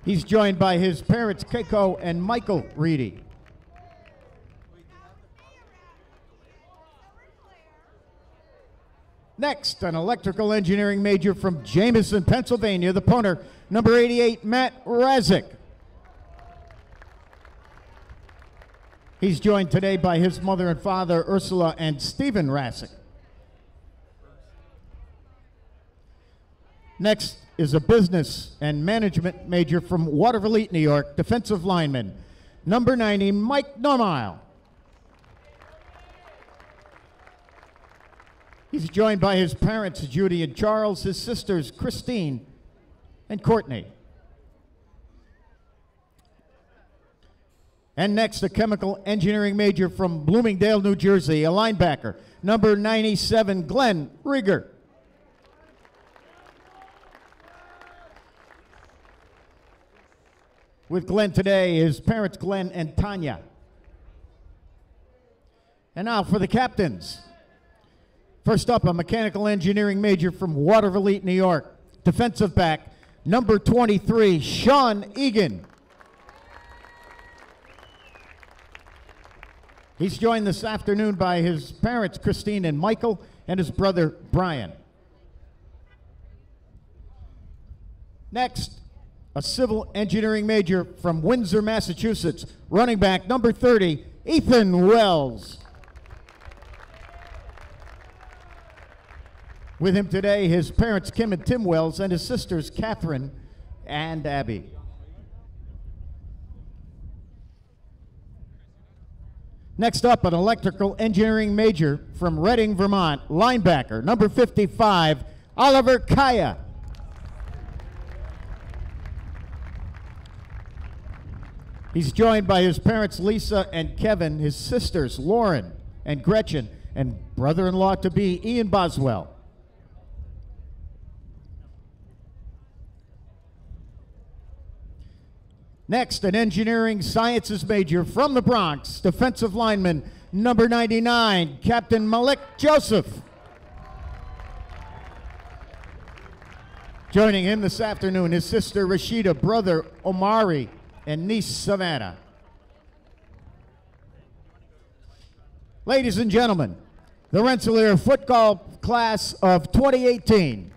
He's joined by his parents, Keiko and Michael Reedy. Next, an electrical engineering major from Jameson, Pennsylvania, the punter, number 88, Matt Razik. He's joined today by his mother and father, Ursula and Stephen Razik. Next is a business and management major from Waterville, New York, defensive lineman, number 90, Mike Normile. He's joined by his parents, Judy and Charles, his sisters, Christine and Courtney. And next, a chemical engineering major from Bloomingdale, New Jersey, a linebacker, number 97, Glenn Rieger. With Glenn today, his parents, Glenn and Tanya. And now for the captains. First up, a mechanical engineering major from Waterville, New York, defensive back, number 23, Sean Egan. He's joined this afternoon by his parents, Christine and Michael, and his brother, Brian. Next, a civil engineering major from Windsor, Massachusetts, running back, number 30, Ethan Wells. With him today, his parents, Kim and Tim Wells, and his sisters, Catherine and Abby. Next up, an electrical engineering major from Reading, Vermont, linebacker, number 55, Oliver Kaya. He's joined by his parents, Lisa and Kevin, his sisters, Lauren and Gretchen, and brother-in-law-to-be, Ian Boswell. Next, an engineering sciences major from the Bronx, defensive lineman, number 99, Captain Malik Joseph. Joining him this afternoon, his sister Rashida, brother Omari, and niece Savannah. Ladies and gentlemen, the Rensselaer football class of 2018.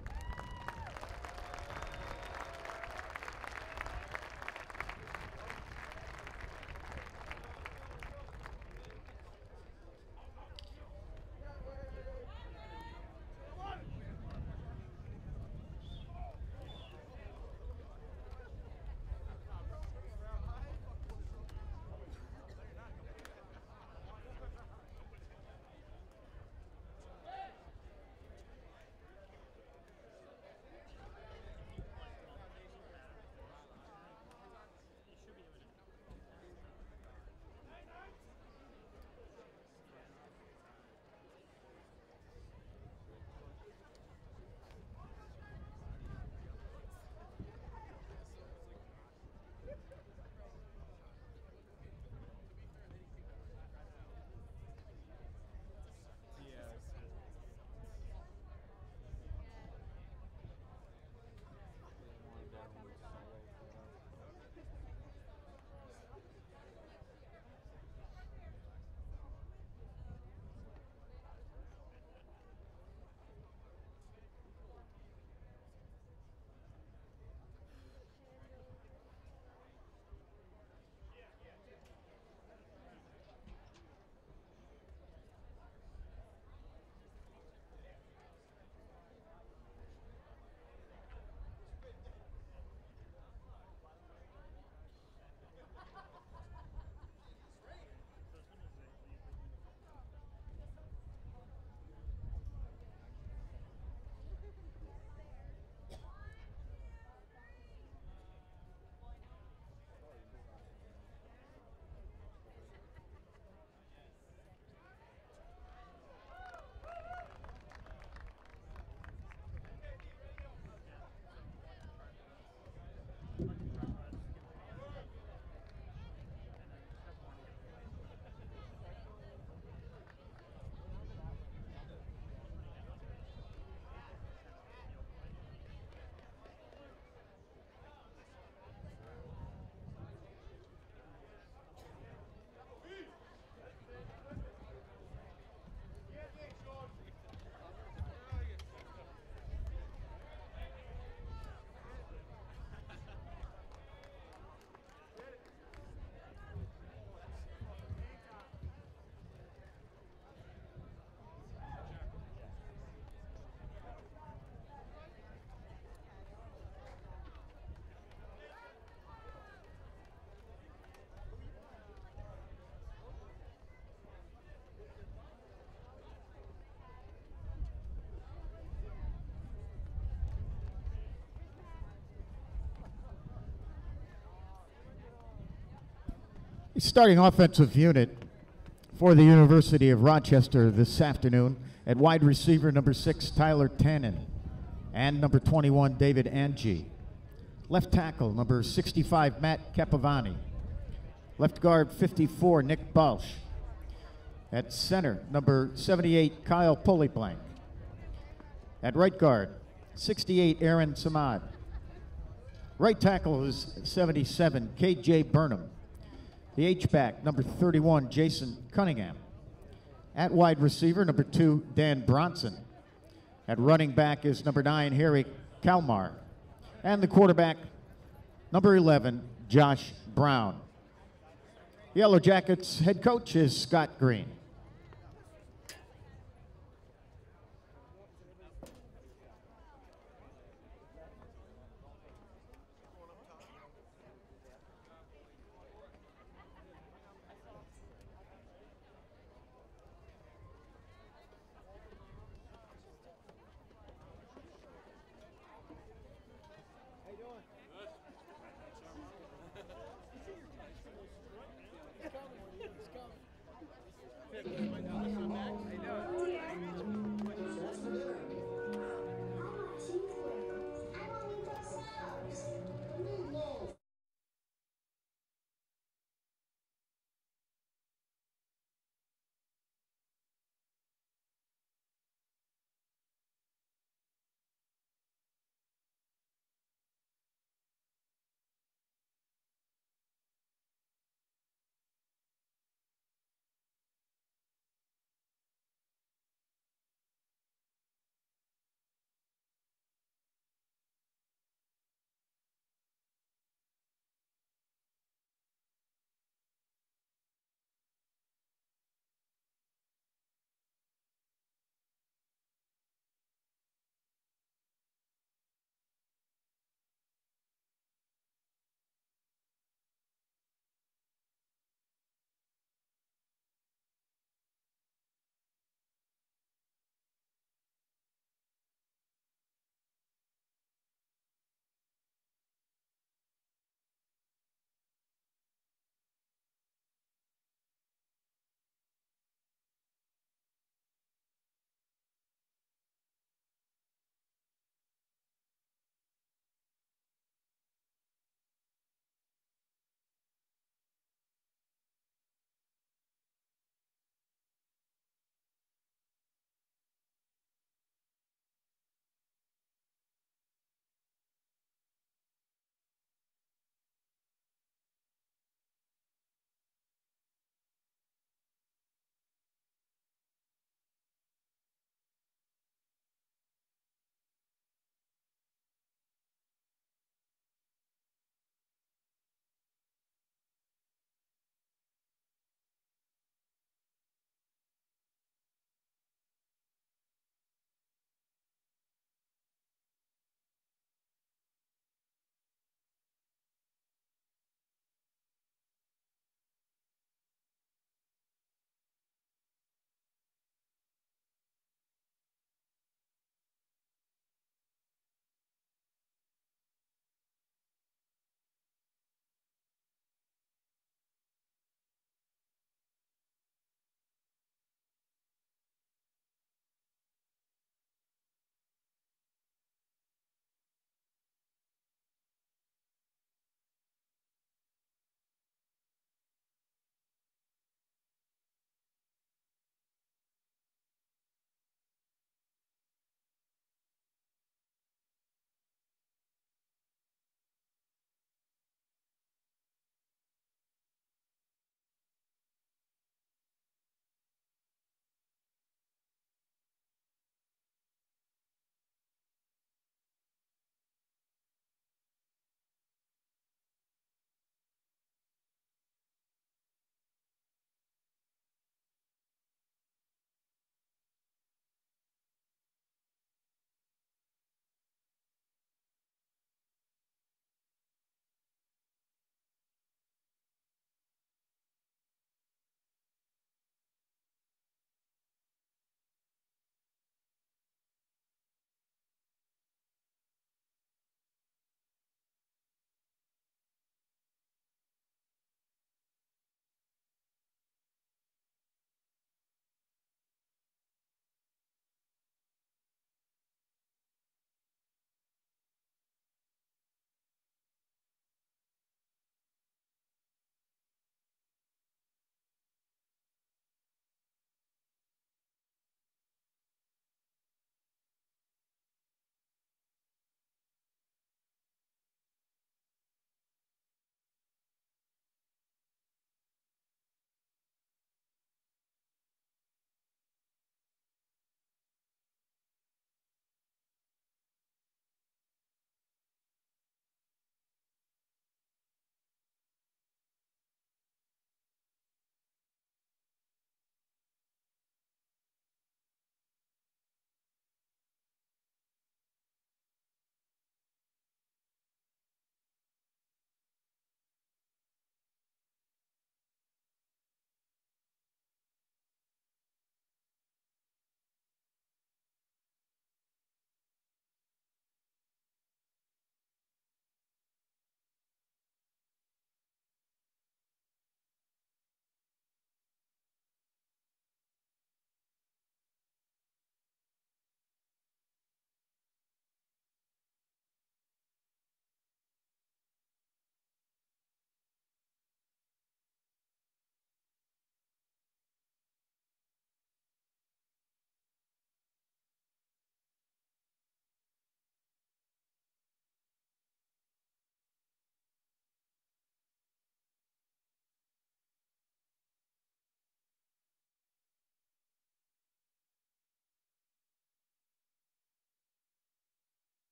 Starting offensive unit for the University of Rochester this afternoon at wide receiver number 6, Tyler Tannen, and number 21, David Angie. Left tackle number 65, Matt Capovani. Left guard 54, Nick Balch. At center, number 78, Kyle Polyblank. At right guard, 68, Aaron Samad. Right tackle is 77, KJ Burnham. The H-back, number 31, Jason Cunningham. At wide receiver, number 2, Dan Bronson. At running back is number 9, Harry Kalmar. And the quarterback, number 11, Josh Brown. Yellow Jackets head coach is Scott Green.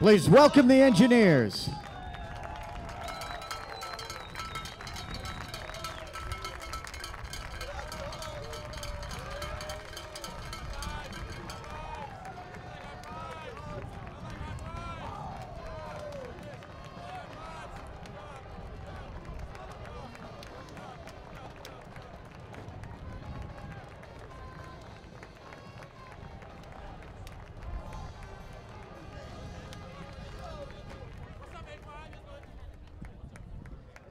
Please welcome the engineers.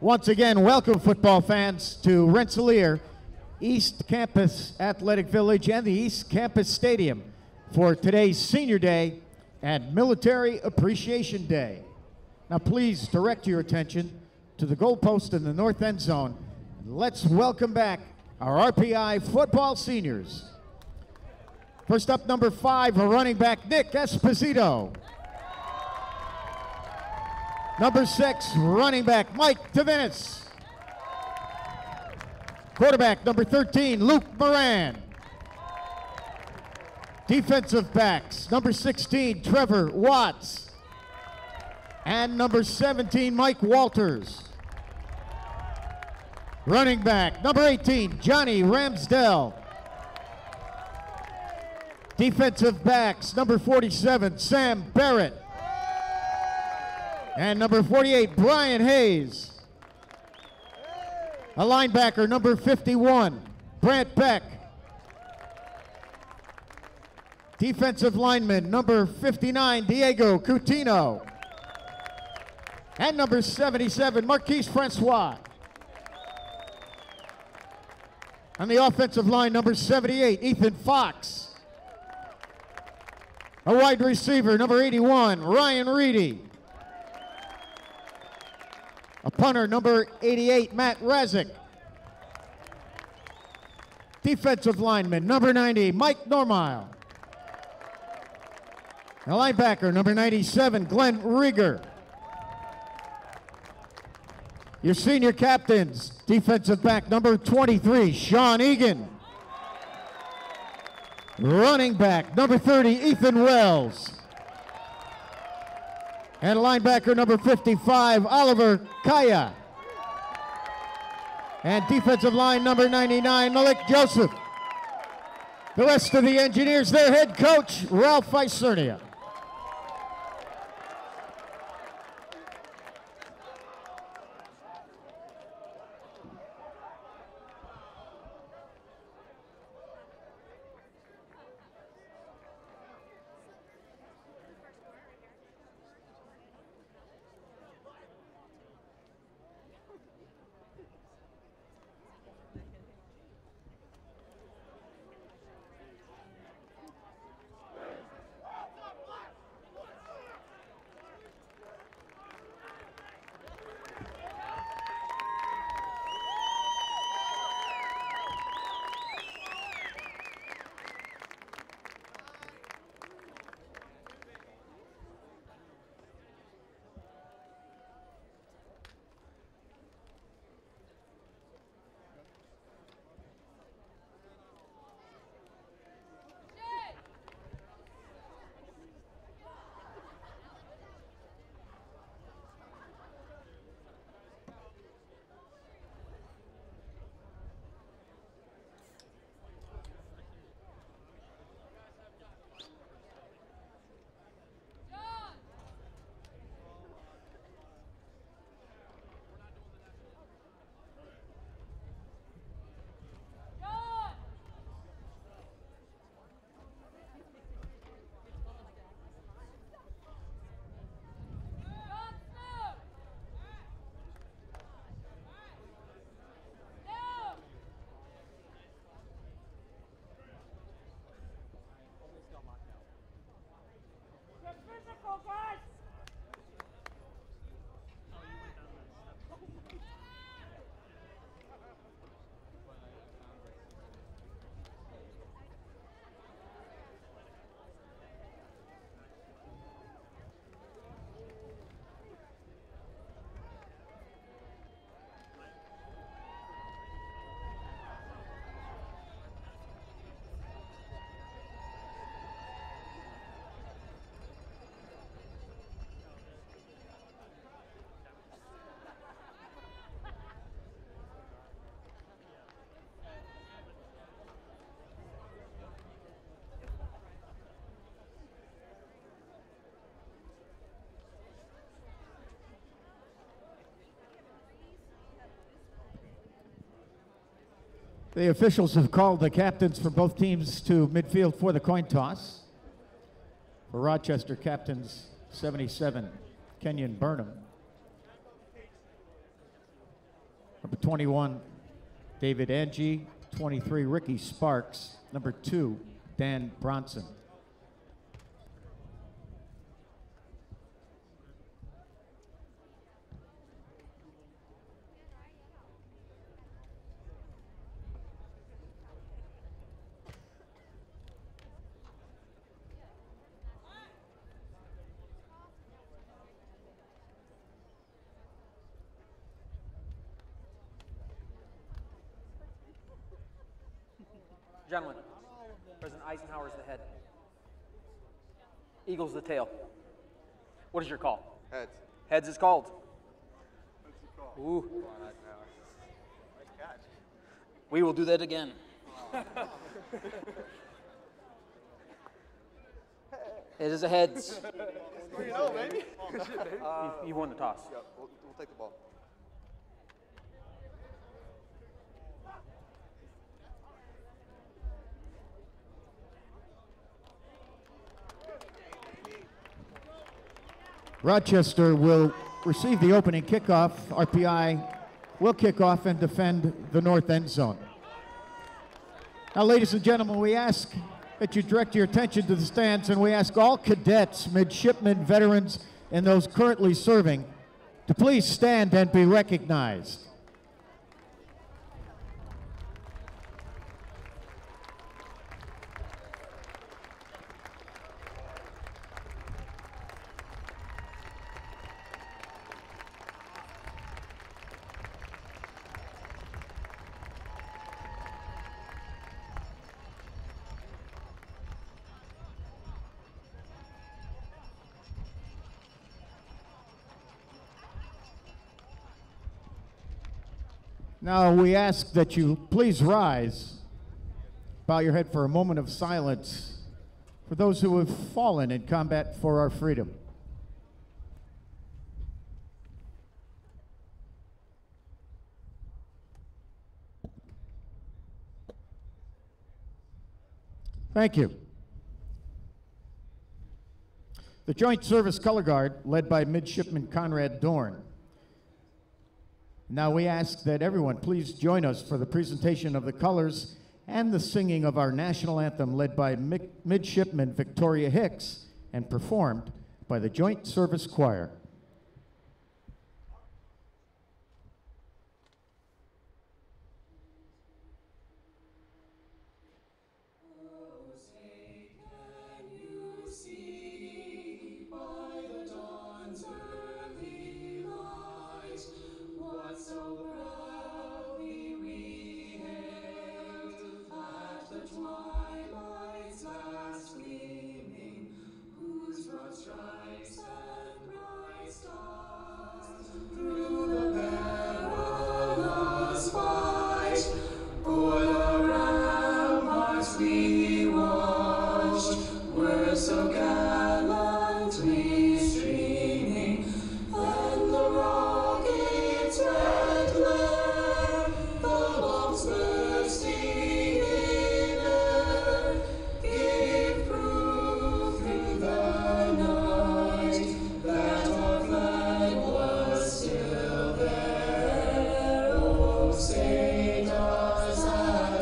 Once again, welcome football fans to Rensselaer East Campus Athletic Village and the East Campus Stadium for today's Senior Day and Military Appreciation Day. Now please direct your attention to the goalpost in the north end zone. Let's welcome back our RPI football seniors. First up, number 5, running back Nick Esposito. Number 6, running back Mike Tavinis. Quarterback number 13, Luke Moran. Defensive backs, number 16, Trevor Watts. And number 17, Mike Walters. Running back, number 18, Johnny Ramsdell. Defensive backs, number 47, Sam Barrett. And number 48, Brian Hayes. A linebacker, number 51, Brant Beck. Defensive lineman, number 59, Diego Coutinho. And number 77, Marquise Francois. On the offensive line, number 78, Ethan Fox. A wide receiver, number 81, Ryan Reedy. A punter, number 88, Matt Razik. Defensive lineman, number 90, Mike Normile. A linebacker, number 97, Glenn Rieger. Your senior captains, defensive back, number 23, Sean Egan. Running back, number 30, Ethan Wells. And linebacker number 55, Oliver Kaya. And defensive line number 99, Malik Joseph. The rest of the engineers, their head coach, Ralph Isernia. The officials have called the captains for both teams to midfield for the coin toss. For Rochester, captains 77, Kenyon Burnham. Number 21, David Angie. 23, Ricky Sparks. Number 2, Dan Bronson. Gentlemen, President Eisenhower is the head. Eagle's the tail. What is your call? Heads. Heads is called. Heads is called. Ooh. Come on, Eisenhower. Nice catch. We will do that again. It is a heads. 3-0, baby. You won the toss. Yeah, we'll take the ball. Rochester will receive the opening kickoff. RPI will kick off and defend the north end zone. Now, ladies and gentlemen, we ask that you direct your attention to the stands, and we ask all cadets, midshipmen, veterans, and those currently serving to please stand and be recognized. Now we ask that you please rise, bow your head for a moment of silence for those who have fallen in combat for our freedom. Thank you. The Joint Service Color Guard, led by Midshipman Conrad Dorn. Now we ask that everyone please join us for the presentation of the colors and the singing of our national anthem, led by Midshipman Victoria Hicks and performed by the Joint Service Choir.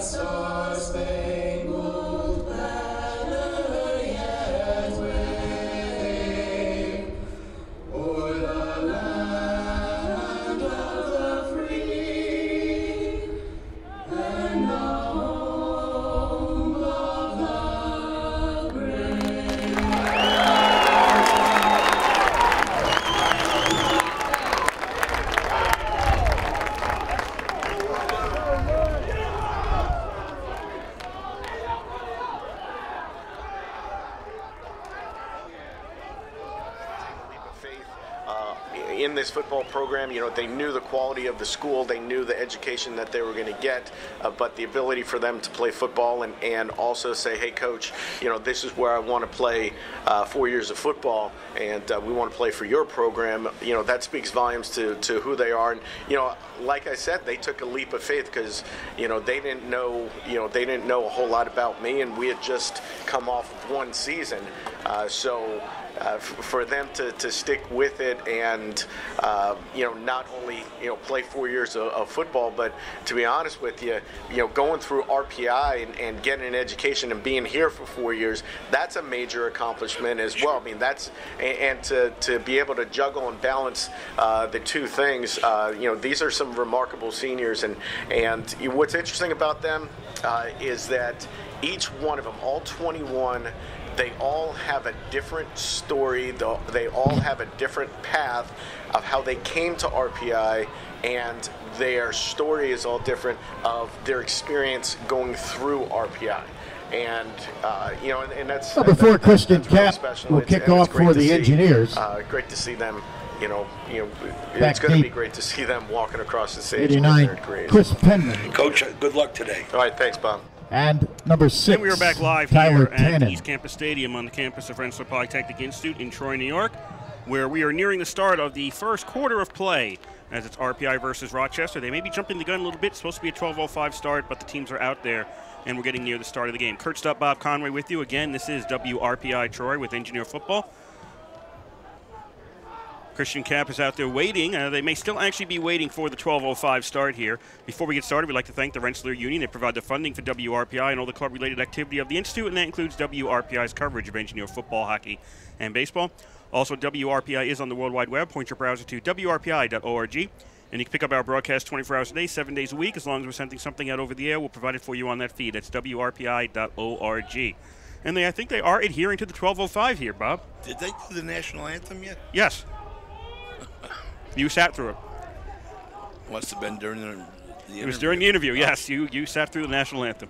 Star-spangled banner, yet in this football program. You know, they knew the quality of the school, they knew the education that they were going to get, but the ability for them to play football and also say, hey, coach, you know, this is where I want to play 4 years of football, and we want to play for your program. You know, that speaks volumes to who they are. And, you know, like I said, they took a leap of faith because, you know, they didn't know a whole lot about me, and we had just come off of one season. So for them to stick with it and, you know, not only, you know, play 4 years of football, but to be honest with you, you know, going through RPI and getting an education and being here for 4 years, that's a major accomplishment as well. I mean, that's, and to be able to juggle and balance the two things, you know, these are some remarkable seniors. And what's interesting about them is that each one of them, all 21, they all have a different story. They all have a different path of how they came to RPI, and their story is all different of their experience going through RPI. And you know, and that's well, before that's Christian really Cap special. will kick off for the Engineers. Great to see them. You know, it's going to be great to see them walking across the stage. 89, Chris Penman. Coach, good luck today. All right, thanks, Bob. And number 6, and we are back live Tyler here at Tannen. East Campus Stadium on the campus of Rensselaer Polytechnic Institute in Troy, New York, where we are nearing the start of the first quarter of play as it's RPI versus Rochester. They may be jumping the gun a little bit. It's supposed to be a 12:05 start, but the teams are out there, and we're getting near the start of the game. Kurt Stupp, Bob Conway with you. Again, this is WRPI Troy with Engineer Football. Christian Cap is out there waiting. They may still actually be waiting for the 12:05 start here. Before we get started, we'd like to thank the Rensselaer Union. They provide the funding for WRPI and all the club-related activity of the Institute, and that includes WRPI's coverage of Engineer football, hockey, and baseball. Also, WRPI is on the World Wide Web. Point your browser to WRPI.org. And you can pick up our broadcast 24 hours a day, 7 days a week. As long as we're sending something out over the air, we'll provide it for you on that feed. That's WRPI.org. And I think they are adhering to the 12:05 here, Bob. Did they do the national anthem yet? Yes. You sat through it. Must have been during the interview. It was during the interview, yes. You sat through the national anthem.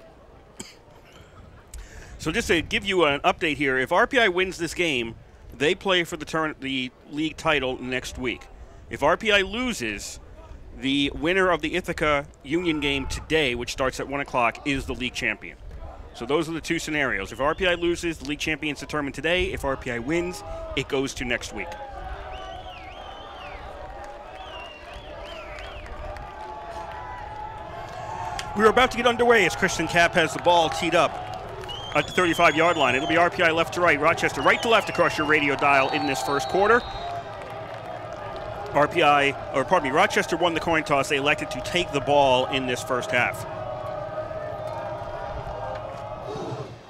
So just to give you an update here, if RPI wins this game, they play for the league title next week. If RPI loses, the winner of the Ithaca Union game today, which starts at 1 o'clock, is the league champion. So those are the two scenarios. If RPI loses, the league champion is determined today. If RPI wins, it goes to next week. We're about to get underway as Christian Cap has the ball teed up at the 35-yard line. It'll be RPI left to right, Rochester right to left across your radio dial in this first quarter. Rochester won the coin toss. They elected to take the ball in this first half.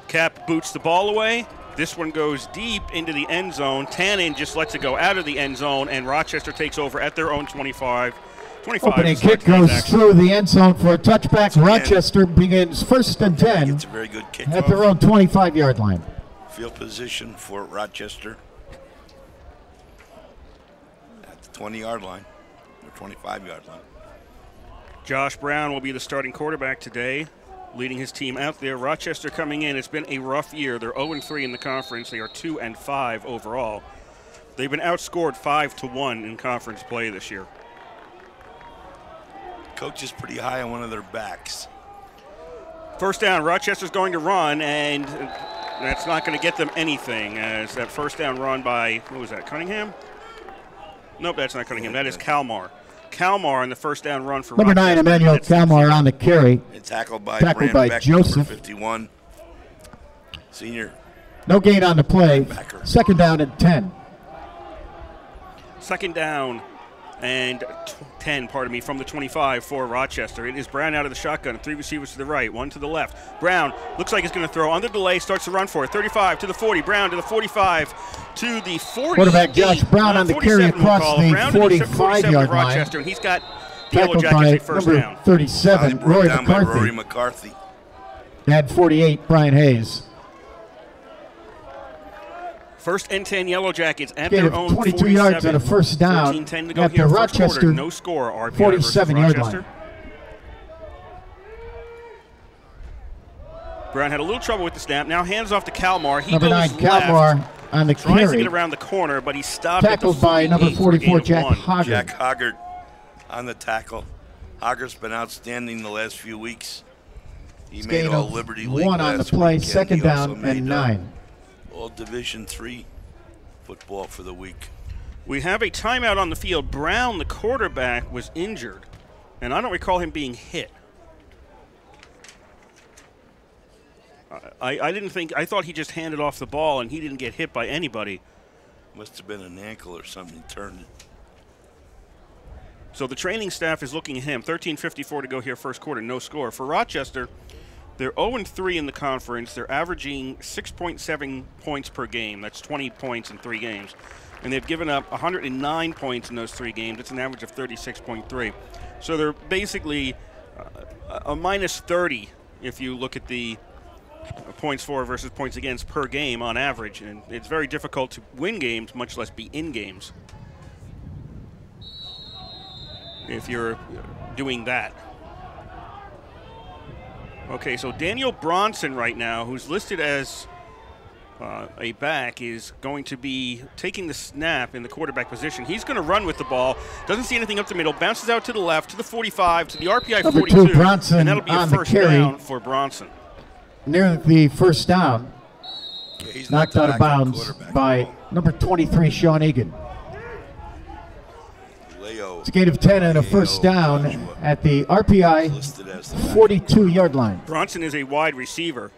Cap boots the ball away. This one goes deep into the end zone. Tannen just lets it go out of the end zone, and Rochester takes over at their own 25. Opening kick goes through the end zone for a touchback. Rochester begins 1st and 10 It's a very good kick at their own 25-yard line. Field position for Rochester at the 20-yard line, or 25-yard line. Josh Brown will be the starting quarterback today, leading his team out there. Rochester coming in. It's been a rough year. They're 0-3 in the conference. They are 2-5 overall. They've been outscored 5-1 in conference play this year. Coach is pretty high on one of their backs. First down, Rochester's going to run, and that's not going to get them anything. As that first down run by, what was that, Cunningham? Nope, that's not Cunningham. That is Kalmar. Kalmar on the first down run for Number 9, Emmanuel Kalmar on the carry. And tackled by Joseph. 51. Senior. No gain on the play. Backer. Second down and 10. Second down and 10, from the 25 for Rochester. It is Brown out of the shotgun, 3 receivers to the right, 1 to the left. Brown looks like he's going to throw on the delay, starts to run for it. 35 to the 40, Brown to the 45 to the 40. Quarterback Josh Brown on the carry across the 45-yard line. Rochester, and he's got the Yellow Tackled Jackets by at first number down. 37, Rory McCarthy. And 48, Brian Hayes. First and 10 Yellow Jackets at Gain their of own 22 yards and a first down 14-10 to go at here, the first Rochester quarter. No score, RPI 47-yard Rochester. line. Brown had a little trouble with the snap. Now hands off to Kalmar. He Number goes 9, Kalmar, left on the Tries to carry. get around the corner, but he's stopped at the Tackled by number 48 for a gain 44, of Jack 1. Hoggart. Jack Hoggart on the tackle. Hoggart's been outstanding the last few weeks. He made Gain all of Liberty League 1 on the last play, weekend. second He also down made, and 9. All Division III football for the week. We have a timeout on the field. Brown, the quarterback, was injured, and I don't recall him being hit. I thought he just handed off the ball and he didn't get hit by anybody. Must have been an ankle or something. He turned it. So the training staff is looking at him. 13:54 to go here, first quarter, no score. For Rochester, they're 0-3 in the conference. They're averaging 6.7 points per game. That's 20 points in 3 games. And they've given up 109 points in those 3 games. It's an average of 36.3. So they're basically a minus 30 if you look at the points for versus points against per game on average. And it's very difficult to win games, much less be in games, if you're doing that. Okay, so Daniel Bronson right now, who's listed as a back, is going to be taking the snap in the quarterback position. He's going to run with the ball. Doesn't see anything up the middle. Bounces out to the left, to the 45, to the RPI Number 42. 2, Bronson and that'll be a on the first carry. down for Bronson. Near the first down, Yeah, he's not knocked the out of backup bounds quarterback. by number 23, Sean Egan. Leo, It's a gain of 10 and a first down Joshua, at the RPI listed as the 42-yard line. Bronson is a wide receiver.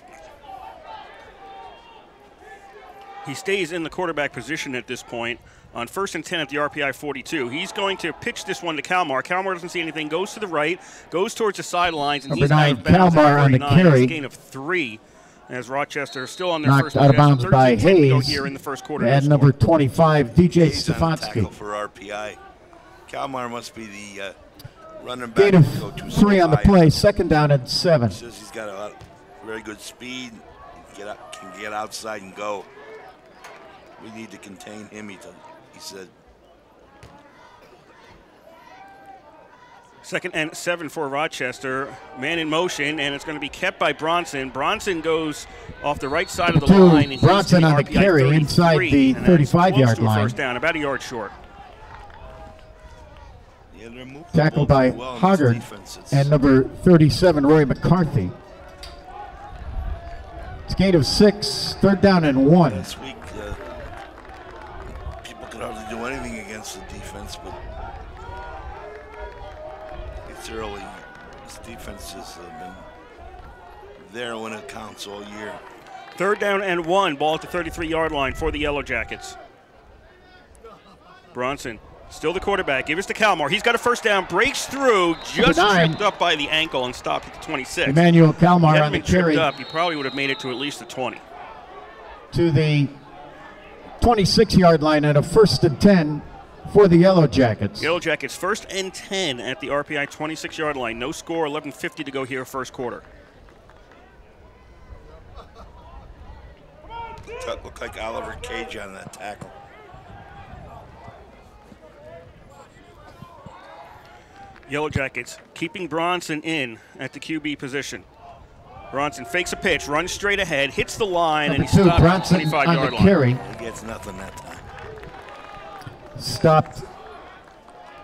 He stays in the quarterback position at this point on 1st and 10 at the RPI 42. He's going to pitch this one to Kalmar. Kalmar doesn't see anything, goes to the right, goes towards the sidelines, and Number he's out 9, of bounds Kalmar at on the 39. It's carry. a gain of 3 as Rochester is still on their Knocked first out of possession. bounds by 13-10 to go Hayes. here in the first quarter. And No number score. 25, DJ Hayes on the Stefanski. tackle for RPI. Kalmar must be the running back. Gain of go-to 3 on the spot. play, second down and 7. Says he's got a very good speed. Can get outside and go. We need to contain him, he said. 2nd and 7 for Rochester. Man in motion, and it's going to be kept by Bronson. Bronson goes off the right side of the Number 2, line. And he's Bronson to on the RPI carry 33, inside the and that's 35-yard close to a line. First down, about a yard short. Yeah, they're moving the Tackled ball by pretty well in this Hoggart defense. It's- and number 37, Roy McCarthy. It's a gain of 6, third down and 1. Last week, people could hardly do anything against the defense, but it's early. This defense has been there when it counts all year. 3rd down and 1, ball at the 33-yard line for the Yellow Jackets. Bronson, still the quarterback, give us to Kalmar. He's got a first down, breaks through, just 9. tripped up by the ankle and stopped at the 26. Emmanuel Kalmar Had on the been tripped carry up, he probably would have made it to at least the 20. to the 26-yard line and a 1st and 10 for the Yellow Jackets. Yellow Jackets 1st and 10 at the RPI 26-yard line. No score, 11:50 to go here, first quarter. That looked like Oliver Cage on that tackle. Yellow Jackets keeping Bronson in at the QB position. Bronson fakes a pitch, runs straight ahead, hits the line, Number and he 2, stopped at Bronson the on 25-yard the line. carry. He gets nothing that time. Stopped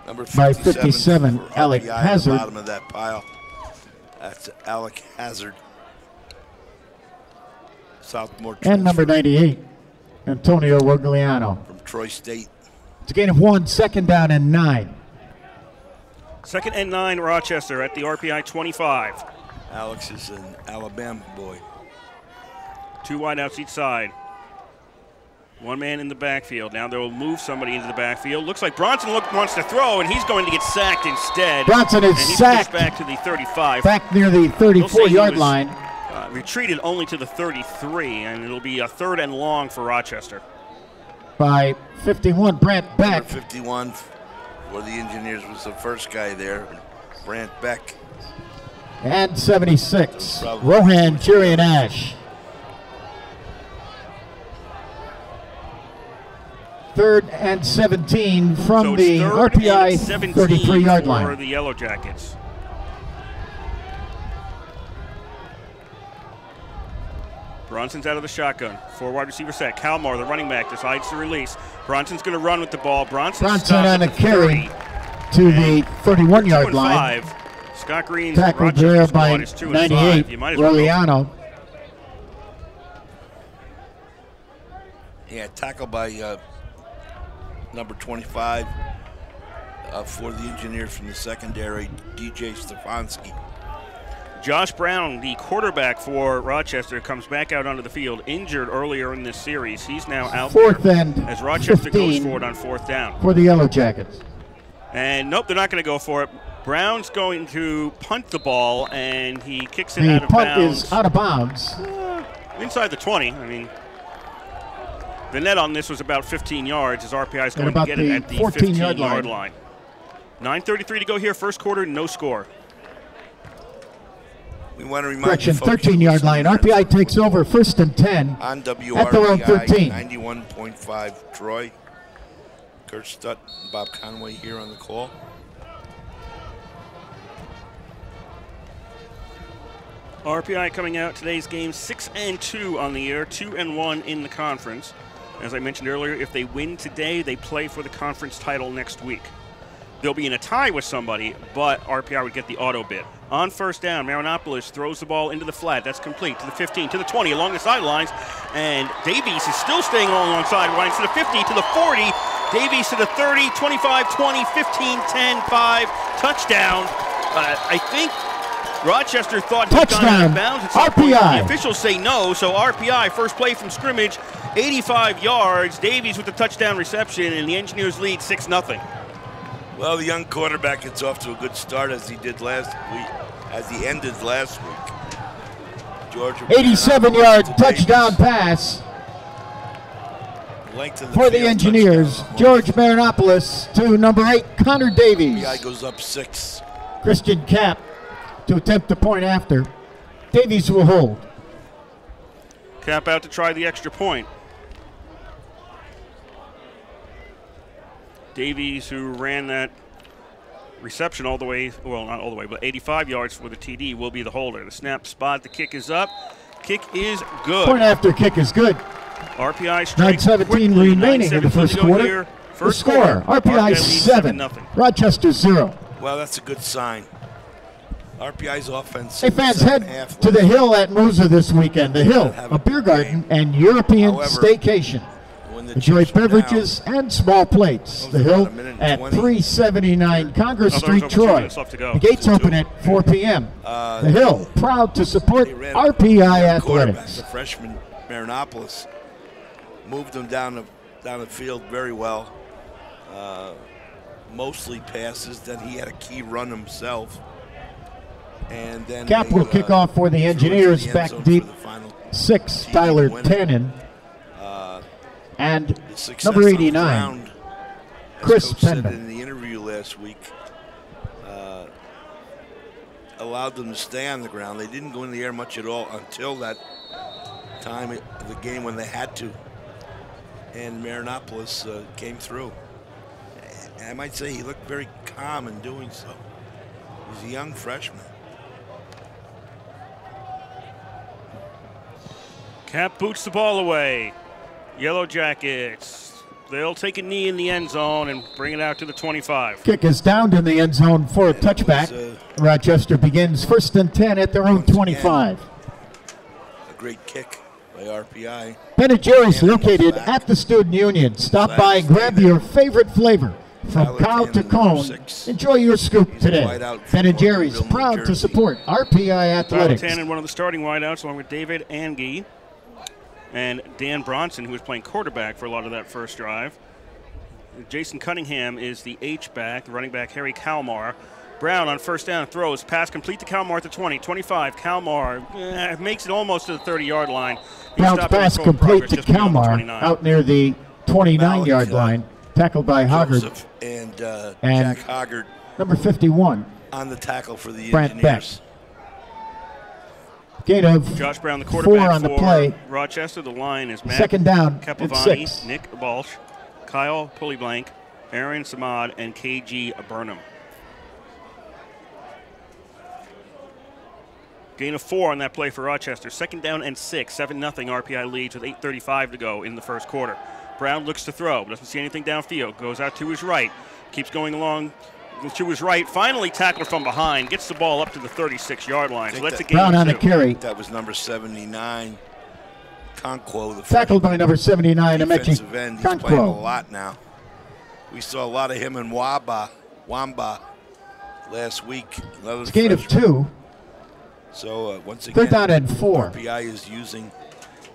Number by 57, 57, for Alec RPI, Hazard. At the bottom of that pile. That's Alec Hazard. Southmore And number transfer 98, Antonio Rogliano. from Troy State. It's a gain of 1, second down and 9. 2nd and 9, Rochester at the RPI 25. Alex is an Alabama boy. 2 wideouts each side. 1 man in the backfield. Now they'll move somebody into the backfield. Looks like Bronson wants to throw, and he's going to get sacked instead. Bronson is and he's sacked. pushed back to the 35. Back near the They'll say he 34-yard was, line. Retreated only to the 33, and it'll be a 3rd and long for Rochester. By 51, Brant Number Beck. 51 for the Engineers was the first guy there. Brant Beck. And 76, Rohan Chirian Ash. 3rd and 17 from So it's the 3rd and RPI 17 33-yard for line. the Yellow Jackets. Bronson's out of the shotgun. 4 wide receiver set. Kalmar, the running back, decides to release. Bronson's going to run with the ball. Bronson on a carry to the 31-yard line. Scott Green's tackled there by 98, Liliano. Yeah, tackled by number 25 for the Engineers from the secondary, DJ Stefanski. Josh Brown, the quarterback for Rochester, comes back out onto the field, injured earlier in this series. He's now out fourth there and as Rochester 15 goes forward on 4th down. For the Yellow Jackets. And nope, they're not going to go for it. Brown's going to punt the ball, and he kicks it out The of bounds. punt is out of bounds. Inside the 20. I mean, the net on this was about 15 yards as RPI is going to get it at the 15-yard line. 9:33 to go here, first quarter, no score. We want to remind Correction, you, folks, 13-yard line. RPI takes over, 1st and 10 on WRPI at their own 13. 91.5 Troy. Kurt Stutt and Bob Conway here on the call. RPI coming out today's game 6-2 on the year, 2-1 in the conference. As I mentioned earlier, if they win today, they play for the conference title next week. They'll be in a tie with somebody, but RPI would get the auto bid. On 1st down, Marinopoulos throws the ball into the flat. That's complete to the 15, to the 20, along the sidelines. And Davies is still staying along sidelines to the 50, to the 40. Davies to the 30, 25, 20, 15, 10, 5. Touchdown. I think Rochester thought he got out of bounds at some point. The officials say no, so RPI, first play from scrimmage, 85 yards. Davies with the touchdown reception, and the Engineers lead 6-0. Well, the young quarterback gets off to a good start as he did last week, as he ended last week. Georgia 87-yard touchdown pass for the Engineers. Touchdown. George Marinopoulos to number 8, Connor Davies. RPI goes up 6. Christian Kapp to attempt the point after. Davies will hold. Kapp out to try the extra point. Davies, who ran that reception all the way, well, not all the way, but 85 yards for the TD, will be the holder. The snap spot, the kick is up. Kick is good. Point after kick is good. RPI strikes 9:17 remaining in the first quarter. The score, RPI 7, Rochester 0. Well, that's a good sign. RPI's offense. Hey, fans, head to the Hill at Moser this weekend. The Hill, a beer garden and European staycation. Enjoy beverages and small plates. The Hill at 379 Congress Street, Troy. The gates open at 4 p.m. The Hill, proud to support RPI Athletics. The freshman, Marinopoulos, moved him down the field very well. Mostly passes. Then he had a key run himself. And then Kapp will kick off for the Engineers, back deep. 6, Tyler Tannen. And number 89, Chris Pender. In the interview last week, allowed them to stay on the ground. They didn't go in the air much at all until that time of the game when they had to. And Marinopoulos came through. And I might say he looked very calm in doing so. He's a young freshman. Kapp boots the ball away. Yellow Jackets, they'll take a knee in the end zone and bring it out to the 25. Kick is down in the end zone for a touchback. Rochester begins 1st and 10 at their own 25. A great kick by RPI. Ben & Jerry's located at the Student Union. Stop by and grab your favorite flavor. From cow to cone, enjoy your scoop today. Ben & Jerry's, proud to support RPI Athletics. Tyler Tannen, one of the starting wideouts, along with David Angie and Dan Bronson, who was playing quarterback for a lot of that first drive. Jason Cunningham is the H-back, the running back Harry Kalmar. Brown on 1st down throws, pass complete to Kalmar at the 20, 25. Kalmar makes it almost to the 30-yard line. Brown's pass complete to Kalmar out near the 29-yard line, tackled by Hoggard. And Jack Hoggard. Number 51. On the tackle for the Brant Engineers. Beck. Gain of Josh Brown, the quarterback 4 on the for play. Rochester. The line is Matt 2nd down Capovani, at 6. Nick Balch, Kyle Pullyblank, Aaron Samad, and KG Burnham. Gain of 4 on that play for Rochester. Second down and 6, 7-0 RPI leads with 8:35 to go in the first quarter. Brown looks to throw, doesn't see anything downfield, goes out to his right, keeps going along to his right, finally tackled from behind, gets the ball up to the 36-yard line. So that's a gain Brown of on 2. a carry. That was number 79, Conquo. The Tackled by number 79, Amechi defensive end. He's playing a Conquo. lot now. We saw a lot of him in Wamba last week. It's a gain of 2. So once again, Third down and 4. RPI is using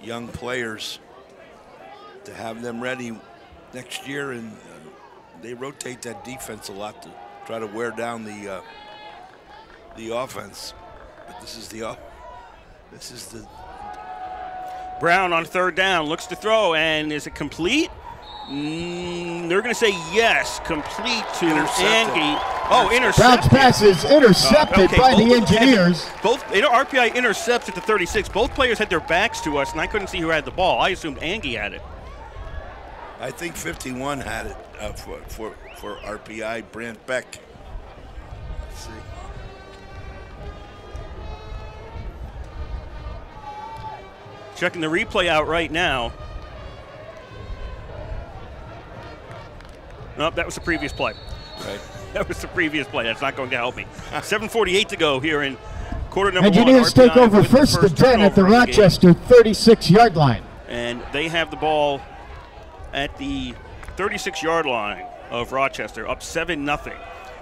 young players to have them ready next year, and they rotate that defense a lot to try to wear down the offense. But this is the Brown on third down looks to throw, and is it complete? They're going to say yes, complete to Angie. Oh, intercepted. Brown's pass is intercepted Okay, by both the of them Engineers. RPI intercepts at the 36. Both players had their backs to us, and I couldn't see who had the ball. I assumed Angie had it. I think 51 had it for RPI, Brant Beck. Let's see. Checking the replay out right now. Nope, that was the previous play. Right. That was the previous play. That's not going to help me. 7:48 to go here in quarter number 1. Engineers RPI take over with the first and 10 at the turnover of game. Rochester 36-yard line. And they have the ball at the 36-yard line of Rochester, up 7-0.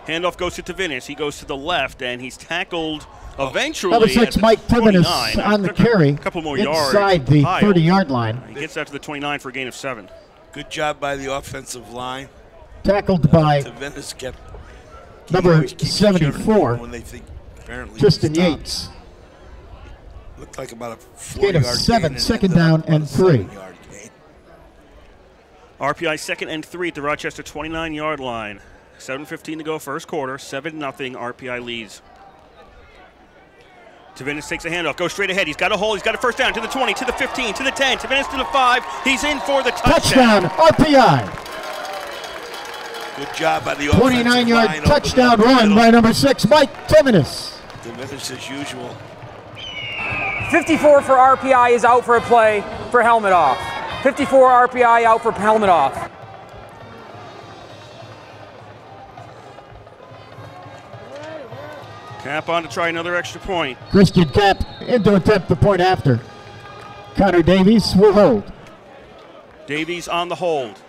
Handoff goes to Tavinis. He goes to the left, and he's tackled eventually Number 6, at the Mike 29. Tivinis on the Took carry a couple more yards inside the high. 30-yard line. He gets out to the 29 for a gain of 7. Good job by the offensive line. Tackled by Tavinis kept number keeps 74, when they think apparently Tristan stopped. Yates. Looked like about a Gain of 4-yard 7, gain, second ended down up about and a 3. 7-yard gain. RPI 2nd and 3 at the Rochester 29-yard line. 7:15 to go first quarter. 7-0 RPI leads. Tavinis takes a handoff, goes straight ahead. He's got a hole. He's got a first down to the 20, to the 15, to the 10. Tavinis to the 5. He's in for the touchdown. RPI. Good job by the offensive line. 29-yard touchdown opening up the run middle. by number 6, Mike Tivinis. Tavinis as usual. 54 for RPI is out for a play for helmet off. 54 RPI out for helmet off. Cap on to try another extra point. Christian Cap in to attempt the point after. Connor Davies will hold. Davies on the hold.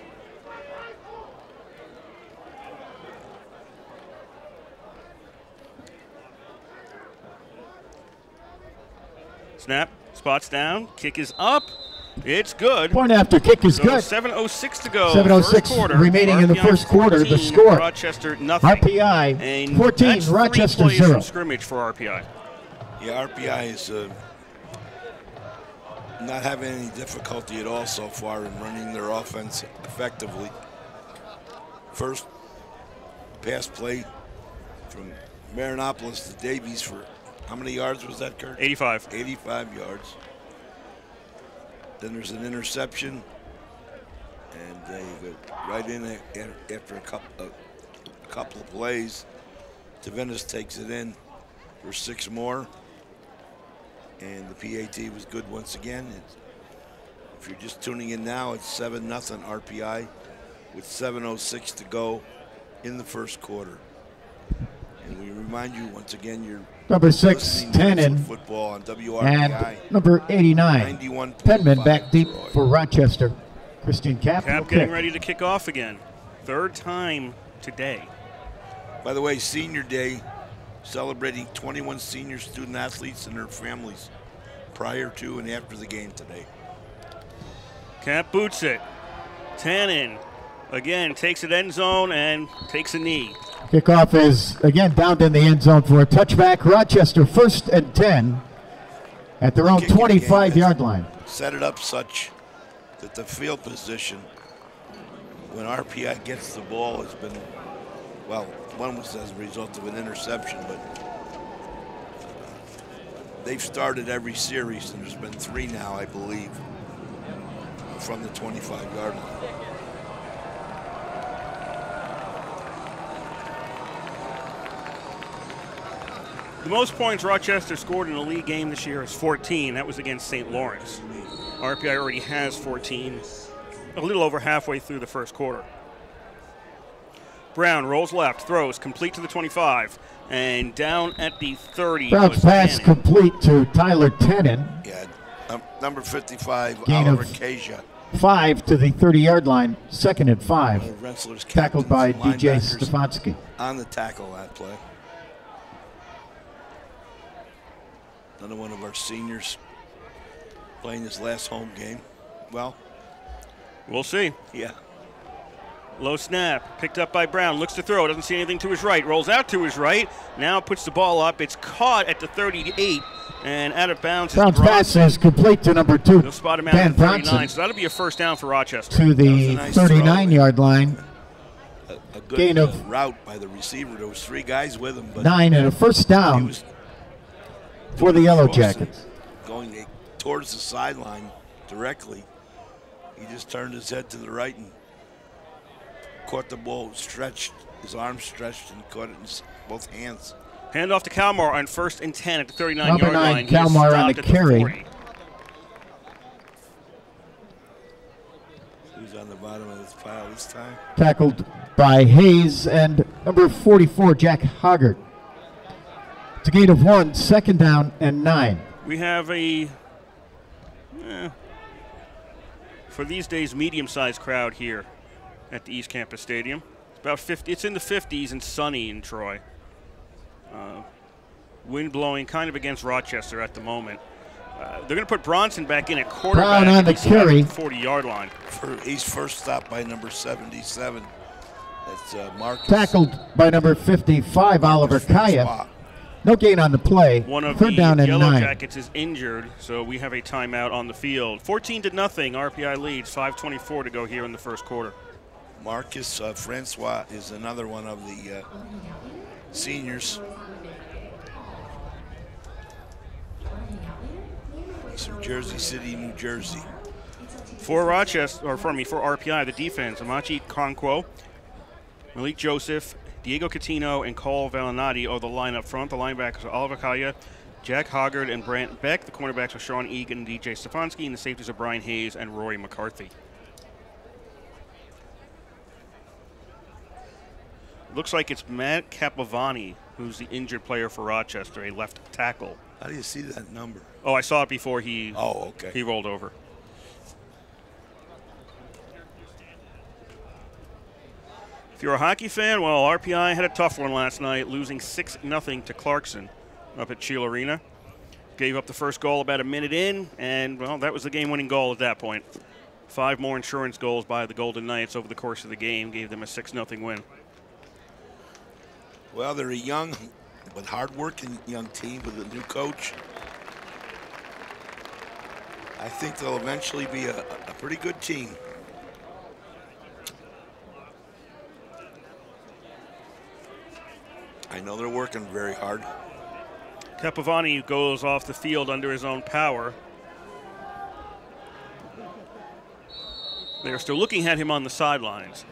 Snap, spots down, kick is up. It's good. Point after kick is So good. 7:06 to go. 7:06 first quarter. remaining in the RPI first quarter. The 14, score. Rochester nothing. RPI And 14, that's 3 Rochester plays 0. from scrimmage for RPI. Yeah, RPI is not having any difficulty at all so far in running their offense effectively. First pass play from Marinopolis to Davies for how many yards was that, Kurt? 85. 85 yards. Then there's an interception, and they go right in after a couple of plays. Tavinis takes it in for 6 more, and the PAT was good once again. If you're just tuning in now, it's 7-0 RPI with 7:06 to go in the first quarter. And we remind you once again, you're Number 6, listening to Tannen, football on WRPI. and number 89, 91.5 Penman back deep Troy. for Rochester. Christian Cap will Cap getting kick. ready to kick off again. Third time today. By the way, Senior Day, celebrating 21 senior student athletes and their families prior to and after the game today. Cap boots it. Tannen again takes it end zone and takes a knee. Kickoff is again down in the end zone for a touchback. Rochester 1st and 10 at their own Kick in the game 25-yard line. Set it up such that the field position, when RPI gets the ball, has been, well, one was as a result of an interception, but they've started every series, and there's been 3 now, I believe, from the 25-yard line. The most points Rochester scored in a league game this year is 14. That was against St. Lawrence. RPI already has 14, a little over halfway through the first quarter. Brown rolls left, throws, complete to the 25, and down at the 30. Brown's pass complete to Tyler Tenen. Yeah, number 55, Gain Oliver of Kasia. 5 to the 30-yard line, second and 5. Rensselaer's Tackled by captains, DJ linebackers Stefanski. on the tackle that play. Another one of our seniors playing his last home game. Well, we'll see. Yeah. Low snap, picked up by Brown, looks to throw, doesn't see anything to his right, rolls out to his right, now puts the ball up. It's caught at the 38 and out of bounds. Brown's pass is complete to number 2, They'll spot him out Dan at the 39, Bronson, so that'll be a first down for Rochester. to the nice 39-yard line. A good Gain of route by the receiver. There was 3 guys with him, but 9 and a first he down was for the Yellow close to Jackets. going towards the sideline directly. He just turned his head to the right and caught the ball, stretched, his arms stretched, and caught it in both hands. Hand off to Kalmar on 1st and 10 at the 39-yard Number 9, line. Kalmar on the carry. 40. Who's on the bottom of this pile this time? Tackled by Hayes and number 44, Jack Hoggart. It's a gain of 1, second down and 9. We have a, for these days, medium-sized crowd here at the East Campus Stadium. It's about 50. It's in the 50s and sunny in Troy. Wind blowing kind of against Rochester at the moment. They're going to put Bronson back in at quarterback. Brown on the carry. 40-yard line. He's first stopped by number 77. That's Marcus. Tackled by number 55, Oliver Kaya. Francois. No gain on the play. One of Third the down and Yellow 9. Jackets is injured, so we have a timeout on the field. 14-0, RPI leads, 5:24 to go here in the first quarter. Marcus Francois is another one of the seniors. He's from Jersey City, New Jersey. For Rochester, or for RPI, the defense, Amachi Conquo, Malik Joseph, Diego Catino, and Cole Valinati are the line up front. The linebackers are Oliver Kaya, Jack Hoggard, and Brant Beck. The cornerbacks are Sean Egan and DJ Stefanski, and the safeties are Brian Hayes and Rory McCarthy. Looks like it's Matt Capovani who's the injured player for Rochester, a left tackle. How do you see that number? Oh, I saw it before he okay. rolled over. If you're a hockey fan, well, RPI had a tough one last night, losing 6-0 to Clarkson up at Shield Arena. Gave up the first goal about a minute in, and, well, that was the game-winning goal at that point. 5 more insurance goals by the Golden Knights over the course of the game gave them a 6-0 win. Well, they're a young but hard-working young team with a new coach. I think they'll eventually be a pretty good team. I know they're working very hard. Capovani goes off the field under his own power. They're still looking at him on the sidelines.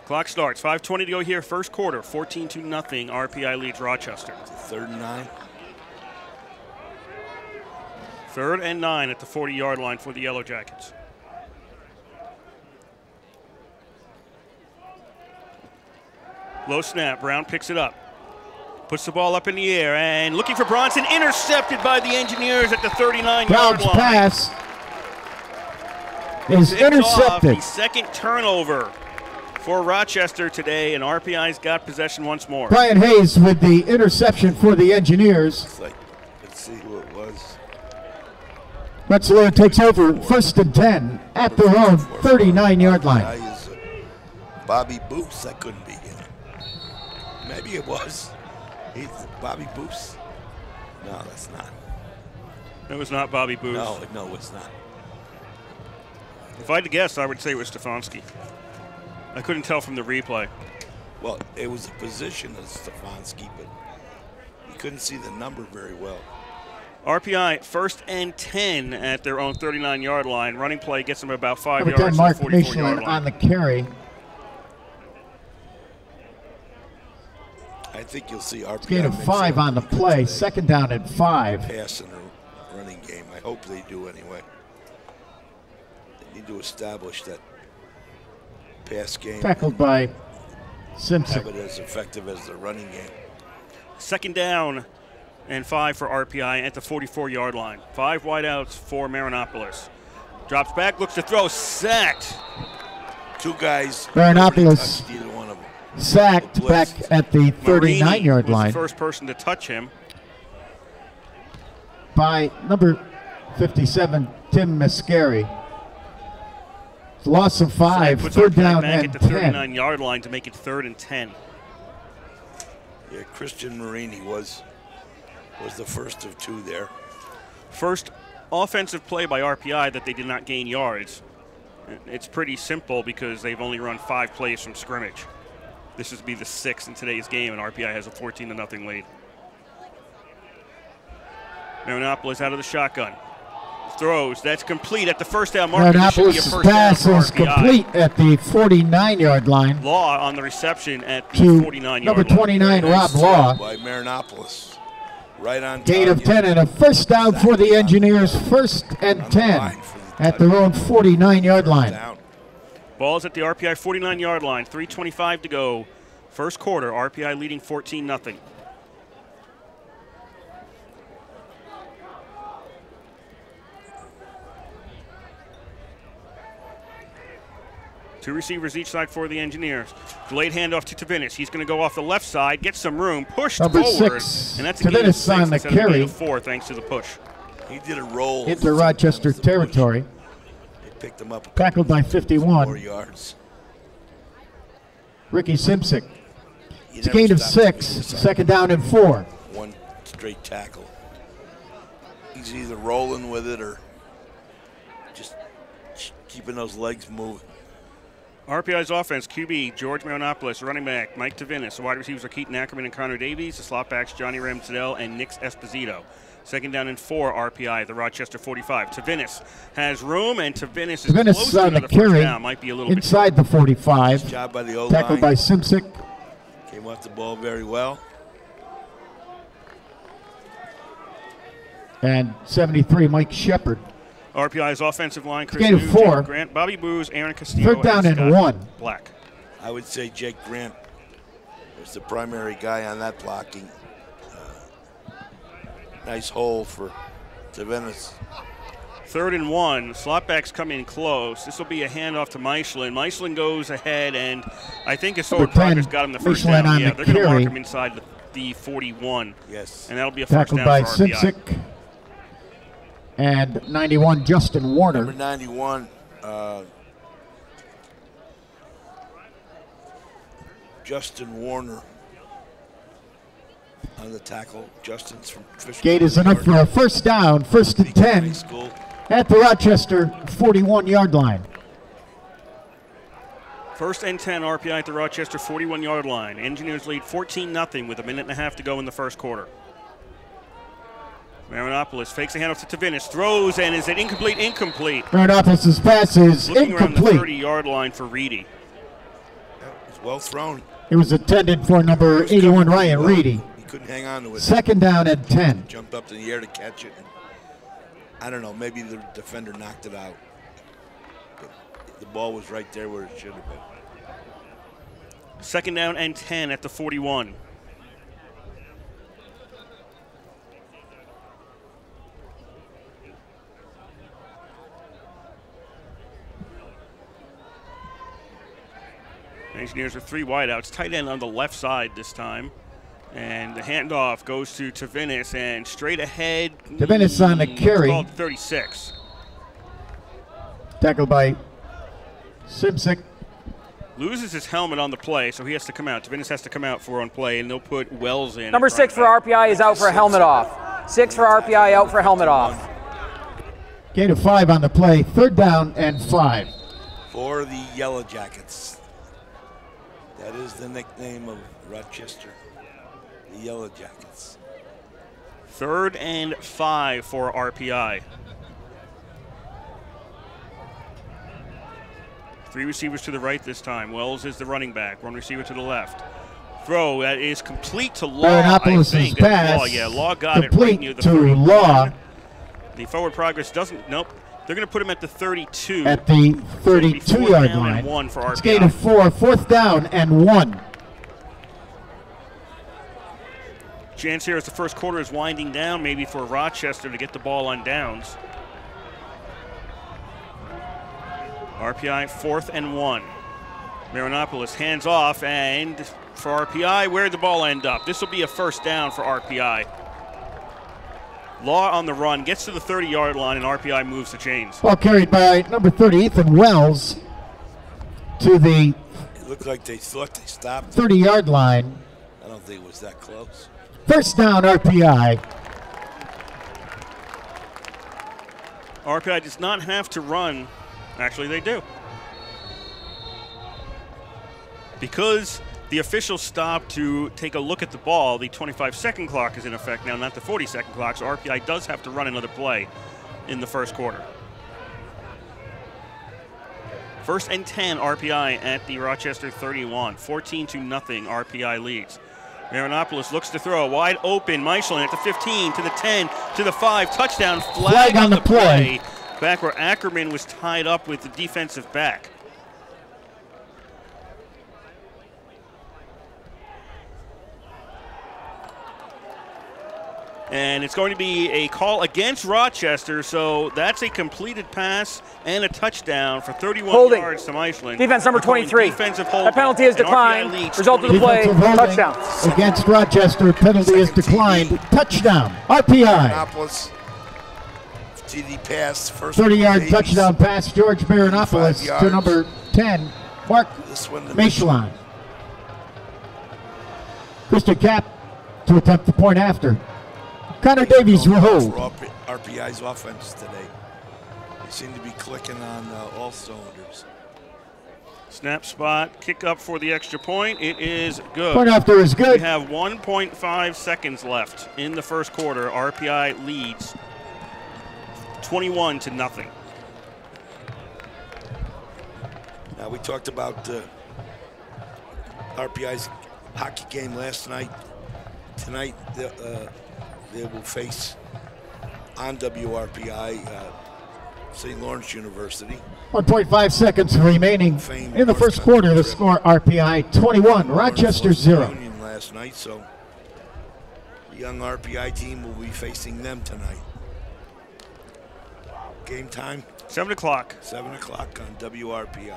Clock starts, 5:20 to go here, first quarter, 14-0, RPI leads Rochester. 3rd and 9. 3rd and 9 at the 40-yard line for the Yellow Jackets. Low snap, Brown picks it up. Puts the ball up in the air and looking for Bronson, intercepted by the Engineers at the 39-yard Brown's line. pass is intercepted. The second turnover for Rochester today, and RPI's got possession once more. Brian Hayes with the interception for the Engineers. It's like, let's see who it was. Rensselaer takes over 1st and 10 at their own 39-yard Guy line. is Bobby Booth. That couldn't be him. Maybe it was. He's Bobby Booth. No, that's not. It was not Bobby Booth. No, it's not. If I had to guess, I would say it was Stefanski. I couldn't tell from the replay. Well, it was a position of Stefanski, but you couldn't see the number very well. RPI 1st and 10 at their own 39-yard line. Running play gets them about 5 Number 10, yards Mark to the 44-yard Michelin line. on the carry. I think you'll see RPI Gain of 5 on the play. Second down and 5. Pass in the running game. I hope they do anyway. They need to establish that pass game. Tackled by Have Simpson. it as effective as the running game. Second down and 5 for RPI at the 44-yard line. 5 wideouts for Marinopolis. Drops back, looks to throw, sacked. 2 guys. Marinopolis touched either one of them. Sacked back at the Marini 39-yard was line the first person to touch him. by number 57, Tim Mascari. Loss of 5, Puts third RPI down back and at the 10. 39-yard line to make it 3rd and 10. Yeah, Christian Marini was the first of 2 there. First offensive play by RPI that they did not gain yards. It's pretty simple because they've only run 5 plays from scrimmage. This is to be the 6th in today's game, and RPI has a 14-0 lead. Marinopolis out of the shotgun. Throws. That's complete at the first down marker. This should be a Marinopolis' first down pass for is RPI. complete at the 49-yard line Law on the reception at the to 49-yard number line. 29, Rob Nice Law. throw by Marinopolis. Right on Gain of target. 10 and a first down for the Engineers. First and On the 10 line for the at their own 49-yard line. Down. Ball's at the RPI 49-yard line. 3:25 to go. First quarter. RPI leading 14-0. Two receivers each side for the Engineers. Delayed handoff to Tavinis. He's going to go off the left side, get some room, pushed Number forward, 6, and that's a gain of Tavinis 6 on the instead of a gain carry of 4 thanks to the push. He did a roll. Into Rochester Sometimes the push. territory. They picked him up. Tackled by 51. 4 yards. Ricky Simsick. He It's a never gain of stopped 6. moving aside. Second down and 4. One straight tackle. He's either rolling with it or just keeping those legs moving. RPI's offense, QB, George Marinopolis, running back, Mike Tavinis. The wide receivers are Keaton Ackerman and Connor Davies. The slot backs, Johnny Ramsdell and Nick Esposito. Second down and 4, RPI, the Rochester 45. Tavinis has room, and Tavinis is Tavinis close on to the the first carry down. Might be a little inside the 45. Good job by the O-line. Tackled by Simsick. Came off the ball very well. And 73, Mike Shepard. RPI's offensive line, Chris Gain of New, 4. Jared Grant, Bobby Booz, Aaron Castillo, Third down and Scott 1. Black. I would say Jake Grant was the primary guy on that blocking. Nice hole for Tavinis. 3rd and 1. Slot backs come in close. This will be a handoff to Michelin. Michelin goes ahead, and I think his forward Number 10, progress got him the first Michelin down. on Yeah, the they're going to mark carry. him inside the 41. Yes. And that'll be a first Tackled down by for RPI. Simsick. And 91, Justin Number Warner. 91, Justin Warner on the tackle. Justin's from Fisher. Gate is enough for a first down. First and 10 High school. at the Rochester 41-yard line. First and 10, RPI at the Rochester 41-yard line. Engineers lead 14-0 with a minute and a half to go in the first quarter. Marinopolis fakes a handoff to Tavinis, throws, and is it incomplete? Incomplete. Marinopolis' pass is Looking around the incomplete. 30-yard line for Reedy. It's well thrown. It was intended for number 81, Ryan Reedy. He couldn't hang on to it. Second down and 10. Jumped up in the air to catch it. I don't know, maybe the defender knocked it out. But the ball was right there where it should have been. Second down and 10 at the 41. Engineers are 3 wideouts. Tight end on the left side this time. And the handoff goes to Tavinis, and straight ahead. Tavinis on the carry. Called 36. Tackled by Simsick. Loses his helmet on the play, so he has to come out. Tavinis has to come out for on play, and they'll put Wells in. Number 6 for RPI is out for a helmet off. 6 for RPI out for helmet off. Gain of 5 on the play. Third down and 5. For the Yellow Jackets. That is the nickname of Rochester. The Yellow Jackets. 3rd and 5 for RPI. 3 receivers to the right this time. Wells is the running back. 1 receiver to the left. throw that is complete to Law. I Marianopolis' think. pass. Law, yeah, Law got it right complete near the to 31. Law. The forward progress doesn't. Nope. They're going to put him at the 32. At the So it'll be 32-yard down line. and 1 for It's RPI. gain of 4, 4th down and 1. Chance here as the first quarter is winding down, maybe for Rochester to get the ball on downs. RPI 4th and 1. Marianopolis hands off, and for RPI, where'd the ball end up? This will be a first down for RPI. Law on the run, gets to the 30-yard line, and RPI moves the chains. Ball carried by number 30, Ethan Wells, to the It looked like they thought they stopped. 30-yard line. I don't think it was that close. First down, RPI. RPI does not have to run. Actually, they do. Because the officials stopped to take a look at the ball, the 25-second clock is in effect now, not the 40-second clock, so RPI does have to run another play in the first quarter. First and 10, RPI at the Rochester 31. 14-0, RPI leads. Marianopolis looks to throw, wide open. Michelin at the 15, to the 10, to the 5. Touchdown, flag on the play. Back where Ackerman was tied up with the defensive back. And it's going to be a call against Rochester, so that's a completed pass and a touchdown for 31 Holding. yards to Michelin. Defense number 23. Defensive hold. That penalty is And RPI declined. leads Result of the play, Defensive holding touchdown. against Rochester. Penalty is declined. Touchdown, RPI. Marianopolis, TD pass, first 30-yard Davies. touchdown pass, George Marianopolis 5 to yards. number 10, Mark This one to Michelin. Krista Cap to attempt the point after. Connor Davies will hold. For RPI's offense today. They seem to be clicking on all cylinders. Snap spot, kick up for the extra point. It is good. Point after is We good. have 1.5 seconds left in the first quarter. RPI leads 21-0. Now, we talked about RPI's hockey game last night. Tonight, they will face on WRPI St. Lawrence University. 1.5 seconds remaining in the first quarter. The score RPI 21, Rochester 0. Union last night, so the young RPI team will be facing them tonight. Game time? 7 o'clock. 7 o'clock on WRPI.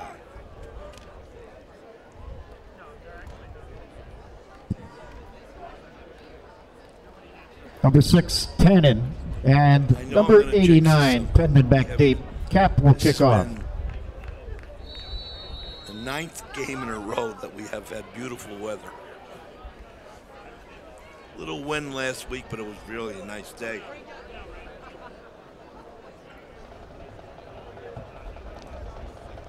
Number 6, Tannen, and I know number I'm gonna jinx 89, this. Penman back deep. Cap will This has kick off. been the 9th game in a row that we have had beautiful weather. Little wind last week, but it was really a nice day.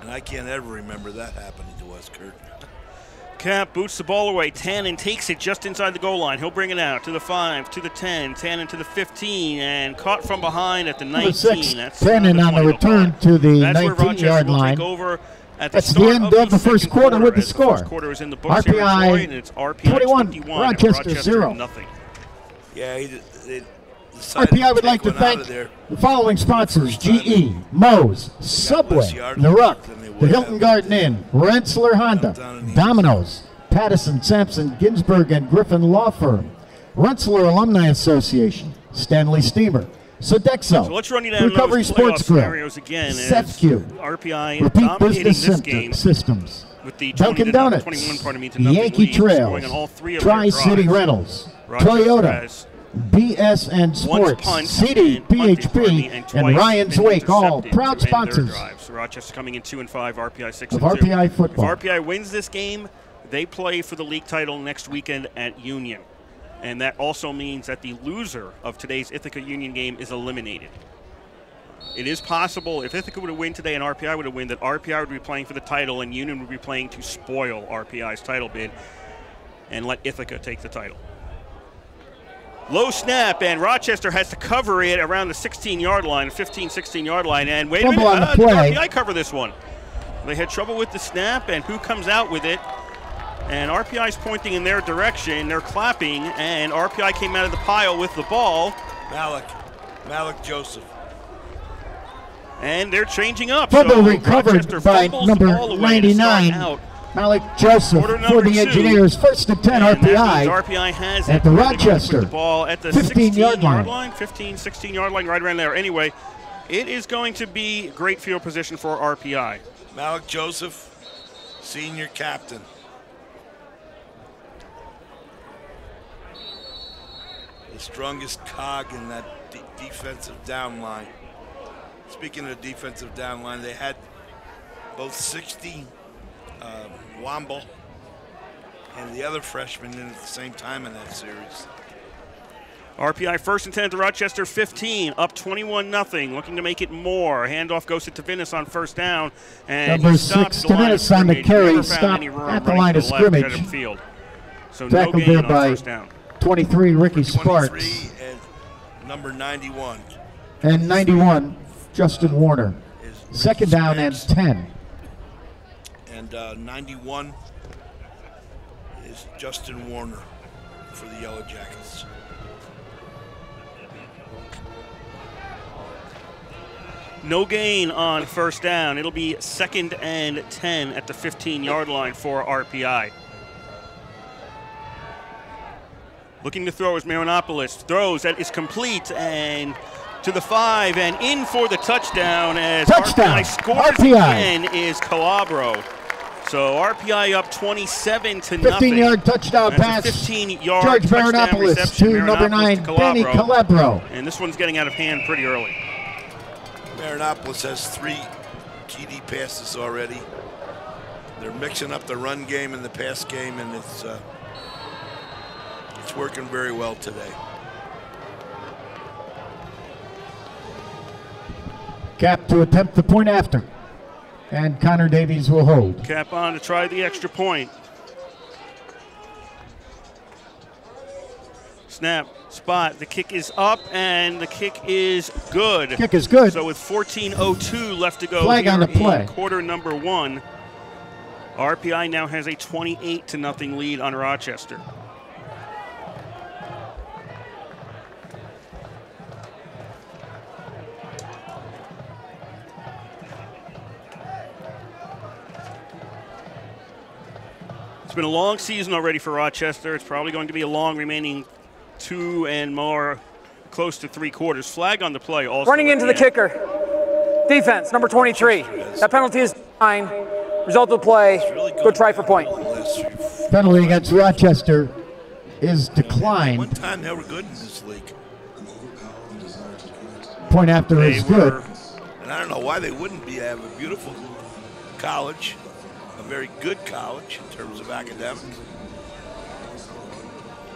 And I can't ever remember that happening to us, Kurt. Cap boots the ball away. Tannen takes it just inside the goal line. He'll bring it out to the 5, to the 10, Tannen to the 15, and caught from behind at the 19. Number 6, That's Tannen on the 20 return to the That's where Rochester 19-yard will line. take over at That's the start end of the first second quarter with the as score. first quarter is in the books here in RPI Troy, and it's RPI 21, Rochester 0. nothing. Yeah, they decided RPI to would like take to one out thank of there. the following sponsors: GE, Moe's, Subway, The Ruck, the Hilton Garden Inn, Rensselaer Honda, Domino's, Pattison, Sampson, Ginsburg, and Griffin Law Firm, Rensselaer Alumni Association, Stanley Steamer, Sodexo, So let's run you down Recovery those playoff Sports Grill, scenarios again. SEFQ, RPI Repeat dominating Business this game Systems, with the Dunkin' 21 Donuts, to nothing Yankee lead, scoring Trails, on all 3 of their Tri-City drives. Rentals, Rochester Toyota, has BSN Sports, punt CD, and punted for me PHP, and and twice Ryan's been Wake, all intercepted proud to end their sponsors drives. Rochester coming in 2-5, RPI 6-2. of RPI football. If RPI wins this game, they play for the league title next weekend at Union. And that also means that the loser of today's Ithaca Union game is eliminated. It is possible, if Ithaca were to win today and RPI were to win, that RPI would be playing for the title and Union would be playing to spoil RPI's title bid and let Ithaca take the title. Low snap, and Rochester has to cover it around the 16-yard line, 15, 16-yard line. And wait a minute, Trouble on the did play. RPI cover this one? They had trouble with the snap, and who comes out with it? And RPI is pointing in their direction. They're clapping, and RPI came out of the pile with the ball. Malik Joseph. And they're changing up. Fumble So recovered Rochester by fumbles number the ball away to start 99. out. Malik Joseph Quarter for number the 2. Engineers. 1st and 10 And that means RPI. RPI has at it. the They're going to Rochester put the ball at the 15-yard line. 15, 16-yard line, right around there. Anyway, it is going to be great field position for RPI. Malik Joseph, senior captain. The strongest cog in that defensive down line. Speaking of defensive down line, they had both 60 Womble and the other freshman in at the same time in that series. RPI 1st and 10 at the Rochester 15, up 21-0, looking to make it more. Handoff goes to Tavinis on 1st down. And Number 6, Tavinis on the carry, stop at the line of scrimmage. So tackled no gain there on by 1st down. 23, Ricky 23 Sparks. and number 91. And 91, Justin Warner. Is 2nd down and Sparks. 10. And 91 is Justin Warner for the Yellow Jackets. No gain on 1st down. It'll be 2nd and 10 at the 15-yard line for RPI. Looking to throw is Marinopoulos. Throws, that is complete, and to the 5, and in for the touchdown as RPI scores again is Calabro. So RPI up 27-0. 15-yard touchdown pass. 15-yard George touchdown Marinopoulos reception. to number 9, Danny Calabro. And this one's getting out of hand pretty early. Marinopoulos has 3 TD passes already. They're mixing up the run game and the pass game, and it's working very well today. Cap to attempt the point after. And Connor Davies will hold. Cap on to try the extra point. Snap, spot, the kick is up, and the kick is good. Kick is good. So with 14:02 left to go Flag on the play. in quarter number 1, RPI now has a 28-0 lead on Rochester. It's been a long season already for Rochester. It's probably going to be a long remaining 2 and more, close to 3 quarters. Flag on the play also. Running into the kicker. Defense, number 23. That penalty is 9. Result of the play, good try for point. Penalty against Rochester is declined. One time they were good in this league. Point after is good. And I don't know why they wouldn't be. They have a beautiful college, a very good college in terms of academics.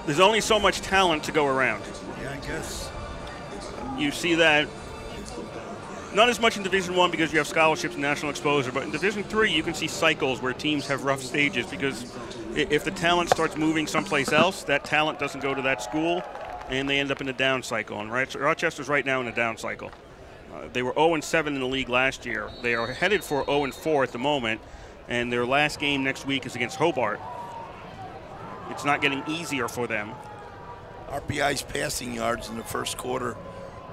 There's only so much talent to go around. Yeah, I guess. You see that not as much in Division I because you have scholarships and national exposure, but in Division III you can see cycles where teams have rough stages because if the talent starts moving someplace else, that talent doesn't go to that school, and they end up in a down cycle. And Rochester's right now in a down cycle. They were 0-7 in the league last year. They are headed for 0-4 at the moment, and their last game next week is against Hobart. It's not getting easier for them. RPI's passing yards in the first quarter,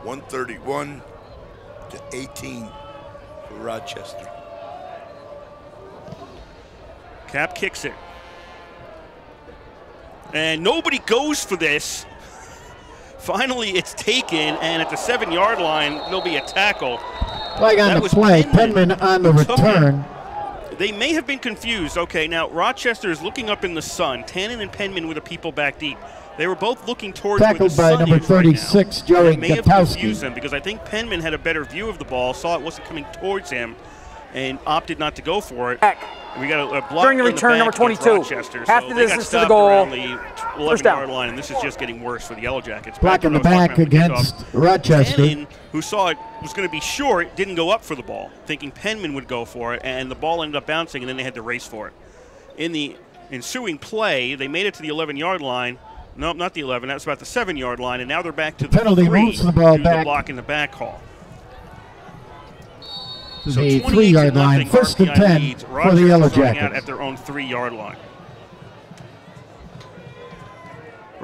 131 to 18 for Rochester. Cap kicks it. And nobody goes for this. Finally, it's taken, and at the 7-yard line, there'll be a tackle. Flag on the play. Penman on the return. They may have been confused. Okay, now Rochester is looking up in the sun. Tannen and Penman were the people back deep. They were both looking towards where the Tackled by sun number is right now. 36, Joey It may have confused Gutowski. them because I think Penman had a better view of the ball, saw it wasn't coming towards him, and opted not to go for it. We got a block During the in return, back number against 22. Rochester, Half so the they got distance to the stopped goal. around the First down. 11-yard line, and this is just getting worse for the Yellow Jackets. Block in the back against Rochester. Penman, who saw it was going to be short, didn't go up for the ball, thinking Penman would go for it, and the ball ended up bouncing, and then they had to race for it. In the ensuing play, they made it to the 11-yard line. Nope, not the 11. That was about the 7-yard line, and now they're back to the Penalty 3 moves the ball to back. the block in the back call. The 3-yard line, 1st and 10 for the Yellow Rochester's running out Jackets. at their own 3-yard line.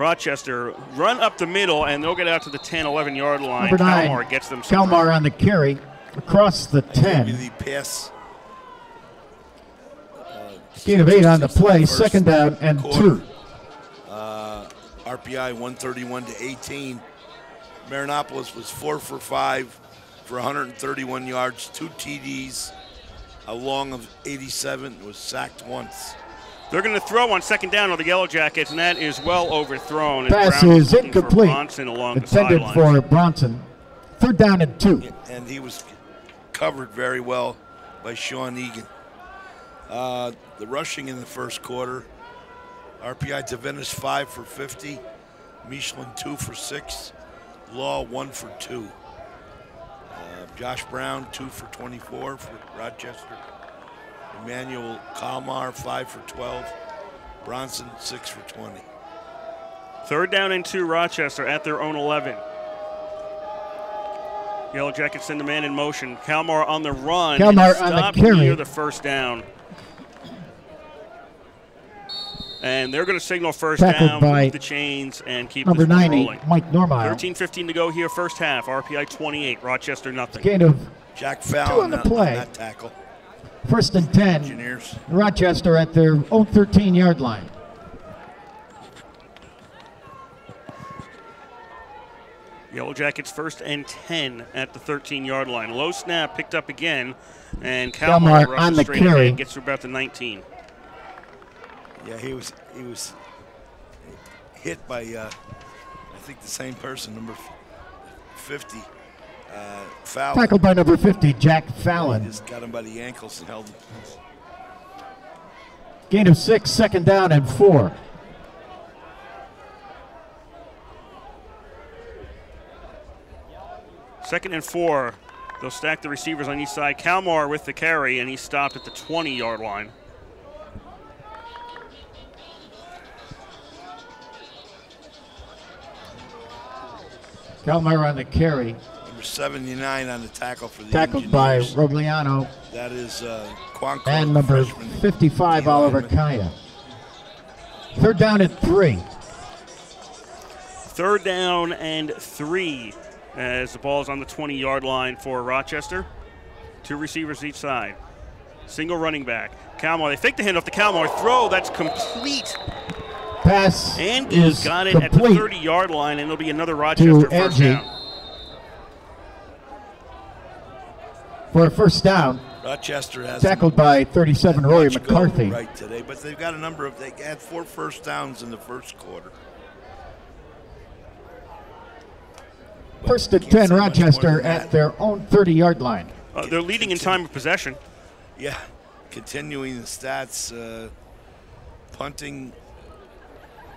Rochester run up the middle, and they'll get out to the 10, 11-yard line. Number 9, Kalmar gets them some Kalmar on the carry across the 10. The pass. Gain of 8 on the play, second down and quarter. 2. RPI 131 to 18. Marinopolis was 4 for 5 for 131 yards, 2 TDs, a long of 87, was sacked once. They're going to throw on second down on the Yellow Jackets, and that is well overthrown. And Pass Brown is looking for incomplete. Bronson along Intended the for sidelines. Bronson. Third down and 2. And he was covered very well by Sean Egan. The rushing in the first quarter, RPI Tavenis 5 for 50, Michelin 2 for 6, Law 1 for 2. Josh Brown 2 for 24 for Rochester. Emmanuel Kalmar 5 for 12, Bronson 6 for 20. Third down and 2, Rochester at their own 11. Yellow Jackets send the man in motion. Kalmar on the run. Kalmar and on the carry. Near the first down. And they're going to signal first Tackled down, by move the chains, and keep number this one 90, rolling. Mike Normile. 13:15 to go here, first half. RPI 28, Rochester nothing. Gain of Jack 2 Fallon on the play. on that tackle. First and 10. Engineers. Rochester at their own 13-yard line. Yellow Jackets first and 10 at the 13-yard line. Low snap picked up again, and Kalmar Kalmar on rushes the straight carry. ahead, gets to about the 19. Yeah, he was hit by I think the same person, number 50, Fallon. Tackled by number 50, Jack He Fallon. just got him by the ankles and held him. Gain of 6, second down and 4. Second and 4. They'll stack the receivers on each side. Kalmar with the carry, and he stopped at the 20-yard line. Kalmar on the carry. Number 79 on the tackle for the Tackled by Engineers. Rogliano That is Quanco, and number freshman 55, D Oliver lineman. Kaya. Third down and 3. Third down and 3 as the ball is on the 20-yard line for Rochester. 2 receivers each side. Single running back. Kalmar, they fake the handoff to Kalmar. Throw, that's complete. Pass And is got it at the complete 30-yard line, and it'll be another Rochester first Angie. down. for a first down. Rochester has Tackled by 37, Roy much go McCarthy. right today, but they've got a number of. They had 4 first downs in the first quarter. But First you and can't 10, say much more Rochester than at that. their own 30-yard line. They're leading in time of possession. Yeah, continuing the stats. Punting,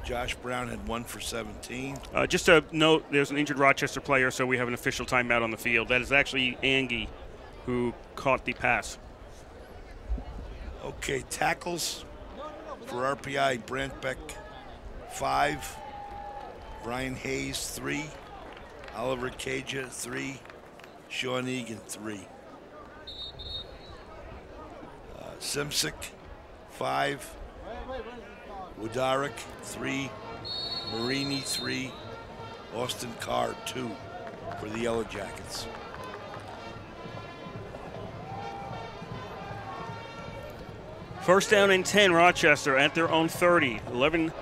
Josh Brown had 1 for 17. Just a note, there's an injured Rochester player, so we have an official timeout on the field. That is actually Angie who caught the pass. Okay, tackles for RPI, Brant Beck 5, Brian Hayes 3, Oliver Caja 3, Sean Egan 3. Simsic 5, Wodarek 3, Marini 3, Austin Carr 2 for the Yellow Jackets. First down and 10, Rochester at their own 30. 11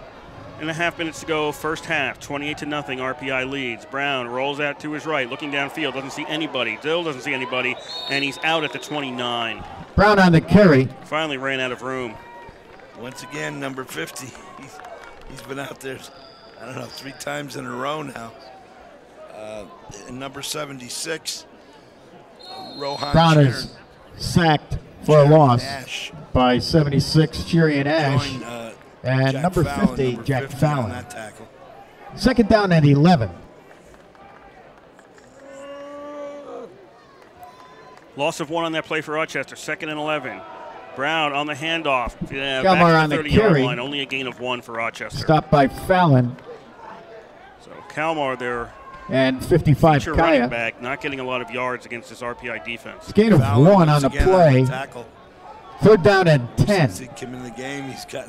and a half minutes to go, first half. 28-0, RPI leads. Brown rolls out to his right, looking downfield, doesn't see anybody. Dill doesn't see anybody, and he's out at the 29. Brown on the carry. Finally ran out of room. Once again, number 50. He's been out there, I don't know, 3 times in a row now. And number 76, Rohan Brown Sharon- is sacked for a Sharon loss Ash by 76, Cherian Ash. joined, And Jack number Fallon, 50, number Jack 50 on Fallon. that tackle. Second down and 11. Loss of 1 on that play for Rochester. Second and 11. Brown on the handoff. Yeah, Kalmar back on to the the 30-yard carry. line. Only a gain of 1 for Rochester. Stopped by Fallon So Kalmar, their and 55, feature running Kaya. back, not getting a lot of yards against this RPI defense. Gain of Fallon 1 once on the again play. the tackle. Third down and 10. Since he came in the game, he's got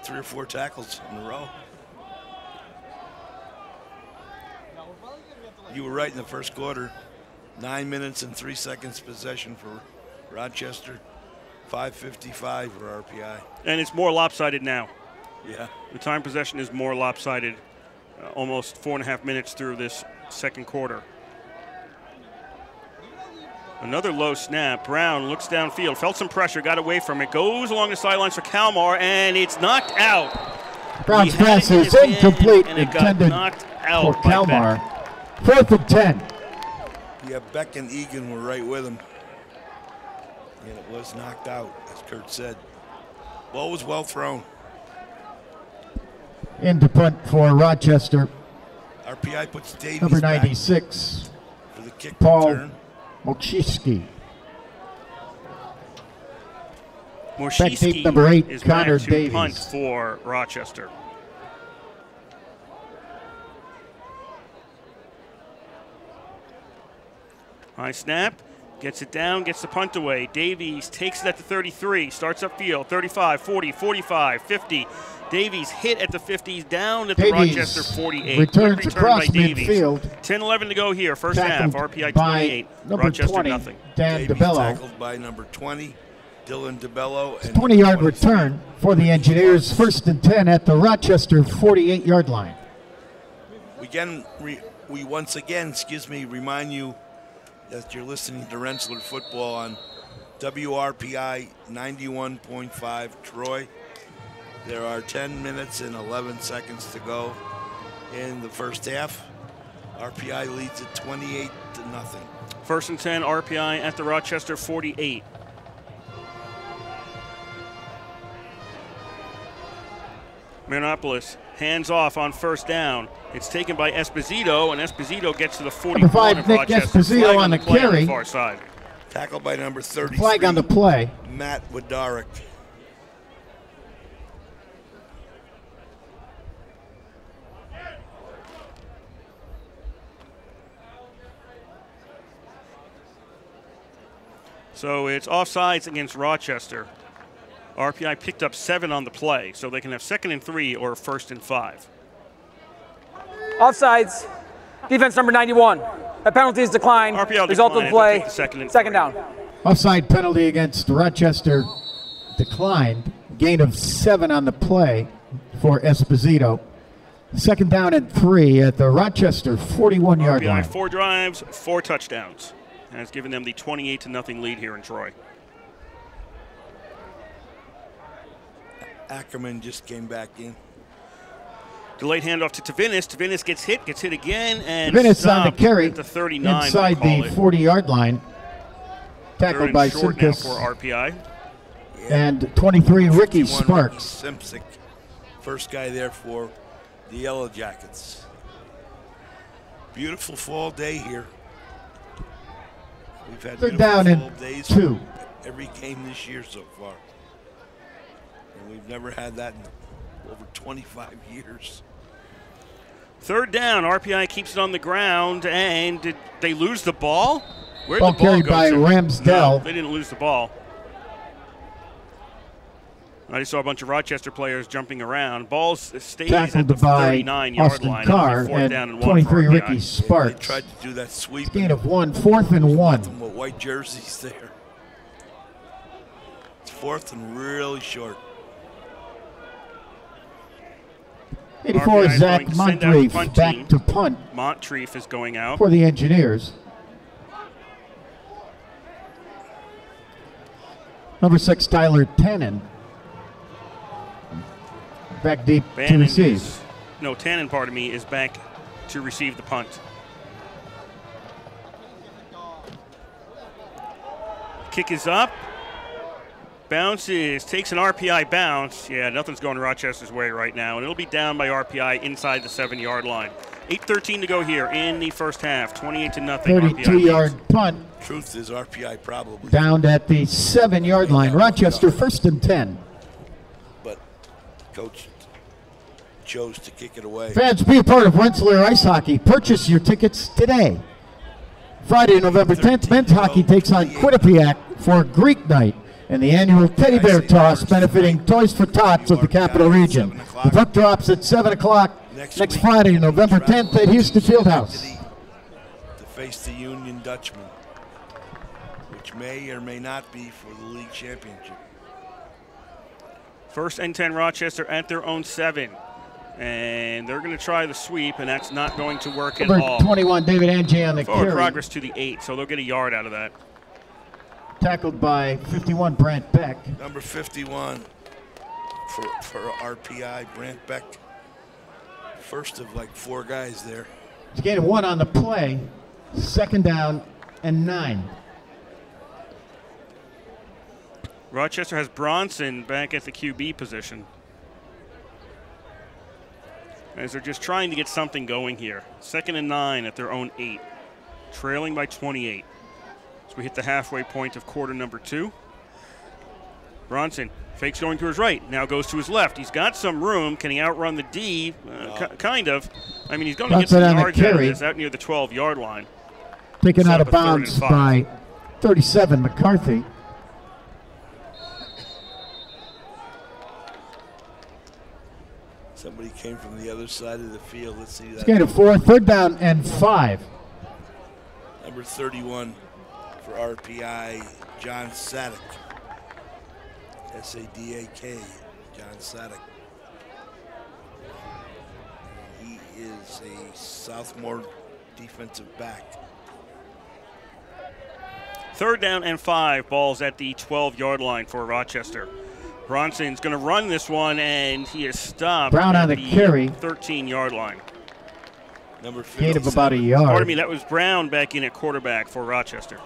3 or 4 tackles in a row. You were right in the first quarter. 9 minutes and 3 seconds possession for Rochester. 5:55 for RPI. And it's more lopsided now. Yeah. The time possession is more lopsided, almost 4.5 minutes through this second quarter. Another low snap. Brown looks downfield, felt some pressure, got away from it, goes along the sidelines for Kalmar, and it's knocked out. Brown's pass is incomplete, and it got intended knocked out for by Kalmar. Beck. 4th and 10. Yeah, Beck and Egan were right with him. And it was knocked out, as Kurt said. Ball was well thrown. Into punt for Rochester. RPI puts Davies Number back 96, for the kick Paul return. Mochiski. Morshiski number 8, is Connor back to Davies. punt for Rochester. High snap, gets it down, gets the punt away. Davies takes it at the 33, starts upfield, 35, 40, 45, 50. Davies hit at the 50s, down at the Davies Rochester 48. returns Good return across by Davies. midfield. 10-11 to go here, first half. Tackled RPI by 28, number Rochester 20, nothing. Dan Davies DeBello. tackled by number 20, Dylan DeBello. And 20-yard return for the Engineers. 1st and 10 at the Rochester 48-yard line. We once again, remind you that you're listening to Rensselaer Football on WRPI 91.5 Troy. There are 10 minutes and 11 seconds to go in the first half. RPI leads it 28-0. 1st and 10, RPI at the Rochester 48. Marinopoulos hands off on first down. It's taken by Esposito, and Esposito gets to the 41 Number 5, of Nick Rochester. Esposito Flag on the play carry. On the far side. Tackled by number 33. Flag on the play. Matt Wodarick. So it's offsides against Rochester. RPI picked up 7 on the play, so they can have 2nd and 3 or 1st and 5. Offsides. Defense number 91. That penalty is declined. RPI Result of the play, second down. Offside penalty against Rochester declined. Gain of 7 on the play for Esposito. 2nd down and 3 at the Rochester 41-yard RPI line. 4 drives, 4 touchdowns. Has given them the 28-0 lead here in Troy. Ackerman just came back in. Delayed handoff to Tavinis. Tavinis gets hit again, and Tavinis on the stopped carry at the 39. inside the 40-yard line. Tackled by short now Simkus. for RPI. And 23, Ricky 51, Sparks. Simpsick, first guy there for the Yellow Jackets. Beautiful fall day here. We've had 3rd beautiful down fall and days 2. every game this year so far. And we've never had that in over 25 years. 3rd down, RPI keeps it on the ground, and did they lose the ball? Where'd Ball the ball carried go by to? Ramsdell. No, they didn't lose the ball. I just saw a bunch of Rochester players jumping around. Ball stays at the Tackled by 39-yard Austin line. Carr It'll be 4th down and and 1 for 23, RPI. Ricky They Sparks. tried to do that sweep. Gain of 1, 4th and 1. Nothing but white jerseys there. It's 4th and really short. 84, RPI is Zach going to send out the Moncrief punt back team. to punt Moncrief is going out. for the Engineers. Number 6, Tyler Tannen. Back deep to receive. Tannen, is back to receive the punt. Kick is up. Bounces, takes an RPI bounce. Yeah, nothing's going Rochester's way right now, and it'll be down by RPI inside the 7-yard line. 8:13 to go here in the first half. 28-0. 32-yard punt. Truth is RPI probably. Down at the 7-yard line. Rochester 1st and 10. But coach chose to kick it away. Fans, be a part of Rensselaer Ice Hockey. Purchase your tickets today. Friday, November 10th, men's hockey takes on Quinnipiac for Greek Night and the annual Teddy Bear Toss benefiting Toys for Tots of the Capital Region. The puck drops at 7 o'clock next Friday, November 10th at Houston Fieldhouse. face the Union Dutchman, which may or may not be for the league championship. First and 10 Rochester at their own 7. And they're going to try the sweep, and that's not going to work at Number all. 21, David Angie on the Forward carry. progress to the 8, so they'll get a yard out of that. Tackled by 51, Brant Beck. Number 51 for RPI, Brant Beck. First of like 4 guys there. He's gained 1 on the play. 2nd down and 9. Rochester has Bronson back at the QB position, as they're just trying to get something going here. 2nd and 9 at their own 8, trailing by 28. So we hit the halfway point of quarter number 2. Bronson fakes going to his right, now goes to his left. He's got some room. Can he outrun the D? Kind of. I mean, he's going to get some yards out of this, out near the 12-yard line. Taken Set out up of a 3rd and bounds 5. by 37, McCarthy. Somebody came from the other side of the field. Let's see that. He's gained 4, 3rd down and 5. Number 31 for RPI, John Sadek. S-A-D-A-K, John Sadek. He is a sophomore defensive back. 3rd down and 5, balls at the 12-yard line for Rochester. Bronson's going to run this one, and he is stopped Brown at on the carry. 13-yard line. Number Gain 57. of about a yard. Pardon me, that was Brown back in at quarterback for Rochester.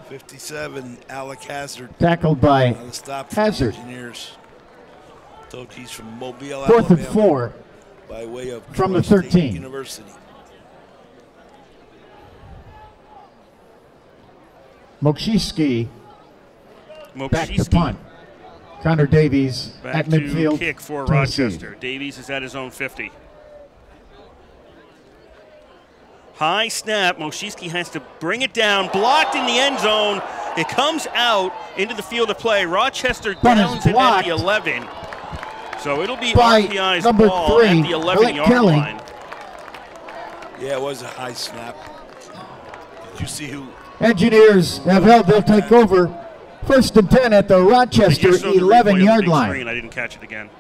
57, Alec Hazard. Tackled by On the stop for Hazard. the Engineers. Told he's from Mobile, 4th and Alabama, 4 by way of from the Troy State 13. University. Mokshitsky back to Mokshitsky punt. Connor Davies back at to midfield. kick for Tennessee. Rochester. Davies is at his own 50. High snap. Mokshitsky has to bring it down. Blocked in the end zone. It comes out into the field of play. Rochester But it's downs it at blocked the 11. So it'll be by RPI's number ball 3, at the 11-yard Kelly. line. Yeah, it was a high snap. Did you see who? Engineers have held. They'll take over. 1st and 10 at the They Rochester just showed the replay on the 11-yard big line. screen. I didn't catch it again.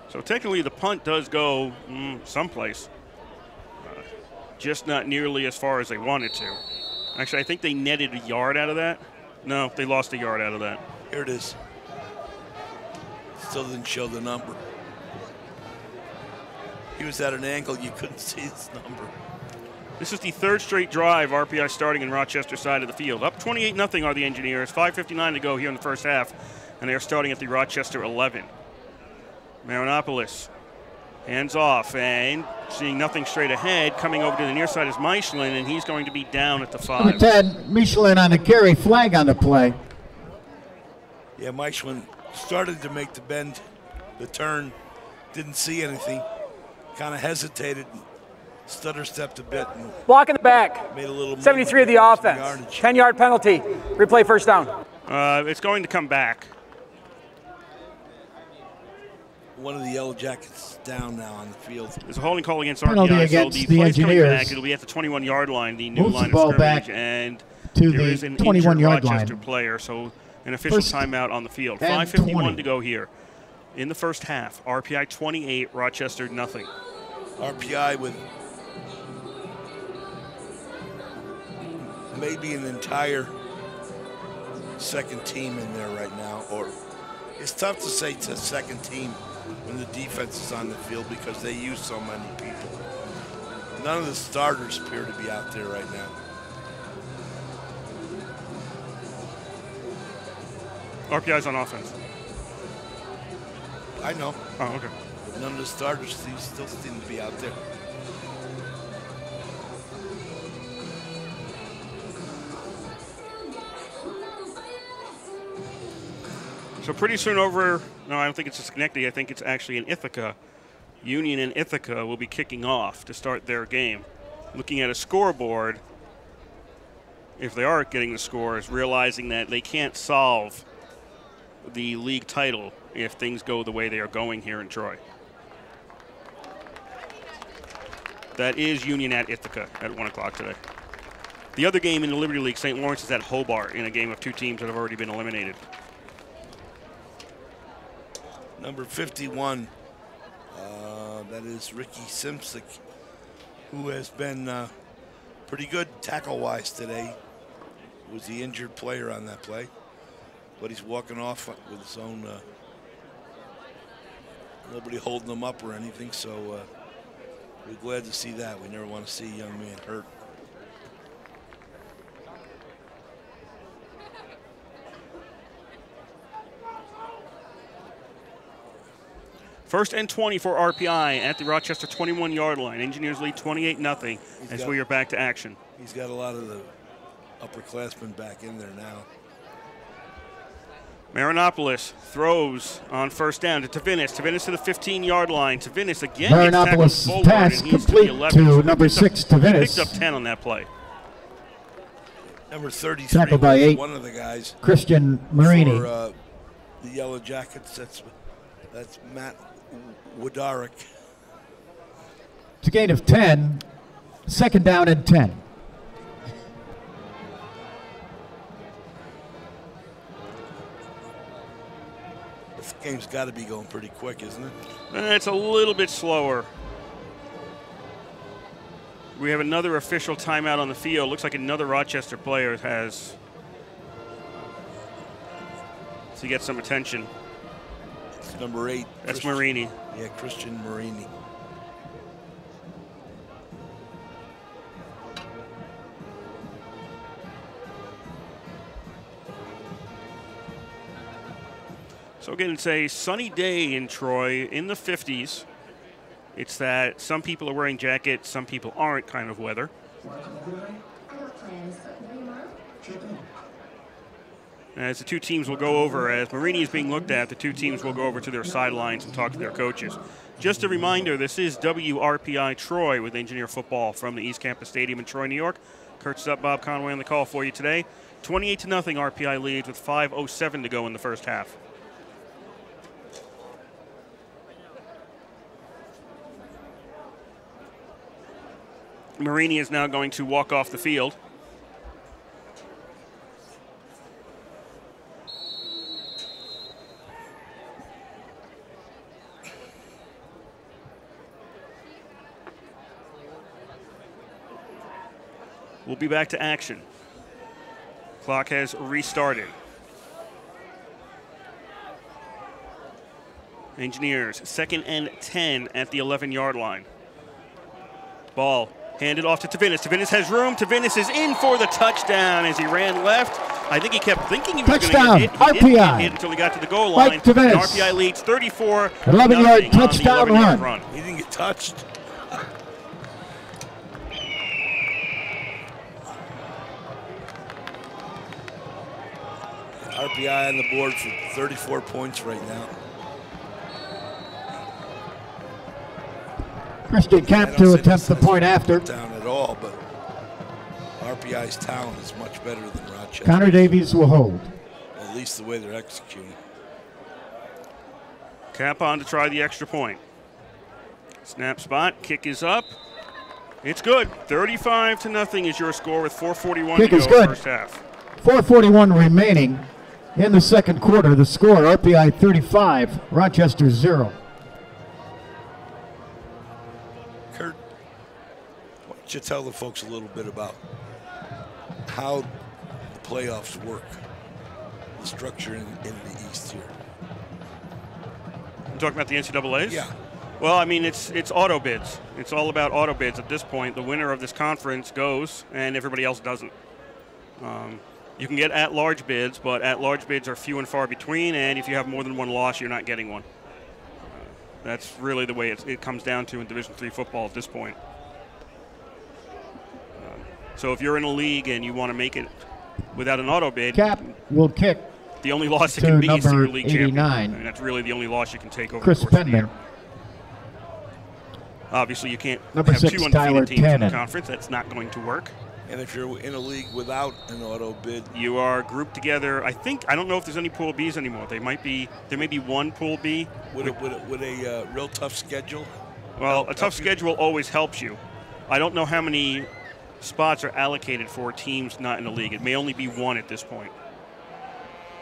So technically the punt does go someplace. Just not nearly as far as they wanted to. Actually, I think they netted a yard out of that. No, they lost a yard out of that. Here it is. Still didn't show the number. He was at an angle you couldn't see his number. This is the 3rd straight drive RPI starting in Rochester side of the field. Up 28-0 are the Engineers. 5:59 to go here in the first half, and they are starting at the Rochester 11. Marinopoulos hands off, and seeing nothing straight ahead, coming over to the near side is Michelin, and he's going to be down at the 5. Number 10, Michelin on the carry. Flag on the play. Yeah, Michelin started to make the bend, the turn, didn't see anything, kind of hesitated, stutter stepped a bit, and Block in the back. made a little 73 of the movement, some offense. yardage. 10-yard penalty. Replay 1st down. It's going to come back. One of the Yellow Jackets down now on the field. There's a holding call against Penalty RPI, against so the play's coming Engineers. back. It'll be at the 21-yard line, the new Moves the line of ball scrimmage, back and to there the is an 21-yard injured Rochester line. player, so an official 1st timeout on the field. and 5:51 20. to go here in the first half. RPI 28, Rochester nothing. RPI with maybe an entire second team in there right now, or it's tough to say it's a second team when the defense is on the field because they use so many people. None of the starters appear to be out there right now. RPI's on offense. I know. Oh, okay. But none of the starters still seem to be out there. So pretty soon over, no, I don't think it's a Schenectady. I think it's actually in Ithaca. Union and Ithaca will be kicking off to start their game. Looking at a scoreboard, if they are getting the scores, realizing that they can't solve the league title if things go the way they are going here in Troy. That is Union at Ithaca at 1 o'clock today. The other game in the Liberty League, St. Lawrence, is at Hobart in a game of 2 teams that have already been eliminated. Number 51, that is Ricky Simsick, who has been pretty good tackle-wise today. Was the injured player on that play, but he's walking off with his own, nobody holding him up or anything, so we're glad to see that. We never want to see a young man hurt. First and 20 for RPI at the Rochester 21-yard line. Engineers lead 28-0 as we are back to action. He's got a lot of the upperclassmen back in there now. Marinopolis throws on first down to Tavinis. Tavinis to the 15-yard line. Tavinis again Marinopolis gets pass complete to number 6, Tavinis. Picked up 10 on that play. Number 33 tackled by 8. One of the guys. Christian Marini. For the Yellow Jackets, that's Matt Wodarek. It's a gain of 10. Second down and 10. This game's got to be going pretty quick, isn't it? It's a little bit slower. We have another official timeout on the field. Looks like another Rochester player has to get some attention. It's number 8. That's Marini. Yeah, Christian Marini. So again, it's a sunny day in Troy in the 50s. It's that some people are wearing jackets, some people aren't kind of weather. As the 2 teams will go over, as Marini is being looked at, the 2 teams will go over to their sidelines and talk to their coaches. Just a reminder, this is WRPI Troy with Engineer Football from the East Campus Stadium in Troy, New York. Kurt Stupp, Bob Conway on the call for you today. 28-0 RPI leads with 5:07 to go in the first half. Marini is now going to walk off the field. We'll be back to action. Clock has restarted. Engineers, 2nd and 10 at the 11-yard line. Ball handed off to Tavinis. Tavinis has room. Tavinis is in for the touchdown as he ran left. I think he kept thinking he was going to get hit. He RPI. didn't get hit until he got to the goal line. And RPI leads 34. 11-yard touchdown run. He didn't get touched. RPI on the board for 34 points right now. Christian Camp to attempt the point after. Down at all, but RPI's talent is much better than Rochester. Connor Davies will hold. At least the way they're executing. Cap on to try the extra point. Snap spot, kick is up. It's good. 35-0 is your score with 4:41 to go in the first half. 4:41 remaining in the second quarter. The score, RPI 35, Rochester 0. Kurt, why don't you tell the folks a little bit about how the playoffs work, the structure in the East here? I'm talking about the NCAAs? Yeah. Well, I mean, it's auto bids. It's all about auto bids at this point. The winner of this conference goes, and everybody else doesn't. You can get at-large bids, but at-large bids are few and far between, and if you have more than one loss, you're not getting one. That's really the way it comes down to in Division III football at this point. So if you're in a league and you want to make it without an auto bid, Cap will kick. The only loss it can be is to your league 89. champion. And that's really the only loss you can take over Chris the course of the year. Penman. Obviously, you can't Number have 6, 2 Tyler undefeated teams in the Tannen. conference. That's not going to work. And if you're in a league without an auto bid, You are grouped together. I don't know if there's any Pool Bs anymore. There may be one Pool B. with a real tough schedule. Well, a tough schedule always helps you. I don't know how many spots are allocated for teams not in the league. It may only be one at this point.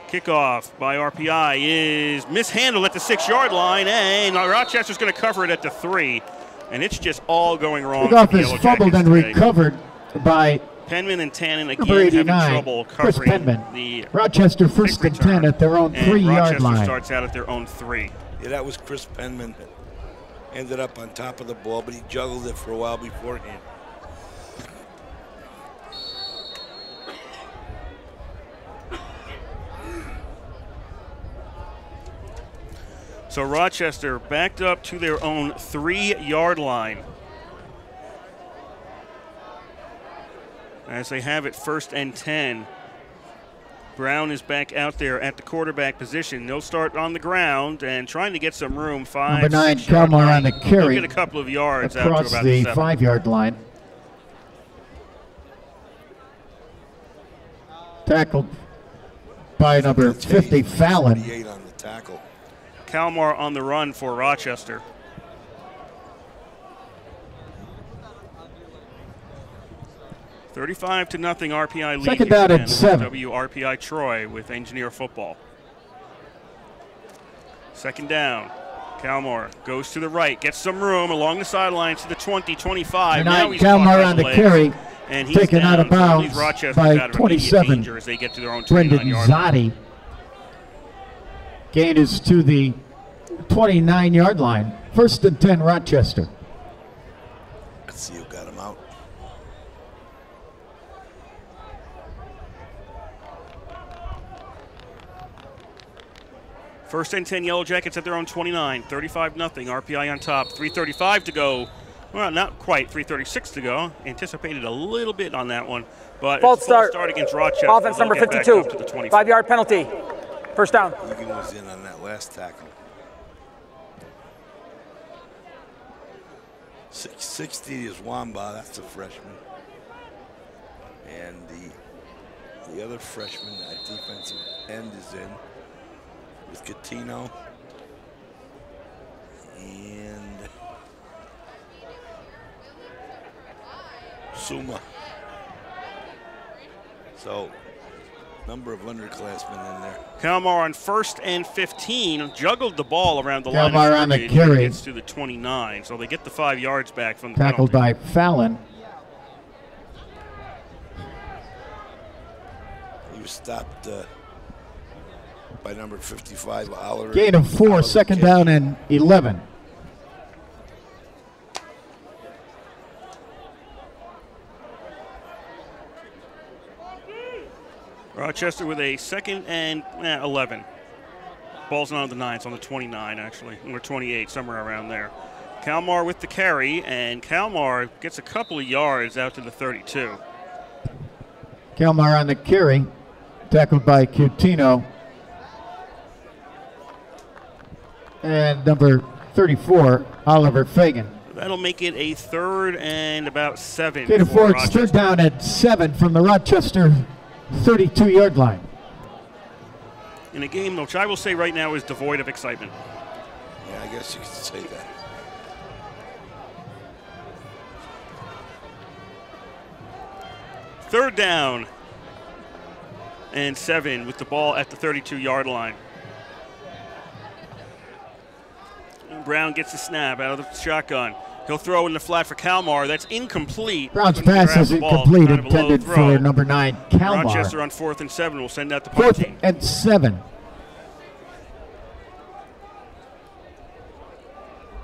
Kickoff by RPI is mishandled at the 6-yard line, and Rochester's going to cover it at the 3. And it's just all going wrong. Kickoff is fumbled and recovered by Penman and Tannen number again 89, having trouble Chris covering Penman. the Rochester first and 10 at their own 3-yard line. Rochester starts out at their own 3. Yeah, that was Chris Penman. Ended up on top of the ball, but he juggled it for a while beforehand. So Rochester backed up to their own 3-yard line as they have it first and 10. Brown is back out there at the quarterback position. They'll start on the ground and trying to get some room. Number 9, Kalmar on the carry. They'll get a couple of yards out across to about the 7. 5-yard line. Tackled by number 50, Fallon. 48 on the tackle. Kalmar on the run for Rochester. $35-0 RPI lead. Second down at 7. WRPI Troy with Engineer Football. Second down. Kalmar goes to the right, gets some room along the sidelines to the 20, 25. Now he's Kalmar on the carry, and he's taken down. out of bounds by 27. As they get to their own Brendan 29-yard line. Zotti. Gain is to the 29-yard line. First and 10, Rochester. Let's see who got him out. First and 10 Yellow Jackets at their own 29. 35-0. RPI on top. 3:35 to go. Well, not quite. 3:36 to go. Anticipated a little bit on that one. But False it's a false start against Rochester. Offense They'll number get back 52. up to the 24. 5-yard penalty. First down. Egan was in on that last tackle. 60 is Wamba, that's a freshman. And the other freshman, that defensive end, is in with Catino. And Suma. So, number of underclassmen in there. Kalmar on first and 15 juggled the ball around the line. Kalmar on the carry. Gets to the 29, so they get the 5 yards back from the Tackled penalty. by Fallon. He was stopped by number 55, Oliver. Gain of 4, Oliver second Kennedy. down and 11. Rochester with a second and 11. Ball's not on the 9, it's on the 29 actually, or 28, somewhere around there. Kalmar with the carry, and Kalmar gets a couple of yards out to the 32. Kalmar on the carry, tackled by Cutino. And number 34, Oliver Fagan. That'll make it a 3rd and about 7. Gain of for 4, it's Rochester. 3rd down at 7 from the Rochester 32-yard line. In a game which I will say right now is devoid of excitement. Yeah, I guess you could say that. Third down and 7 with the ball at the 32-yard line. Brown gets the snap out of the shotgun. He'll throw in the flat for Kalmar. That's incomplete. Brown's When he pass grabs is the ball, incomplete, kind of a low intended throw. for number 9, Kalmar. Rochester on 4th and 7 will send out the punt 4th team. and 7.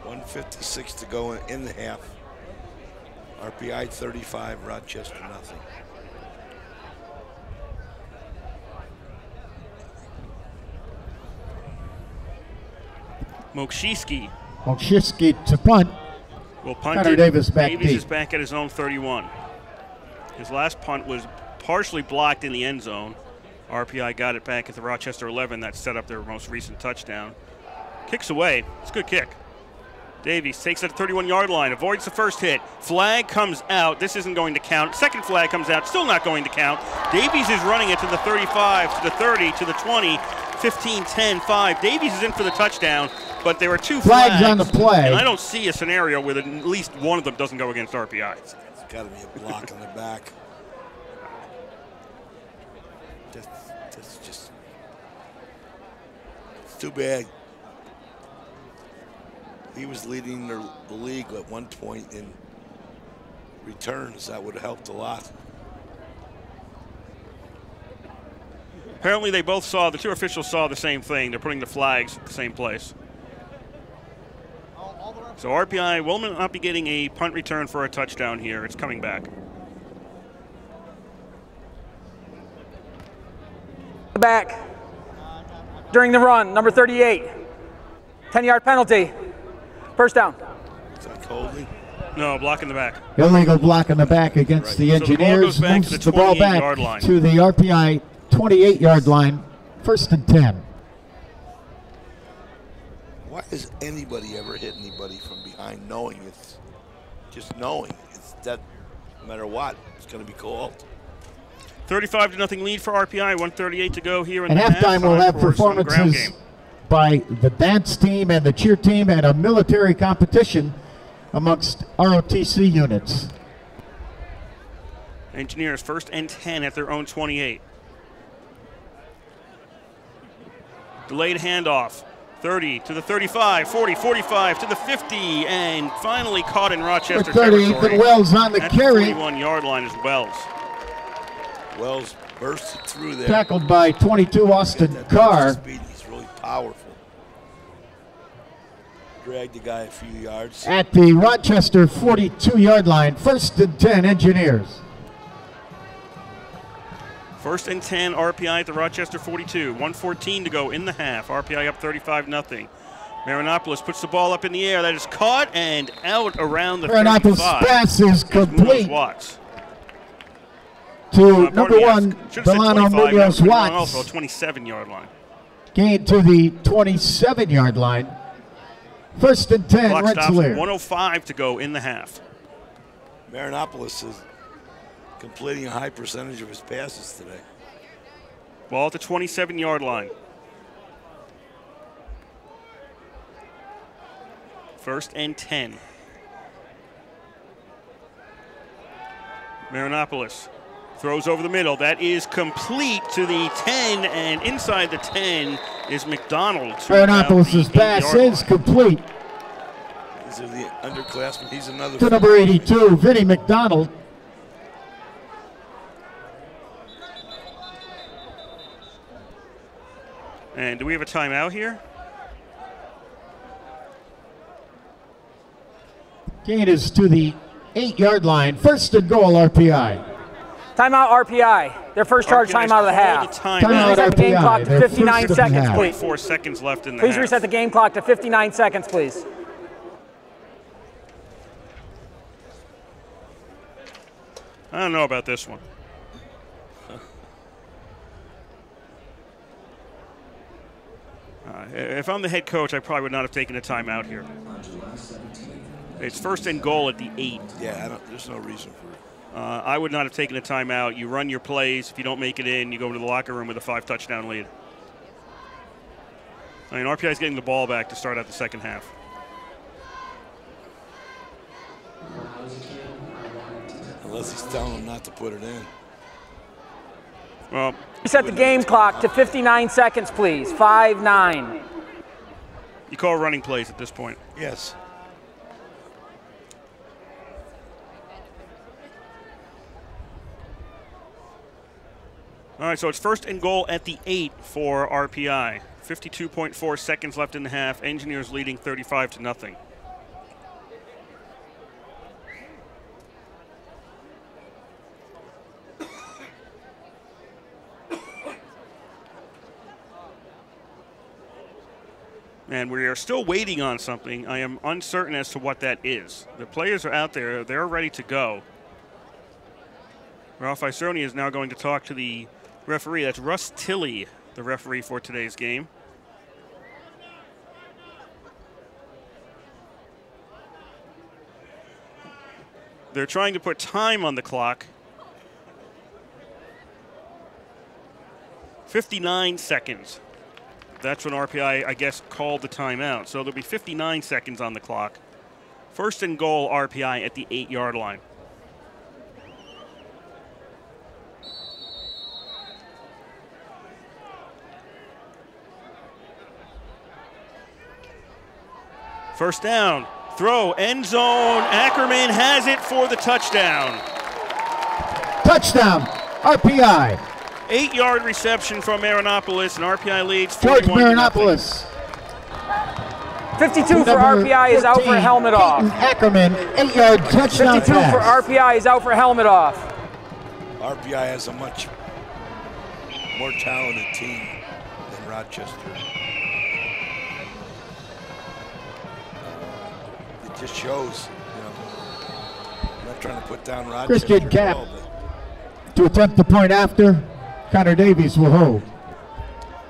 1:56 to go in the half. RPI 35, Rochester nothing. Mokshiski to punt. Will punt Connor it. Davis back Davis deep. is back at his own 31. His last punt was partially blocked in the end zone. RPI got it back at the Rochester 11. That set up their most recent touchdown. Kicks away. It's a good kick. Davies takes it at the 31-yard line, avoids the first hit. Flag comes out. This isn't going to count. Second flag comes out, still not going to count. Davies is running it to the 35, to the 30, to the 20, 15, 10, 5. Davies is in for the touchdown, but there are two flags on the play. And I don't see a scenario where at least one of them doesn't go against RPI. It's got to be a block in the back. That's just, it's too bad. He was leading the league at one point in returns. That would have helped a lot. Apparently they both saw, the two officials saw the same thing. They're putting the flags at the same place. So RPI will not be getting a punt return for a touchdown here. It's coming back. Back during the run, number 38. 10-yard penalty. First down. Is that holding? No, block in the back. Illegal block in the back against the Engineers. So the ball goes back moves to the the ball 28-yard back line. to the RPI 28-yard line. First and 10. Why does anybody ever hit anybody from behind knowing it's just knowing it's that no matter what, it's going to be called? 35-0 lead for RPI, 1:38 to go here in At the halftime, we'll have for some ground performances game. by the dance team and the cheer team and a military competition amongst ROTC units. Engineers first and 10 at their own 28. Delayed handoff. 30 to the 35, 40, 45 to the 50, and finally caught in Rochester 30, territory. Ethan Wells on the at carry. The 41-yard line is Wells. Wells bursted through there. Tackled by 22 Austin That Carr. speed, he's really powerful. Dragged the guy a few yards. At the Rochester 42-yard line, first and 10 Engineers. First and 10, RPI at the Rochester 42. 1:14 to go in the half. RPI up 35-0. Marinopoulos puts the ball up in the air. That is caught and out around the Marinopoulos' 35. pass is complete Watts. to number pardon me, 1, should have said Delano 25, Munoz wrong Watts. Also, 27-yard line. Gain to the 27-yard line. First and 10, Clock stops Rensselaer. with 1:05 to go in the half. Marinopoulos is completing a high percentage of his passes today. Ball at the 27-yard line. First and 10. Marinopoulos throws over the middle. That is complete to the 10, and inside the 10 is McDonald. Marinopoulos' pass is complete These are the underclassmen. He's another. to number 82, Vinnie McDonald. And do we have a timeout here? Gain is to the 8-yard line. First and goal, RPI. Timeout RPI. Their first charge RPI's timeout of the called half. a timeout. Timeout Reset the game RPI, clock to their 59 first of the seconds, half. please. 4 seconds left in the Please half. reset the game clock to 59 seconds, please. I don't know about this one. If I'm the head coach, I probably would not have taken a timeout here. It's first and goal at the 8. Yeah, there's no reason for it. I would not have taken a timeout. You run your plays. If you don't make it in, you go to the locker room with a 5-touchdown lead. I mean, RPI is getting the ball back to start out the second half. Unless he's telling them not to put it in. Well, Reset the game clock to 59 seconds, please. 5-9. you call running plays at this point. Yes. All right, so it's first and goal at the 8 for RPI. 52.4 seconds left in the half. Engineers leading 35-0. And we are still waiting on something. I am uncertain as to what that is. The players are out there. They're ready to go. Ralph Isoni is now going to talk to the referee. That's Russ Tilley, the referee for today's game. They're trying to put time on the clock. 59 seconds. That's when RPI, I guess, called the timeout. So there'll be 59 seconds on the clock. First and goal, RPI at the 8-yard line. First down, throw, end zone. Ackerman has it for the touchdown. Touchdown, RPI. 8-yard reception from Marinopoulos, and RPI leads 41-0. George Marinopoulos. 52 for RPI is out for a helmet off. Ackerman, 8-yard touchdown 52 pass. for RPI is out for a helmet off. RPI has a much more talented team than Rochester. It just shows, you know. I'm not trying to put down Rochester. Christian Cap to attempt the point after. Connor Davies will hold.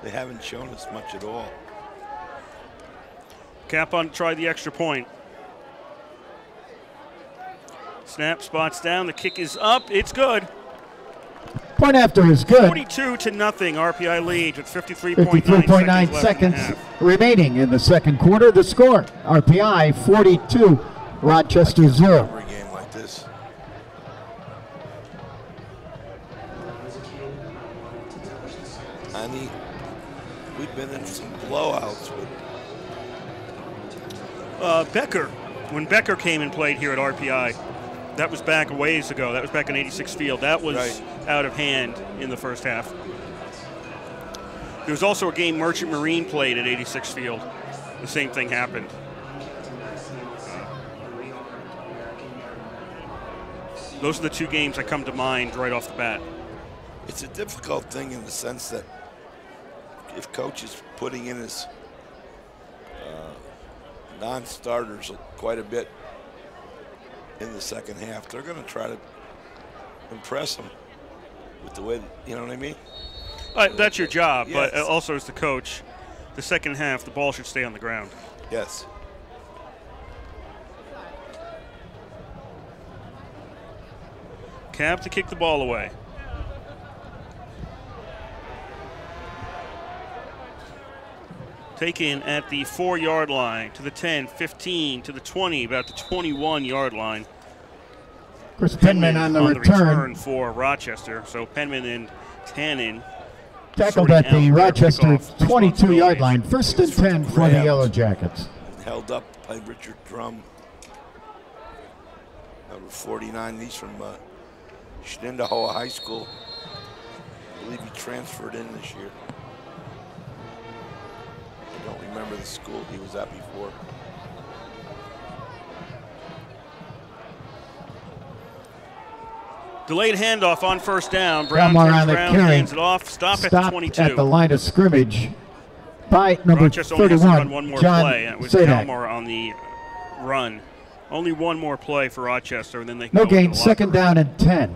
They haven't shown us much at all. Cap on to try the extra point. Snap, spots down, the kick is up, it's good. Point after is good. 42-0, RPI leads with 53.9 53.9 seconds remaining in the second quarter. The score, RPI 42, Rochester 0. Every game like this. I mean, we've been in some blowouts with Becker. When Becker came and played here at RPI, that was back a ways ago. That was back in 86 Field. That was right. Out of hand in the first half. There was also a game Merchant Marine played at 86 Field. The same thing happened. Those are the two games that come to mind right off the bat. It's a difficult thing in the sense that if coach is putting in his non-starters quite a bit in the second half, they're going to try to impress them with the way, you know what I mean? That's your job, yes. But also as the coach, the second half, the ball should stay on the ground. Yes. Cap to kick the ball away. Taken at the 4-yard line, to the 10, 15, to the 20, about the 21-yard line. Chris Penman on the return for Rochester. So Penman and Tannen tackled at the Rochester 22-yard line. First and 10 for the Yellow Jackets. Held up by Richard Drum. Number 49, he's from Shenandoah High School. I believe he transferred in this year. I don't remember the school he was at before. Delayed handoff on first down. Brown on the hands it off. Stop at the 22. At the line of scrimmage by number Rochester only has to 31, run one more John play. It was Sadak. Kalmar on the run. Only one more play for Rochester, and then they can No go into gain, the second locker room. down and 10.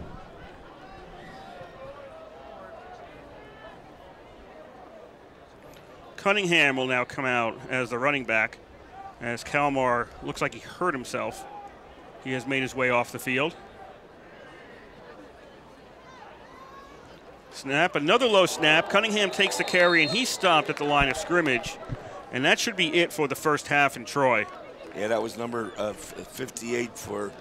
Cunningham will now come out as the running back, as Kalmar looks like he hurt himself. He has made his way off the field. Snap, another low snap. Cunningham takes the carry, and he's stopped at the line of scrimmage. And that should be it for the first half in Troy. Yeah, that was number 58 for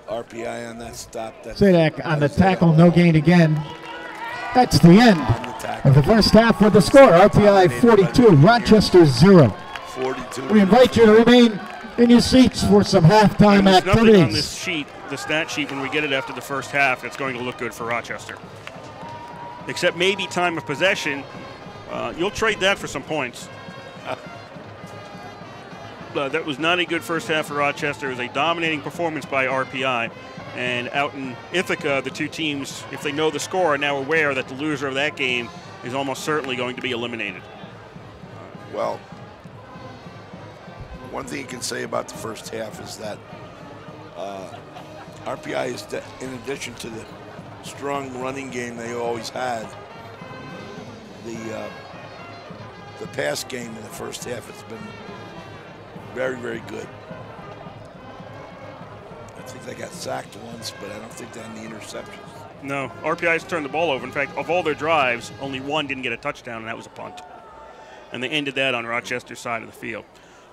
RPI on that stop. Sadak on the tackle, no gain again. That's the end of the first half with the score. RPI 42, Rochester 0. 42. We invite you to remain in your seats for some halftime There's nothing on activities. this sheet, the stat sheet, when we get it after the first half, that's going to look good for Rochester. Except maybe time of possession. You'll trade that for some points. That was not a good first half for Rochester. It was a dominating performance by RPI. And out in Ithaca, the two teams, if they know the score, are now aware that the loser of that game is almost certainly going to be eliminated. Well, one thing you can say about the first half is that RPI is, in addition to the strong running game they always had, the pass game in the first half has been very, very good. I think They got sacked once, but I don't think they had any interceptions. No, RPI's turned the ball over. In fact, of all their drives, only one didn't get a touchdown, and that was a punt. And they ended that on Rochester's side of the field.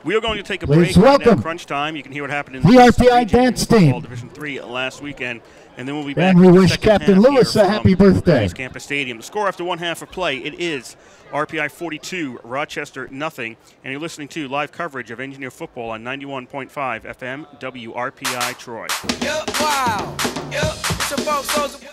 We are going to take a break. Please welcome Now, crunch time. You can hear what happened in the RPI dance team. Division III last weekend, and then we'll be And back. we with the wish second Captain half Lewis here a happy from birthday. East Campus Stadium. The score after one half of play, it is RPI 42, Rochester nothing. And you're listening to live coverage of Engineer football on 91.5 FM WRPI Troy. Yup, wow. Yup, it's your folks, Soldier.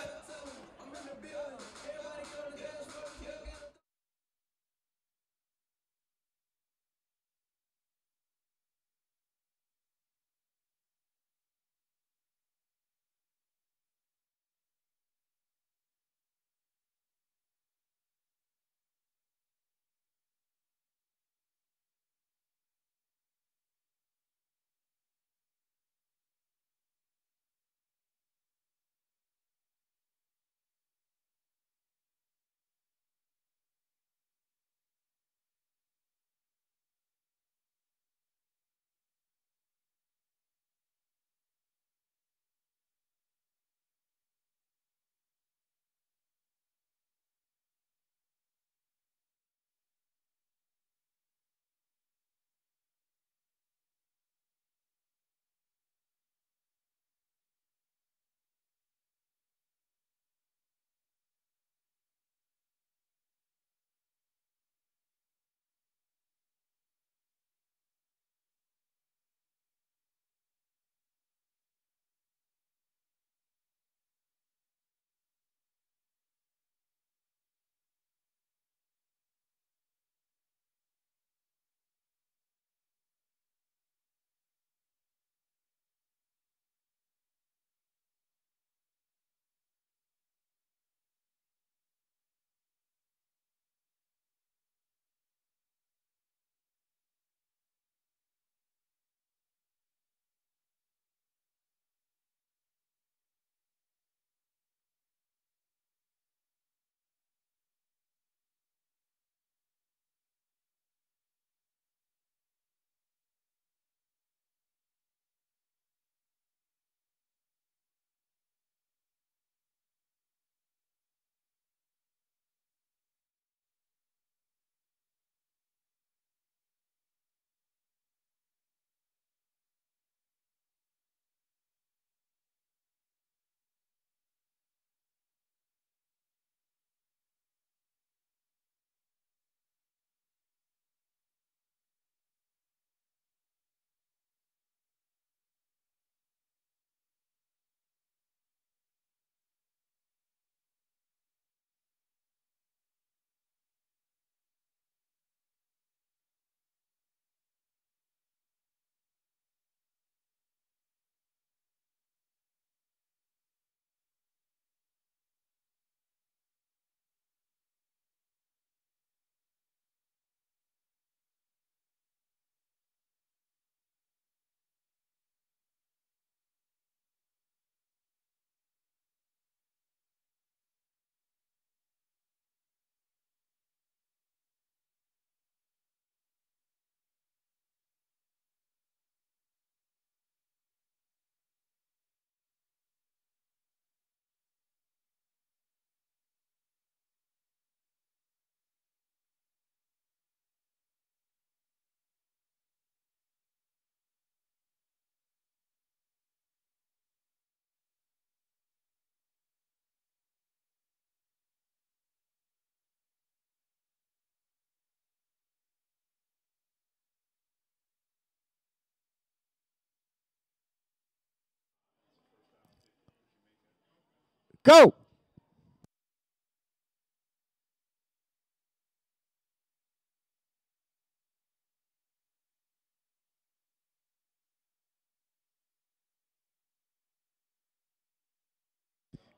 Go!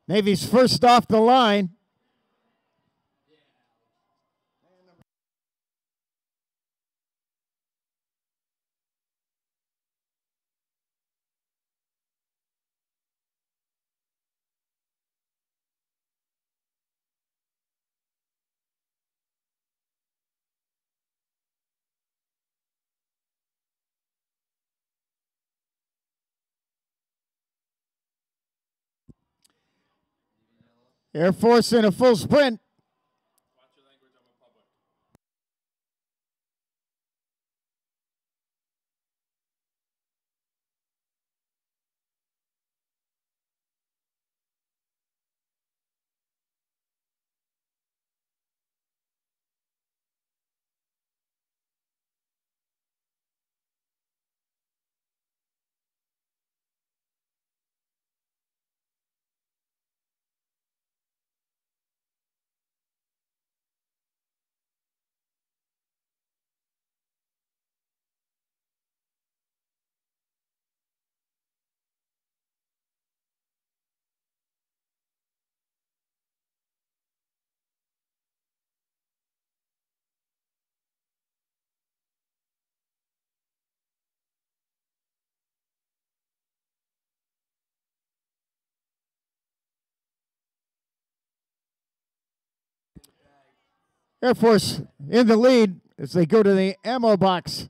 Navy's first off the line. Air Force in a full sprint. Air Force in the lead as they go to the ammo box.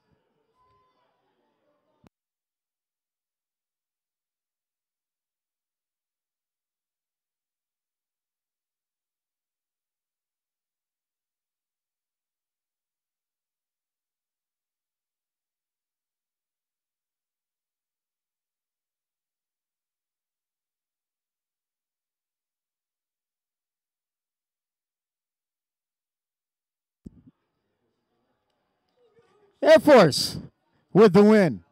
Air Force with the win.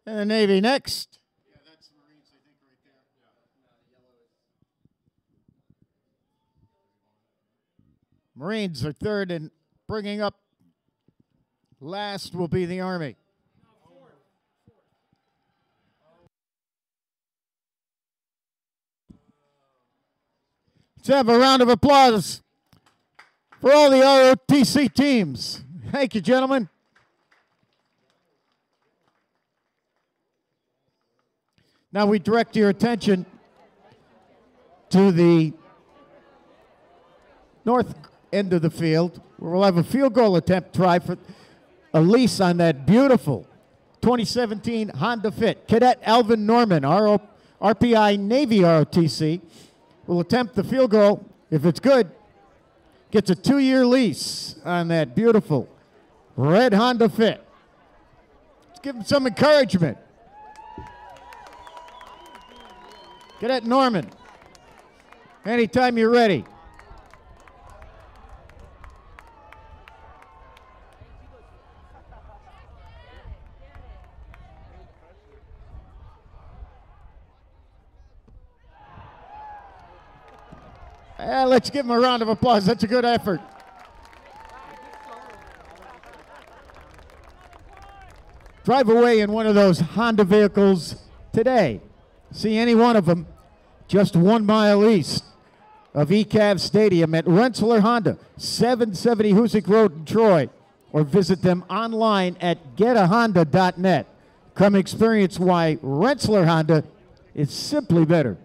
And the Navy next. Yeah, that's Marines, I think, right there. Marines are third, and bringing up last will be the Army. Let's have a round of applause for all the ROTC teams. Thank you, gentlemen. Now we direct your attention to the north end of the field, where we'll have a field goal attempt try for Elise on that beautiful 2017 Honda Fit. Cadet Alvin Norman, RPI Navy ROTC, will attempt the field goal. If it's good, gets a 2-year lease on that beautiful red Honda Fit. Let's give him some encouragement. Cadet Norman, anytime you're ready. Let's give him a round of applause. That's a good effort. Drive away in one of those Honda vehicles today. See any one of them just 1 mile east of ECAV Stadium at Rensselaer Honda, 770 Hoosick Road in Troy, or visit them online at getahonda.net. Come experience why Rensselaer Honda is simply better.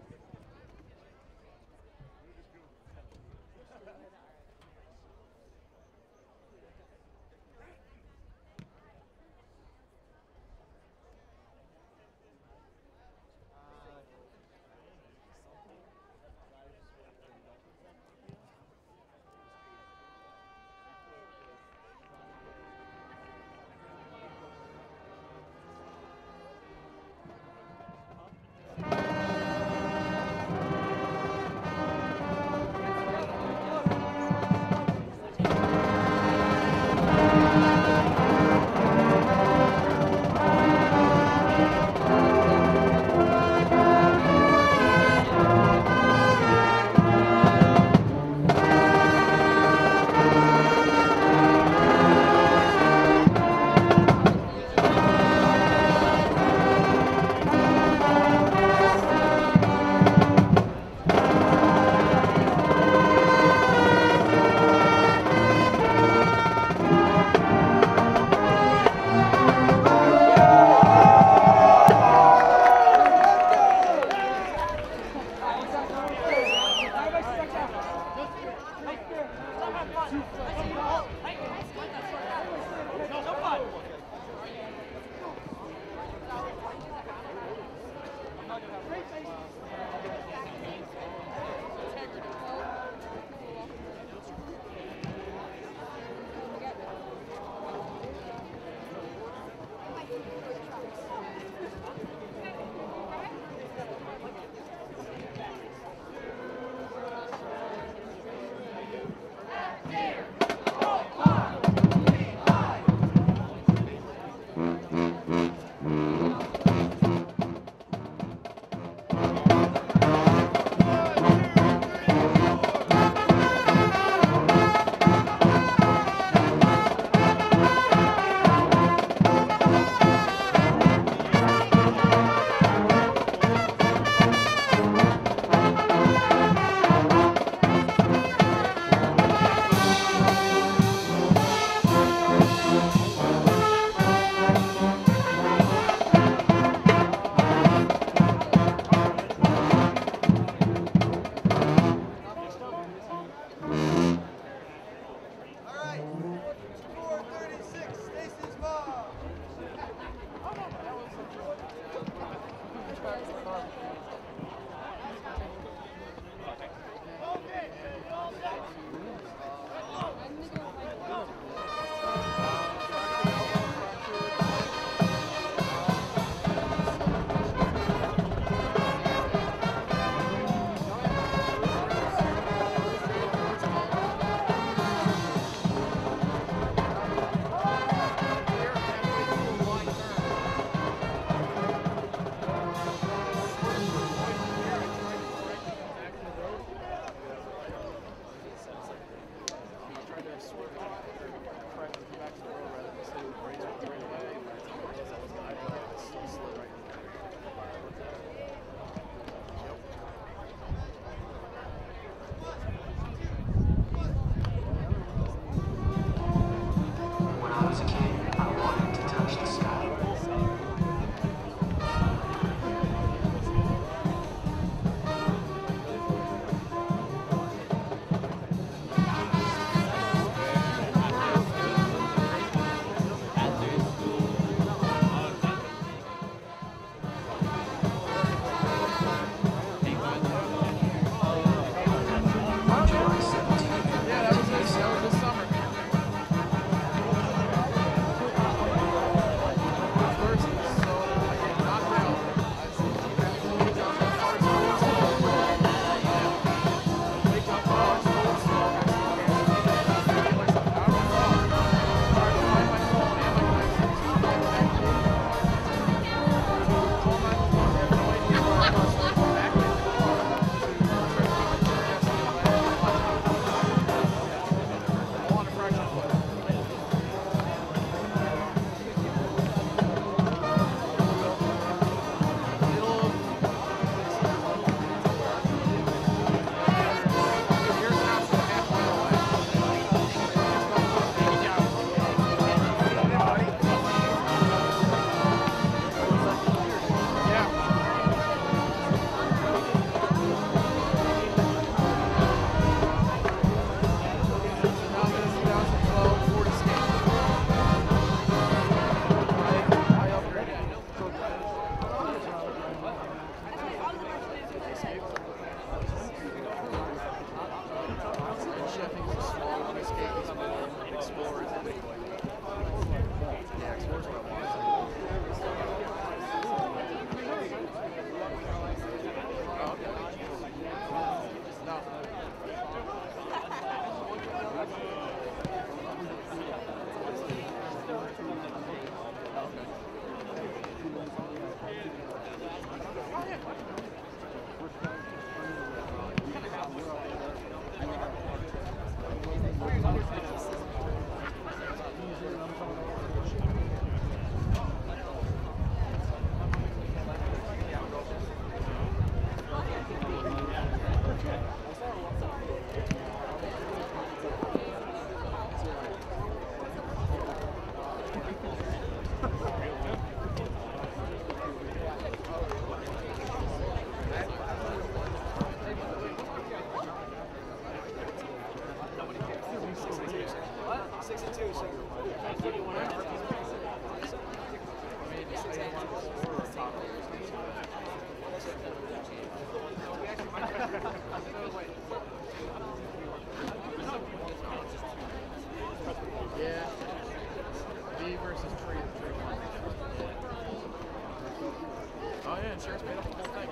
Oh yeah, insurance paid off the whole thing.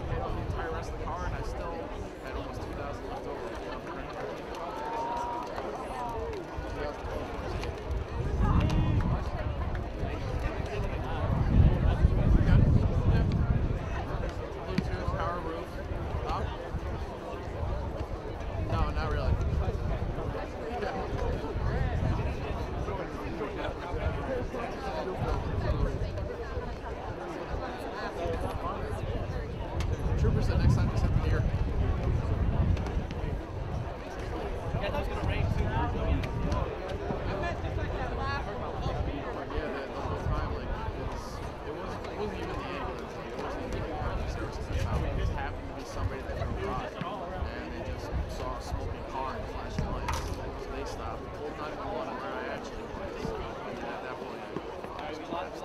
Paid off the entire rest of the car, and I still had almost 2,000 left over. Bluetooth, power roof. Huh? No, not really. Trooper said next time just have to hear. Yeah, that was going to rain too. Yeah, the whole time, like, it wasn't even the ambulance, like, it wasn't even the emergency services. It just happened to be somebody that drove by, and they just saw a smoking car and flashing lights. So they stopped, pulled 911 where I actually was, and at that point, I was collapsed.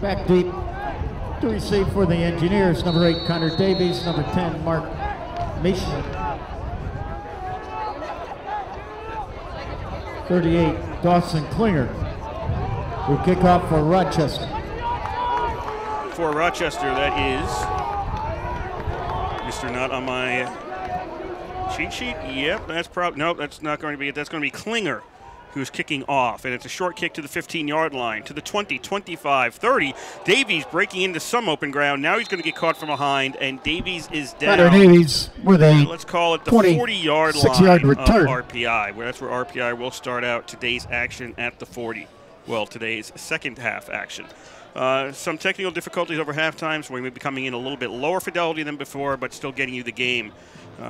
Back deep to receive for the Engineers, number 8, Connor Davies, number 10, Mark Mason. 38, Dawson Klinger, will kick off for Rochester. For Rochester, that is Mr. Not on my cheat sheet. Yep, that's probably, nope, that's not going to be it. That's going to be Klinger who's kicking off, and it's a short kick to the 15-yard line, to the 20, 25, 30. Davies breaking into some open ground. Now he's going to get caught from behind, and Davies is down. Connor Davies with a let's call it the 40-yard line return. Of RPI. That's where RPI will start out today's action at the 40. Well, today's second half action. Some technical difficulties over halftime, so we may be coming in a little bit lower fidelity than before, but still getting you the game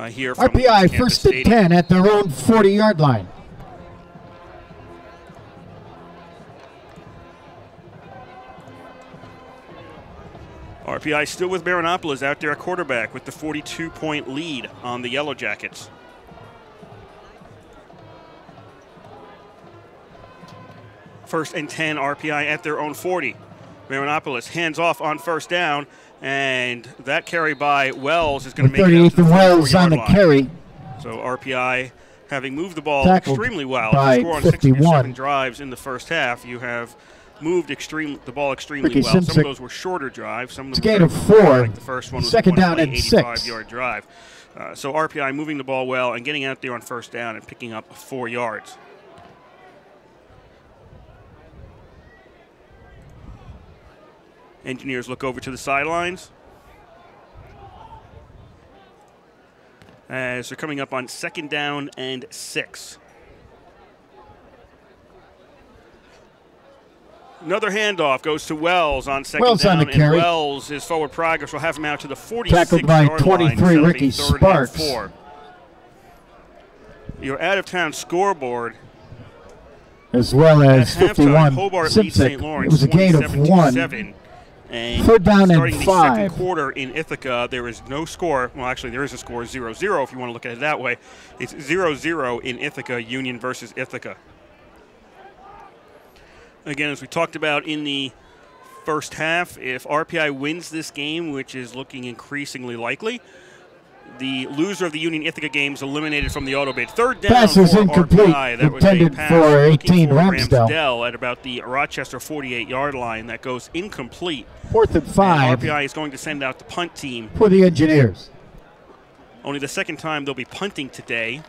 here from RPI Kansas first Stadium. and 10 at their own 40-yard line. RPI still with Marinopolis out there at quarterback with the 42-point lead on the Yellow Jackets. First and 10, RPI at their own 40. Marinopolis hands off on first down, and that carry by Wells is going to make it out to the 38 on the line. carry. So RPI, having moved the ball Tackled extremely well, by score on 51. 67 drives in the first half, you have moved the ball extremely Ricky well. Some Simsic. of those were shorter drives. Some of them Gain were of 4. like the first one was Second down and 85-yard drive. So RPI moving the ball well and getting out there on first down and picking up 4 yards. Engineers look over to the sidelines as they're coming up on 2nd down and 6. Another handoff goes to Wells on 2nd down, on the carry. and Wells, his forward progress will have him out to the 46-yard Tackled by line. 23, Ricky Sparks. Your out-of-town scoreboard, As well as at halftime, 51, Hobart leads St. Simsek. Lawrence It was a gain of 1. 27. And 3rd down and starting the 5. second quarter in Ithaca, there is no score. Well, actually, there is a score, 0-0, if you want to look at it that way. It's 0-0 in Ithaca, Union versus Ithaca. Again, as we talked about in the first half, if RPI wins this game, which is looking increasingly likely, the loser of the Union Ithaca game is eliminated from the auto bid. 3rd down Pass is for incomplete, RPI. That was intended a pass for looking 18 for Ramsdell. at about the Rochester 48-yard line. That goes incomplete. 4th and 5 And RPI is going to send out the punt team. for the Engineers. Only the second time they'll be punting today.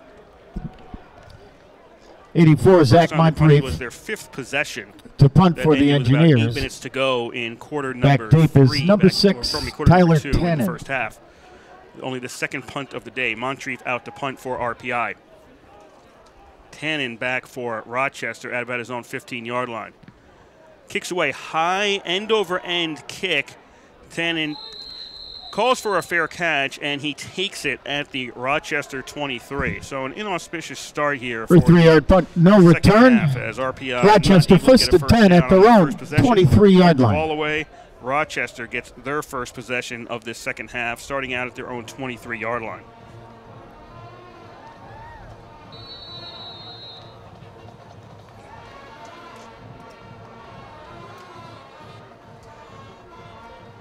84, Zach First time they punted was Moncrief their 5th possession. to punt That for the ended with about 8 Engineers. minutes to go in quarter Back number deep is 3. number back- 6, or from quarter number Tyler 2 in the Tannen. first half. Only the second punt of the day. Moncrief out to punt for RPI. Tannen back for Rochester at about his own 15-yard line. Kicks away high end-over-end kick. Tannen calls for a fair catch, and he takes it at the Rochester 23. So an inauspicious start here For for 3-yard punt, no second return. half as RPI Rochester not able to first get a and 10 down at their on own first possession. 23-yard line. All the way. Rochester gets their first possession of this second half, starting out at their own 23-yard line.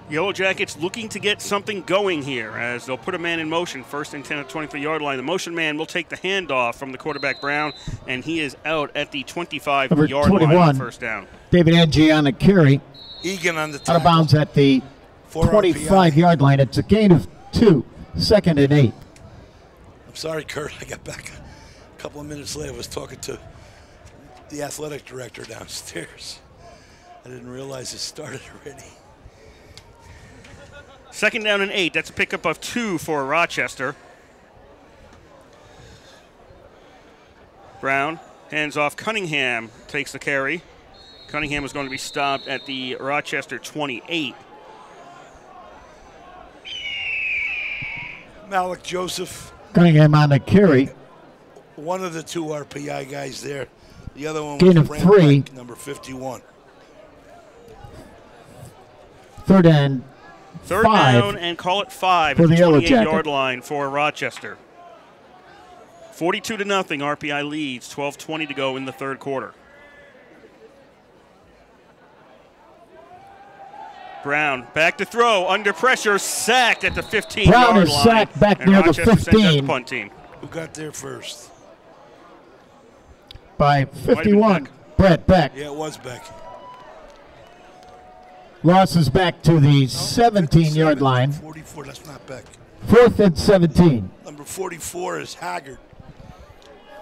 Yellow Jackets looking to get something going here as they'll put a man in motion. 1st and 10 at the 23-yard line. The motion man will take the handoff from the quarterback Brown, and he is out at the 25-yard line on 1st down. David Angie on the carry. Egan on the Out tackle. of bounds at the For 25-yard line. It's a gain of 2. 2nd and 8. I'm sorry, Kurt. I got back a couple of minutes late. I was talking to the athletic director downstairs. I didn't realize it started already. 2nd down and 8. That's a pickup of 2 for Rochester. Brown hands off. Cunningham takes the carry. Cunningham is going to be stopped at the Rochester 28. Malik Joseph, Cunningham on the carry. one of the 2 RPI guys there. The other one Gain was of Brand 3. Beck, number 51. 3rd and 3rd 5 down and call it 5 for at the the Yellow 28-yard Jacket. line for Rochester. 42-0, RPI leads. 12:20 to go in the 3rd quarter. Brown back to throw, under pressure, sacked at the 15-yard line. Brown is sacked back and near the Rochester sends out 15. the punt team. Who got there first? By 51, Beck. Brett Beck. Yeah, it was Beck. Loss is back to the 17-yard line. 44, that's not Beck. 4th and 17. Number 44 is Haggard.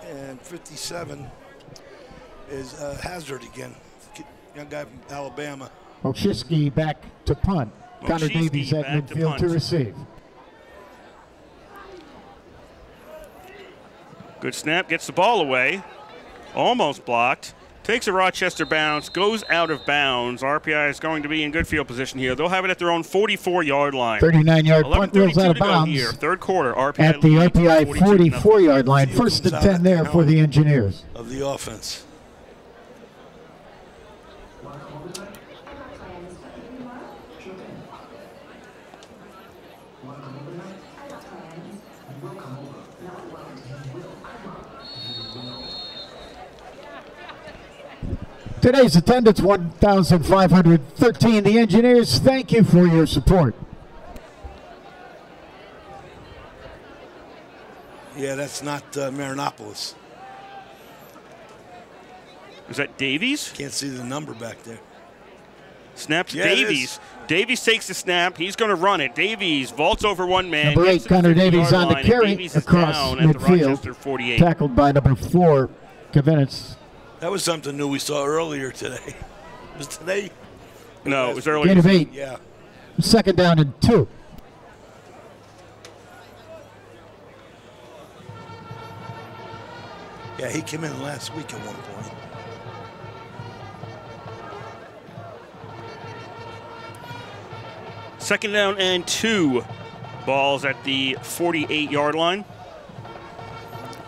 And 57 is Hazard again. Young guy from Alabama. Oshiski back to punt. Connor Oshiski Davies at back to midfield to punt. receive. Good snap, gets the ball away. Almost blocked. Takes a Rochester bounce, goes out of bounds. RPI is going to be in good field position here. They'll have it at their own 44-yard line. 39-yard punt rolls 11:32 out of to go bounds here. 3rd quarter, RPI at the leads RPI 42-0. 44-yard line. 1st and 10 there for the Engineers. Of the offense. Today's attendance, 1,513. The Engineers, thank you for your support. Yeah, that's not Marinopolis. Is that Davies? Can't see the number back there. Snaps Yeah, it Davies. Davies takes the snap. He's going to run it. Davies vaults over one man. Number 8, gets to the Connor Davies 50-yard on the line, and carry Davies is across down at the Rochester midfield. 48. Tackled by number 4, Kavenitz. That was something new we saw earlier today. Was today No, it was early. Gain of 8. Yeah. Second down and 2. Yeah, he came in last week at one point. Second down and 2. Balls at the 48-yard line.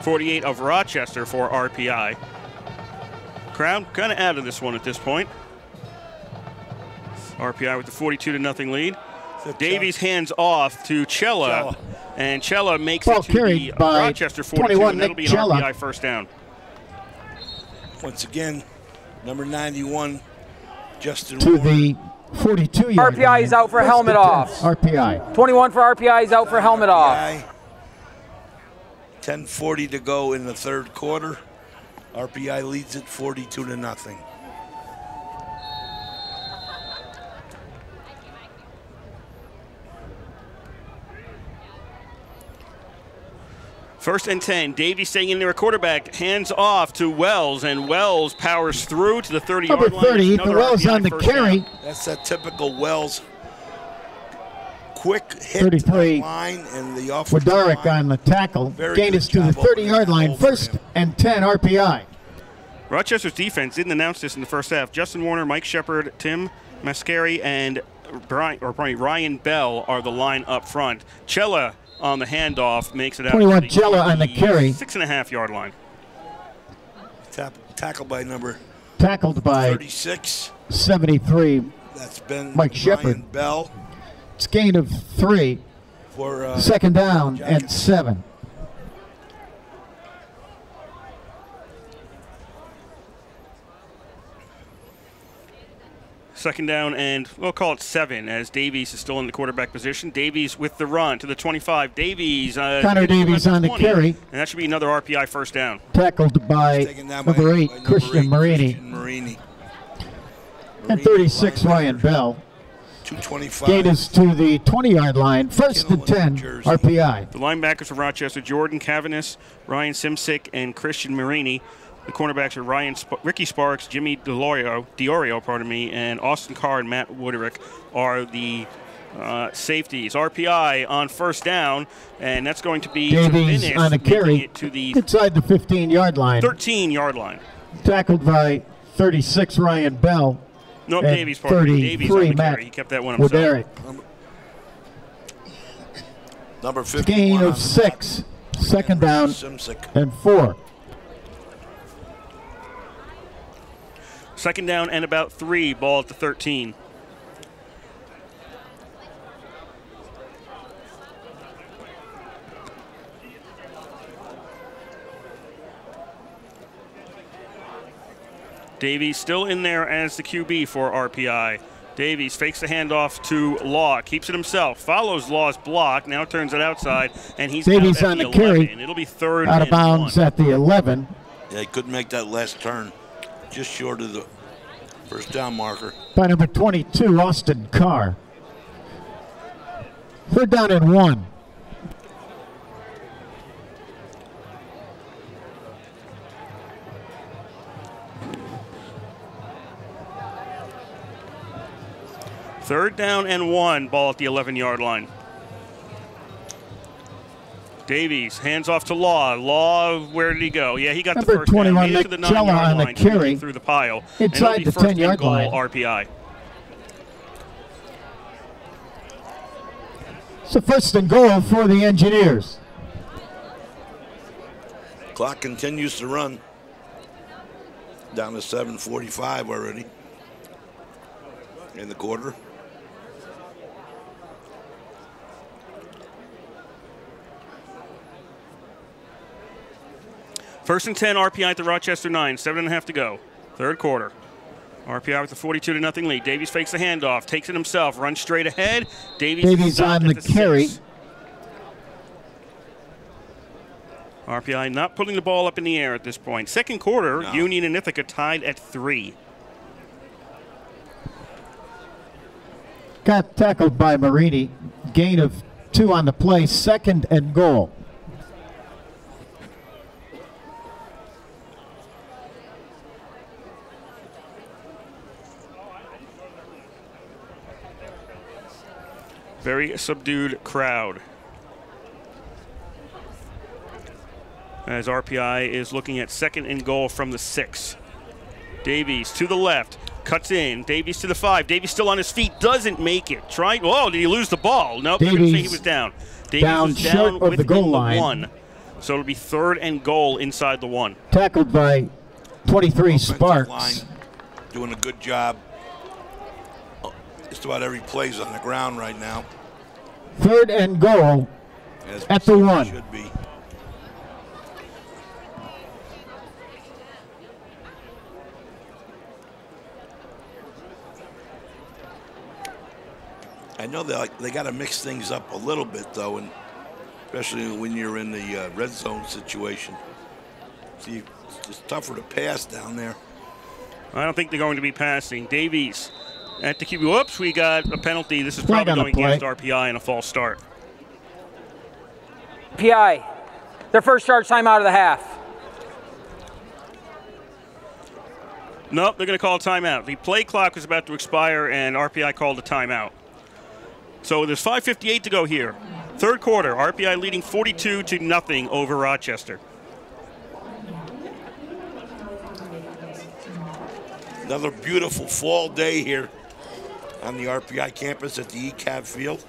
48 of Rochester for RPI. Crowd kind of out of this one at this point. RPI with the 42-0 lead. Davies hands off to Cella, and Cella makes Ball it to carried the by Rochester 42, 21, and that'll be an Cella. RPI first down. Once again, number 91, Justin To Warner. the 42-yard RPI is out for First helmet and 10. off. RPI. 21 for RPI is out for helmet off. 10:40 to go in the third quarter. RPI leads it 42-0. First and 10. Davies staying in there at quarterback. Hands off to Wells, and Wells powers through to the 30-yard Number line. 30, Another Wells RPI on the first carry. down. That's that typical Wells quick hit 33, line, and the offensive Wodarek line. on the tackle. Very Gain good is to the job opening 30-yard that line. hole for First him. and 10 RPI. Rochester's defense didn't announce this in the first half. Justin Warner, Mike Shepard, Tim Mascari, and Ryan Bell are the line up front. Cella on the handoff makes it out 21 to Cella on the carry. 6.5-yard line. Tackled by number Tackled by 36. 73. That's been Mike Ryan Shepard. Bell It's gain of 3. for Second down and Jackets. 7. Second down and we'll call it 7 as Davies is still in the quarterback position. Davies with the run to the 25. Davies. Connor Davies on the 20, carry. And that should be another RPI first down. Tackled by taken down number by 8, number Christian 8, Marini. Christian Marini. And 36, Ryan Bell. 225. Gain is to the 20-yard line. First and 10 Jersey. RPI. The linebackers for Rochester, Jordan Cavanis, Ryan Simsick, and Christian Marini. The cornerbacks are Ricky Sparks, Jimmy Diorio, and Austin Carr and Matt Wooderick are the safeties. RPI on first down, and that's going to be Davies Tremendous, on the making carry it to the inside the 15-yard line. 13-yard line. Tackled by 36, Ryan Bell. No, and Davies, pardon me. Davies on 33, the Matt carry. He kept that one himself. Wooderick. Number 51 Gain on of the 6. Second down Simsick. and 4. Second down and about 3, ball at the 13. Davies still in there as the QB for RPI. Davies fakes the handoff to Law, keeps it himself, follows Law's block, now turns it outside, and he's Davies out at on the 11. carry. It'll be third Out of and bounds 1. at the 11. Yeah, he couldn't make that last turn. Just short of the first down marker. By number 22, Austin Carr. Third down and 1. Third down and 1, ball at the 11-yard line. Davies hands off to Law. Law, where did he go? Yeah, he got Number the first 21, down. Made it to the Nick Cella 9-yard on the line, carry. through the pile. Inside and it'll be the first and 10-yard goal, line. RPI. So first and goal for the Engineers. Clock continues to run. Down to 7:45 already in the quarter. First and 10, RPI at the Rochester 9, 7.5 to go. Third quarter. RPI with the 42-0 lead. Davies fakes the handoff, takes it himself, runs straight ahead. Davies on the carry. 6. RPI not putting the ball up in the air at this point. Second quarter, No. Union and Ithaca tied at 3. Got tackled by Marini. Gain of 2 on the play. Second and goal. Very subdued crowd. As RPI is looking at 2nd and goal from the 6. Davies to the left, cuts in. Davies to the 5. Davies still on his feet, doesn't make it. Whoa, did he lose the ball? Nope, they're going to say he was down. Davies was down short of the goal within line. the 1. So it'll be 3rd and goal inside the 1. Tackled by 23 Offensive Sparks. line doing a good job. Just about every play's on the ground right now. 3rd and goal As at the 1. should be. I know they got to mix things up a little bit, though, and especially when you're in the red zone situation. See, it's just tougher to pass down there. I don't think they're going to be passing. Davies at the QB. Whoops, we got a penalty. This is Flag probably on the going against play. RPI and a false start. PI, their first charge timeout of the half. Nope, they're going to call a timeout. The play clock was about to expire, and RPI called a timeout. So there's 5:58 to go here. 3rd quarter, RPI leading 42-0 over Rochester. Another beautiful fall day here on the RPI campus at the ECAV field.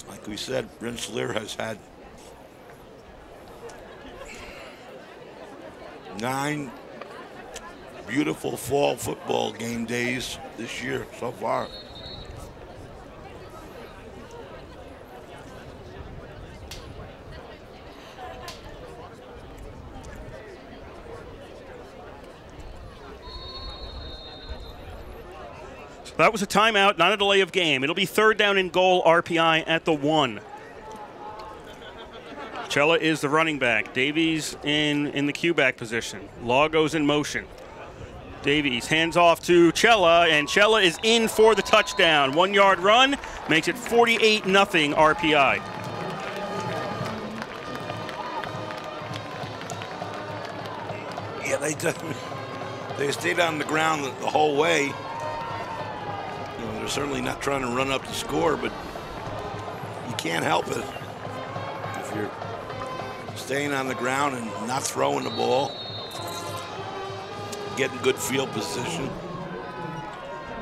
Like we said, Rensselaer has had 9 beautiful fall football game days this year so far. That was a timeout, not a delay of game. It'll be 3rd down and goal, RPI at the 1. Cella is the running back. Davies in the Q-back position. Law goes in motion. Davies hands off to Cella, and Cella is in for the touchdown. 1-yard run makes it 48-0 RPI. Yeah, they stayed on the ground the whole way. You know, they're certainly not trying to run up the score, but you can't help it if you're staying on the ground and not throwing the ball, getting good field position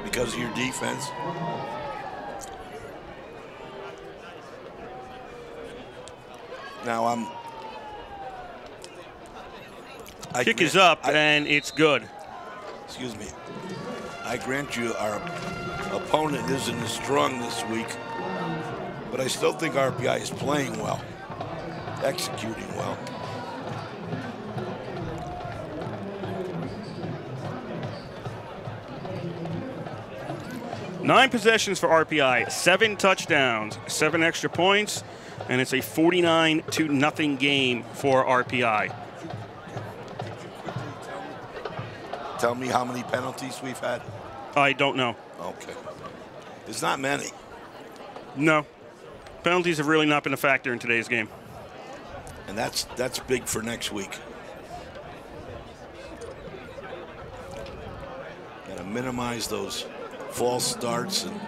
because of your defense. Now Kick is up, and it's good. Excuse me. I grant you our opponent isn't as strong this week, but I still think RPI is playing well, executing well. Nine possessions for RPI, 7 touchdowns, 7 extra points, and it's a 49-0 game for RPI. Tell me how many penalties we've had. I don't know. Okay. It's not many. No. Penalties have really not been a factor in today's game. And that's big for next week. Got to minimize those false starts and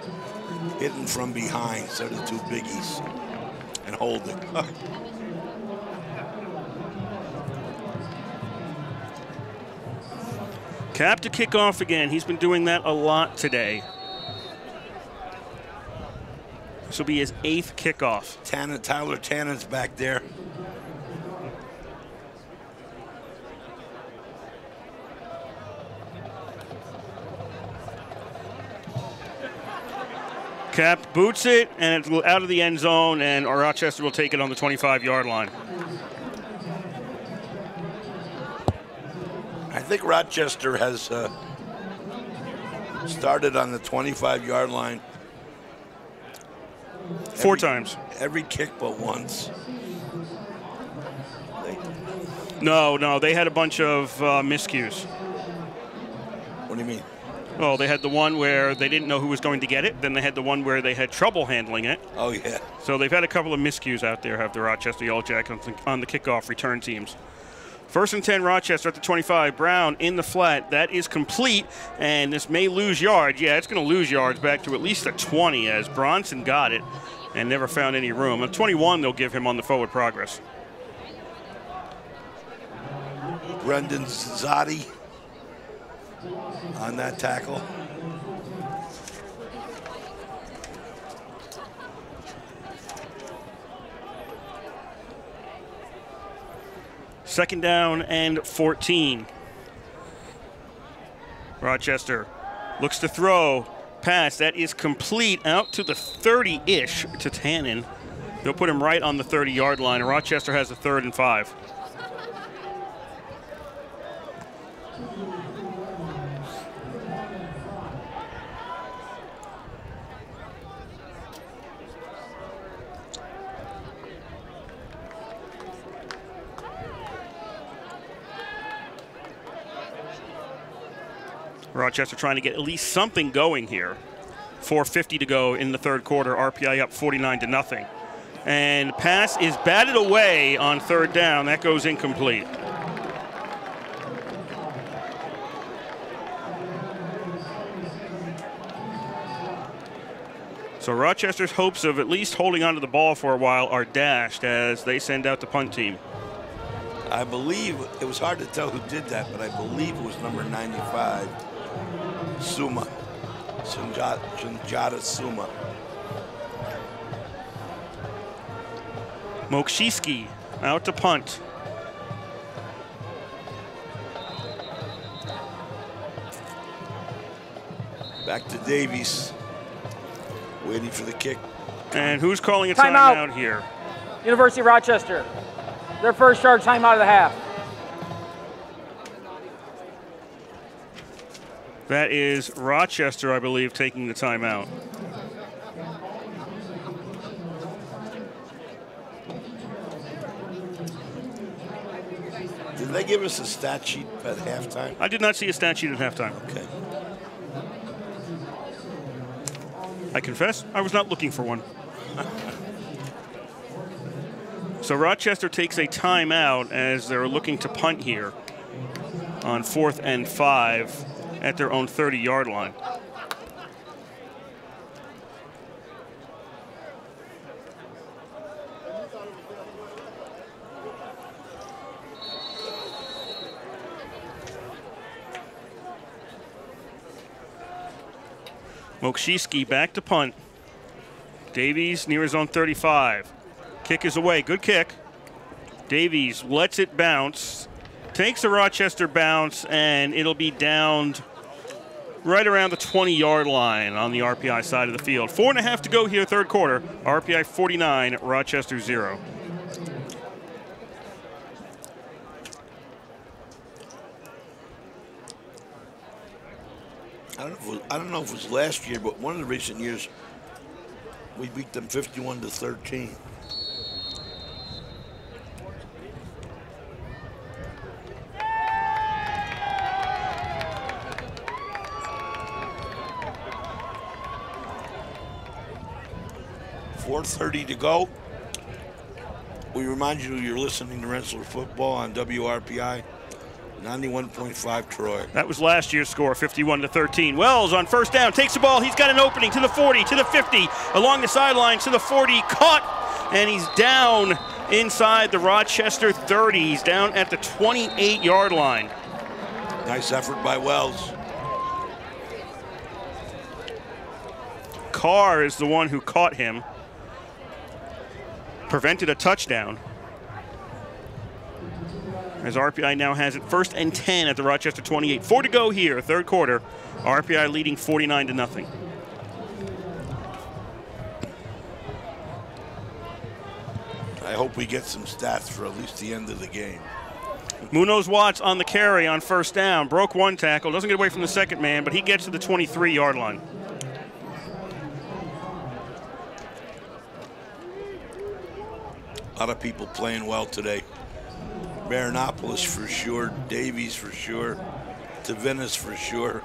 hitting from behind. So the 2 biggies and holding. Cap to kick off again. He's been doing that a lot today. This will be his 8th kickoff. Tyler Tannen's back there. Cap boots it, and it's out of the end zone, and Rochester will take it on the 25-yard line. I think Rochester has started on the 25-yard line. 4 times. Every kick but once. No, they had a bunch of miscues. What do you mean? Well, they had the one where they didn't know who was going to get it. Then they had the one where they had trouble handling it. Oh, yeah. So they've had a couple of miscues out there, have the Rochester Yellow Jackets on the kickoff return teams. First and 10, Rochester at the 25. Brown in the flat. That is complete, and this may lose yards. Yeah, it's going to lose yards back to at least the 20 as Bronson got it and never found any room. At 21, they'll give him on the forward progress. Brendan Zotti on that tackle. Second down and 14. Rochester looks to throw. Pass, that is complete out to the 30-ish to Tannen. They'll put him right on the 30-yard line. Rochester has a 3rd and 5. Rochester trying to get at least something going here. 4:50 to go in the third quarter. RPI up 49-0. And pass is batted away on 3rd down. That goes incomplete. So Rochester's hopes of at least holding onto the ball for a while are dashed as they send out the punt team. I believe, it was hard to tell who did that, but I believe it was number 95. Suma, Sunjata Suma. Mokshiski out to punt. Back to Davies, waiting for the kick. And who's calling a timeout here? University of Rochester. Their first yard timeout of the half. That is Rochester, I believe, taking the timeout. Did they give us a stat sheet at halftime? I did not see a stat sheet at halftime. Okay. I confess, I was not looking for one. So Rochester takes a timeout as they're looking to punt here on 4th and 5 at their own 30-yard line. Mokshiski back to punt. Davies near his own 35. Kick is away. Good kick. Davies lets it bounce. Takes a Rochester bounce, and it'll be downed right around the 20-yard line on the RPI side of the field. 4.5 to go here, third quarter. RPI 49, Rochester 0. I don't know if it was last year, but one of the recent years, we beat them 51-13. .4:30 to go. We remind you you're listening to Rensselaer Football on WRPI 91.5 Troy. That was last year's score, 51-13. Wells on first down, takes the ball. He's got an opening to the 40, to the 50, along the sideline to the 40, caught, and he's down inside the Rochester 30. He's down at the 28-yard line. Nice effort by Wells. Carr is the one who caught him. Prevented a touchdown. As RPI now has it 1st and 10 at the Rochester 28. 4 to go here, third quarter. RPI leading 49-0. I hope we get some stats for at least the end of the game. Munoz Watts on the carry on first down. Broke one tackle, doesn't get away from the second man, but he gets to the 23-yard line. A lot of people playing well today. Marinopoulos for sure, Davies for sure, Tavinas for sure.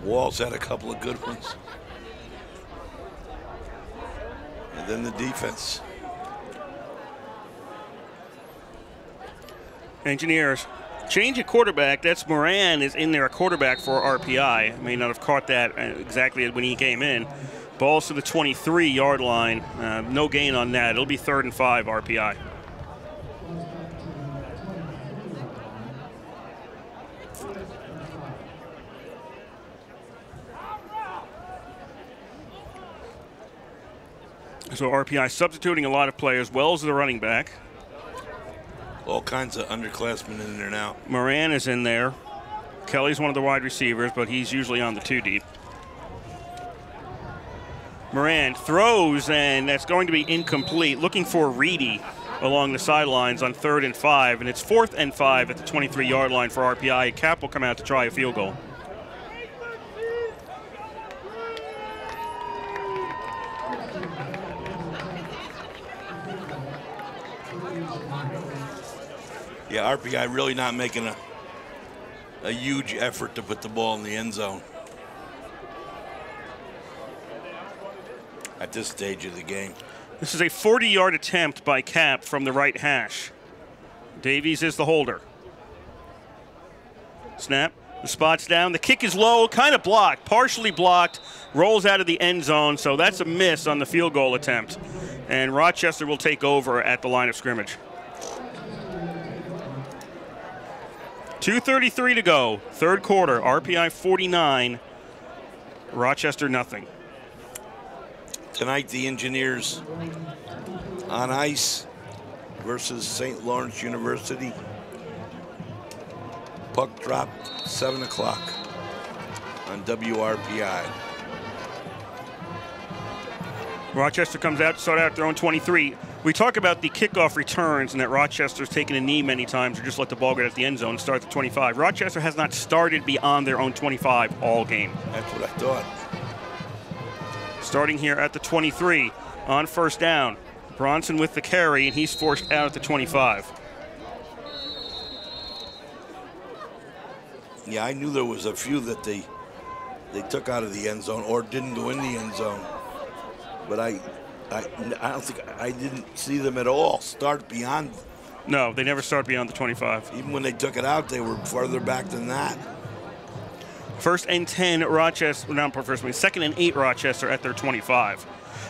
Walls had a couple of good ones. And then the defense. Engineers change at quarterback. That's Moran is in there, a quarterback for RPI. May not have caught that exactly when he came in. Ball's to the 23-yard line. No gain on that. It'll be 3rd and 5 RPI. So RPI substituting a lot of players. Wells the running back. All kinds of underclassmen in there now. Moran is in there. Kelly's one of the wide receivers, but he's usually on the 2 deep. Moran throws, and that's going to be incomplete. Looking for Reedy along the sidelines on 3rd and 5, and it's 4th and 5 at the 23-yard line for RPI. Cap will come out to try a field goal. Yeah, RPI really not making a huge effort to put the ball in the end zone at this stage of the game. This is a 40-yard attempt by Cap from the right hash. Davies is the holder. Snap. The spot's down. The kick is low, kind of blocked, partially blocked, rolls out of the end zone, so that's a miss on the field goal attempt. And Rochester will take over at the line of scrimmage. 2:33 to go, 3rd quarter. RPI 49, Rochester nothing. Tonight, the Engineers on ice versus St. Lawrence University. Puck drop, 7 o'clock on WRPI. Rochester comes out to start out their own 23. We talk about the kickoff returns and that Rochester's taken a knee many times or just let the ball get at the end zone and start the 25. Rochester has not started beyond their own 25 all game. That's what I thought. Starting here at the 23 on 1st down. Bronson with the carry, and he's forced out at the 25. Yeah, I knew there was a few that they took out of the end zone or didn't go in the end zone. But I don't think I didn't see them at all start beyond. No, they never start beyond the 25. Even when they took it out, they were farther back than that. 1st and 10 Rochester, not first, 2nd and 8 Rochester at their 25.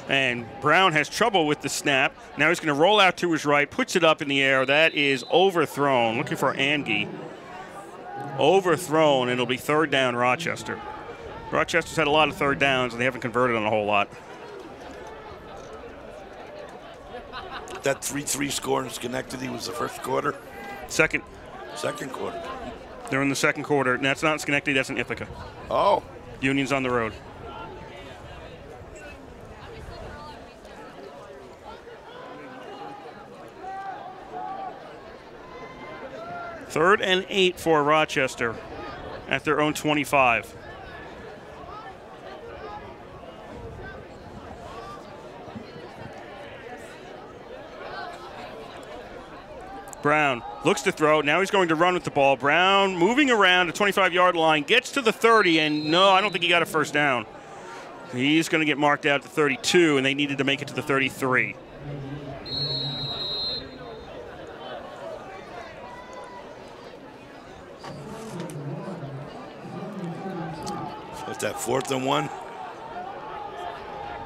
And Brown has trouble with the snap. Now he's going to roll out to his right, puts it up in the air. That is overthrown. Looking for Angie. Overthrown, and it'll be 3rd down Rochester. Rochester's had a lot of 3rd downs, and they haven't converted on a whole lot. That 3-3 score in Schenectady was the 1st quarter? Second quarter. They're in the 2nd quarter. And that's not Schenectady, that's in Ithaca. Oh. Union's on the road. Third and 8 for Rochester at their own 25. Brown looks to throw. Now he's going to run with the ball. Brown moving around the 25-yard line, gets to the 30, and no, I don't think he got a 1st down. He's going to get marked out at the 32, and they needed to make it to the 33. So it's that 4th and 1?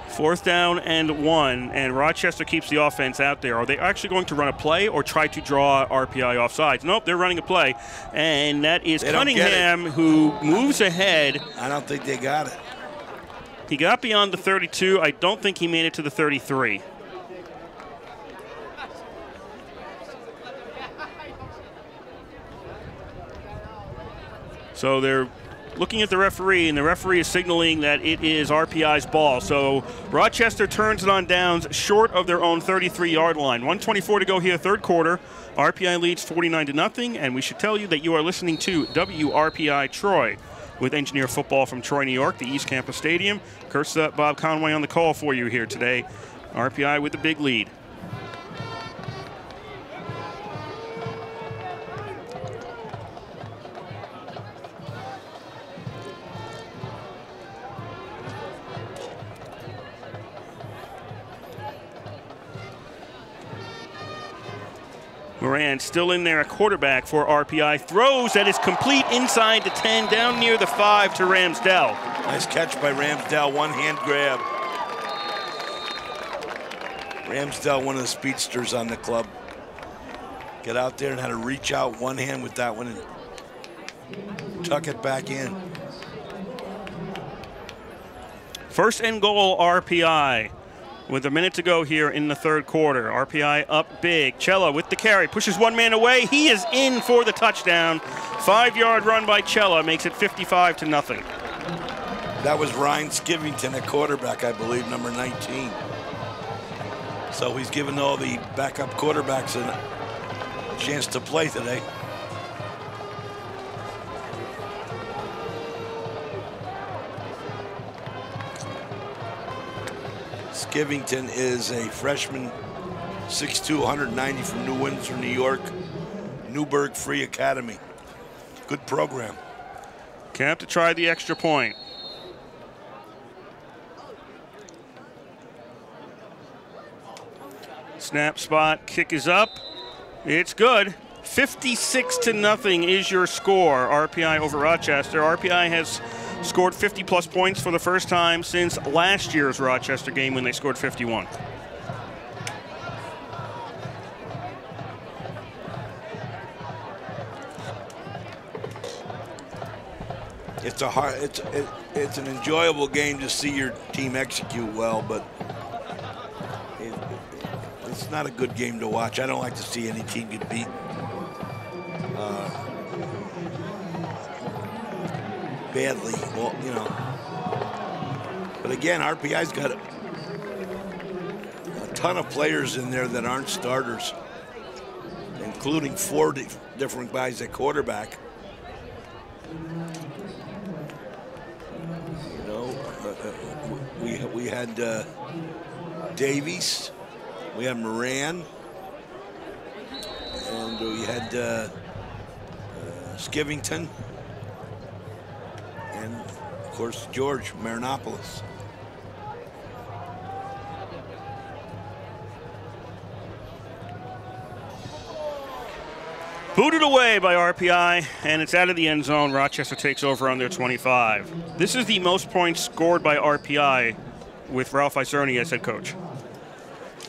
4th down and 1, and Rochester keeps the offense out there. Are they actually going to run a play or try to draw RPI offsides? Nope, they're running a play, and that is Cunningham, who moves ahead. I don't think they got it. He got beyond the 32. I don't think he made it to the 33. So they're looking at the referee, and the referee is signaling that it is RPI's ball. So Rochester turns it on downs short of their own 33-yard line. 1:24 to go here, 3rd quarter. RPI leads 49-0, and we should tell you that you are listening to WRPI Troy with Engineer Football from Troy, New York, the East Campus Stadium. Curse Bob Conway on the call for you here today. RPI with the big lead. Moran still in there at quarterback for RPI. Throws that is complete inside the 10, down near the 5 to Ramsdell. Nice catch by Ramsdell, one-hand grab. Ramsdell, one of the speedsters on the club. Get out there and had to reach out one hand with that one and tuck it back in. First and goal, RPI. With a minute to go here in the third quarter. RPI up big. Cella with the carry. Pushes one man away. He is in for the touchdown. 5-yard run by Cella makes it 55-0. That was Ryan Skivington at quarterback, I believe, number 19. So he's given all the backup quarterbacks a chance to play today. Skivington is a freshman, 6'2", 190 from New Windsor, New York, Newburgh Free Academy. Good program. Cap to try the extra point. Snap spot, kick is up. It's good. 56-0 is your score. RPI over Rochester. RPI has scored 50-plus points for the first time since last year's Rochester game when they scored 51. It's an enjoyable game to see your team execute well, but it's not a good game to watch. I don't like to see any team get beat. Badly, well, you know. But again, RPI's got a ton of players in there that aren't starters, including 4 different guys at quarterback. You know, we had Davies, we had Moran, and we had Skivington. And, of course, George Marinopoulos. Booted away by RPI, and it's out of the end zone. Rochester takes over on their 25. This is the most points scored by RPI with Ralph Iserni as head coach.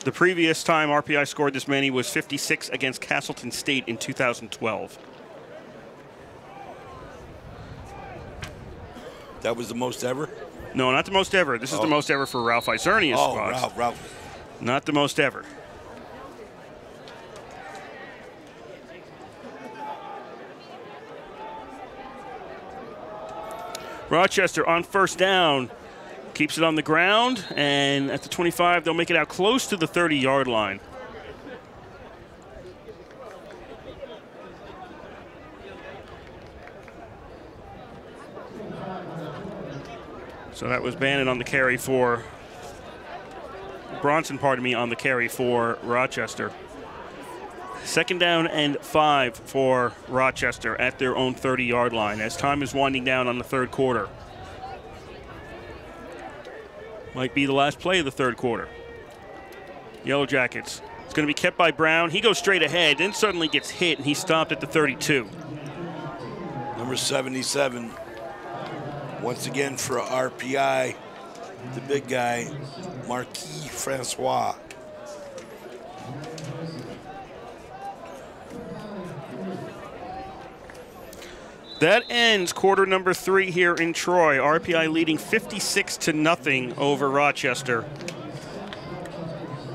The previous time RPI scored this many was 56 against Castleton State in 2012. That was the most ever? No, not the most ever. This is the most ever for Ralph Isernius. Oh, Ralph. Not the most ever. Rochester on first down. Keeps it on the ground, and at the 25, they'll make it out close to the 30-yard line. So that was Bannon on the carry for Bronson, on the carry for Rochester. Second down and 5 for Rochester at their own 30-yard line as time is winding down on the third quarter. Might be the last play of the third quarter. Yellow Jackets. It's going to be kept by Brown. He goes straight ahead, then suddenly gets hit, and he stopped at the 32. Number 77. Once again for RPI, the big guy, Marquis Francois. That ends quarter number 3 here in Troy. RPI leading 56-0 over Rochester.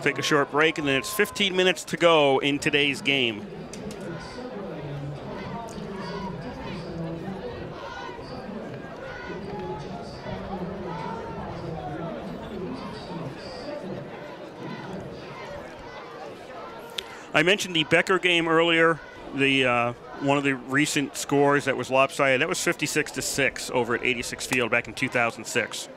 Take a short break, and then it's 15 minutes to go in today's game. I mentioned the Becker game earlier, the one of the recent scores that was lopsided. That was 56-6 over at 86 Field back in 2006.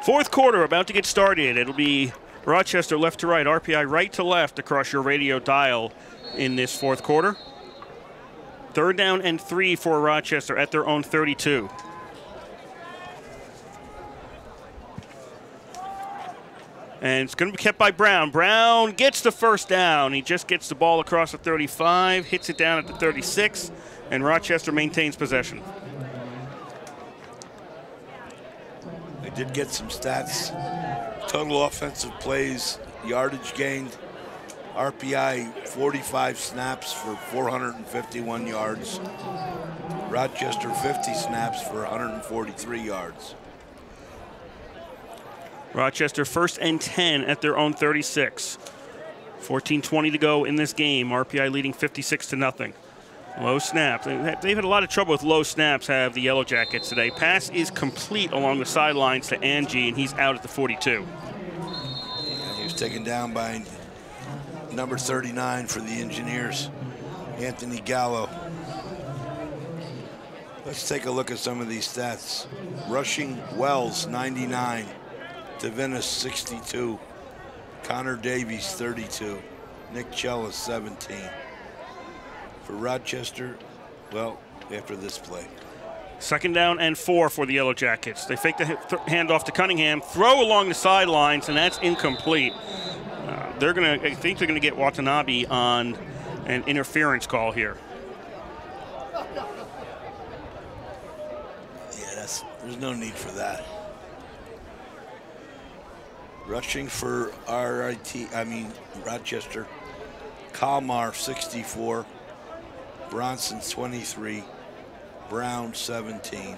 Fourth quarter about to get started. It'll be Rochester left to right, RPI right to left across your radio dial in this fourth quarter. 3rd down and 3 for Rochester at their own 32. And it's going to be kept by Brown. Brown gets the first down. He just gets the ball across the 35, hits it down at the 36, and Rochester maintains possession. I did get some stats. Total offensive plays, yardage gained. RPI 45 snaps for 451 yards. Rochester 50 snaps for 143 yards. Rochester 1st and 10 at their own 36. 14:20 to go in this game. RPI leading 56-0. Low snap. They've had a lot of trouble with low snaps, have the Yellow Jackets today. Pass is complete along the sidelines to Angie, and he's out at the 42. Yeah, he was taken down by number 39 for the Engineers, Anthony Gallo. Let's take a look at some of these stats. Rushing, Wells, 99. Tavinis, 62. Connor Davies, 32. Nick Cella, 17. For Rochester, well, after this play. 2nd down and 4 for the Yellow Jackets. They fake the handoff to Cunningham, throw along the sidelines, and that's incomplete. I think they're gonna get Watanabe on an interference call here. Yeah, there's no need for that. Rushing for Rochester, Kalmar, 64. Bronson, 23. Brown, 17.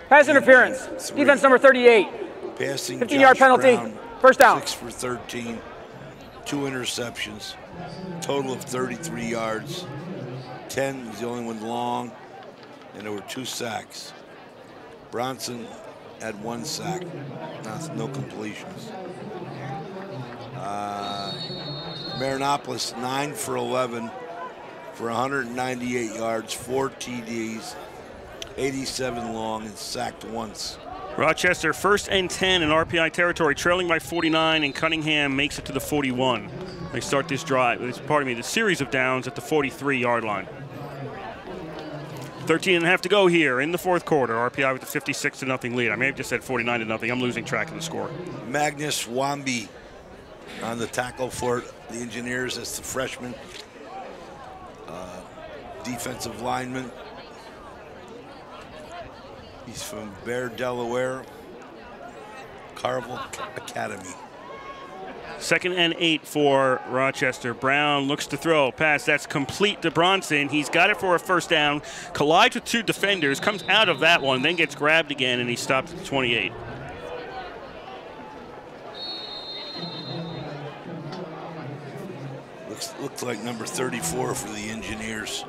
Pass interference. Defense number 38. Passing, 15-yard penalty. Brown, First down. 6 for 13. 2 interceptions. Total of 33 yards. 10 was the only one long, and there were 2 sacks. Bronson had 1 sack. No completions. Marinopolis, 9 for 11 for 198 yards, 4 TDs, 87 long, and sacked once. Rochester 1st and 10 in RPI territory, trailing by 49, and Cunningham makes it to the 41. They start this drive, the series of downs at the 43-yard line. 13.5 to go here in the fourth quarter. RPI with the 56-0 lead. I may have just said 49-0. I'm losing track of the score. Magnus Wambi on the tackle for the Engineers. That's the freshman. Defensive lineman. He's from Bear, Delaware. Carvel Academy. 2nd and 8 for Rochester. Brown looks to throw. Pass that's complete to Bronson. He's got it for a first down. Collides with 2 defenders. Comes out of that one. Then gets grabbed again, and he stopped at the 28. Looks like number 34 for the Engineers.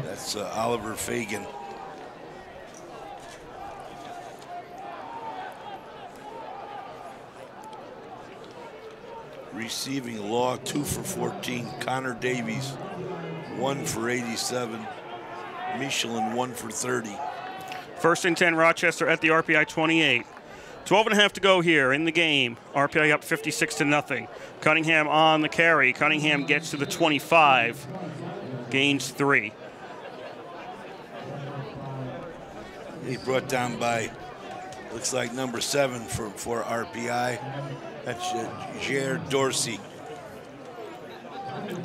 That's Oliver Fagan. Receiving Law, 2 for 14. Connor Davies, 1 for 87. Michelin, 1 for 30. 1st and 10, Rochester at the RPI 28. 12.5 to go here in the game. RPI up 56-0. Cunningham on the carry. Cunningham gets to the 25, gains 3. He's brought down by, looks like number 7 for RPI. That's Jared Dorsey.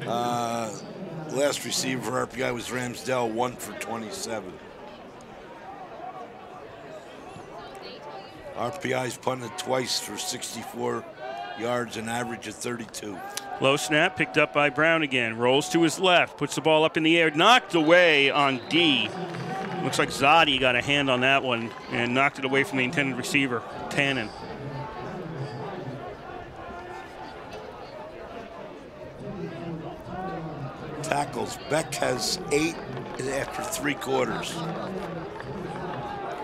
Last receiver for RPI was Ramsdell, 1 for 27. RPI's punted twice for 64 yards, an average of 32. Low snap picked up by Brown again. Rolls to his left, puts the ball up in the air, knocked away on D. Looks like Zadi got a hand on that one and knocked it away from the intended receiver, Tannen. Tackles. Beck has 8 after 3 quarters.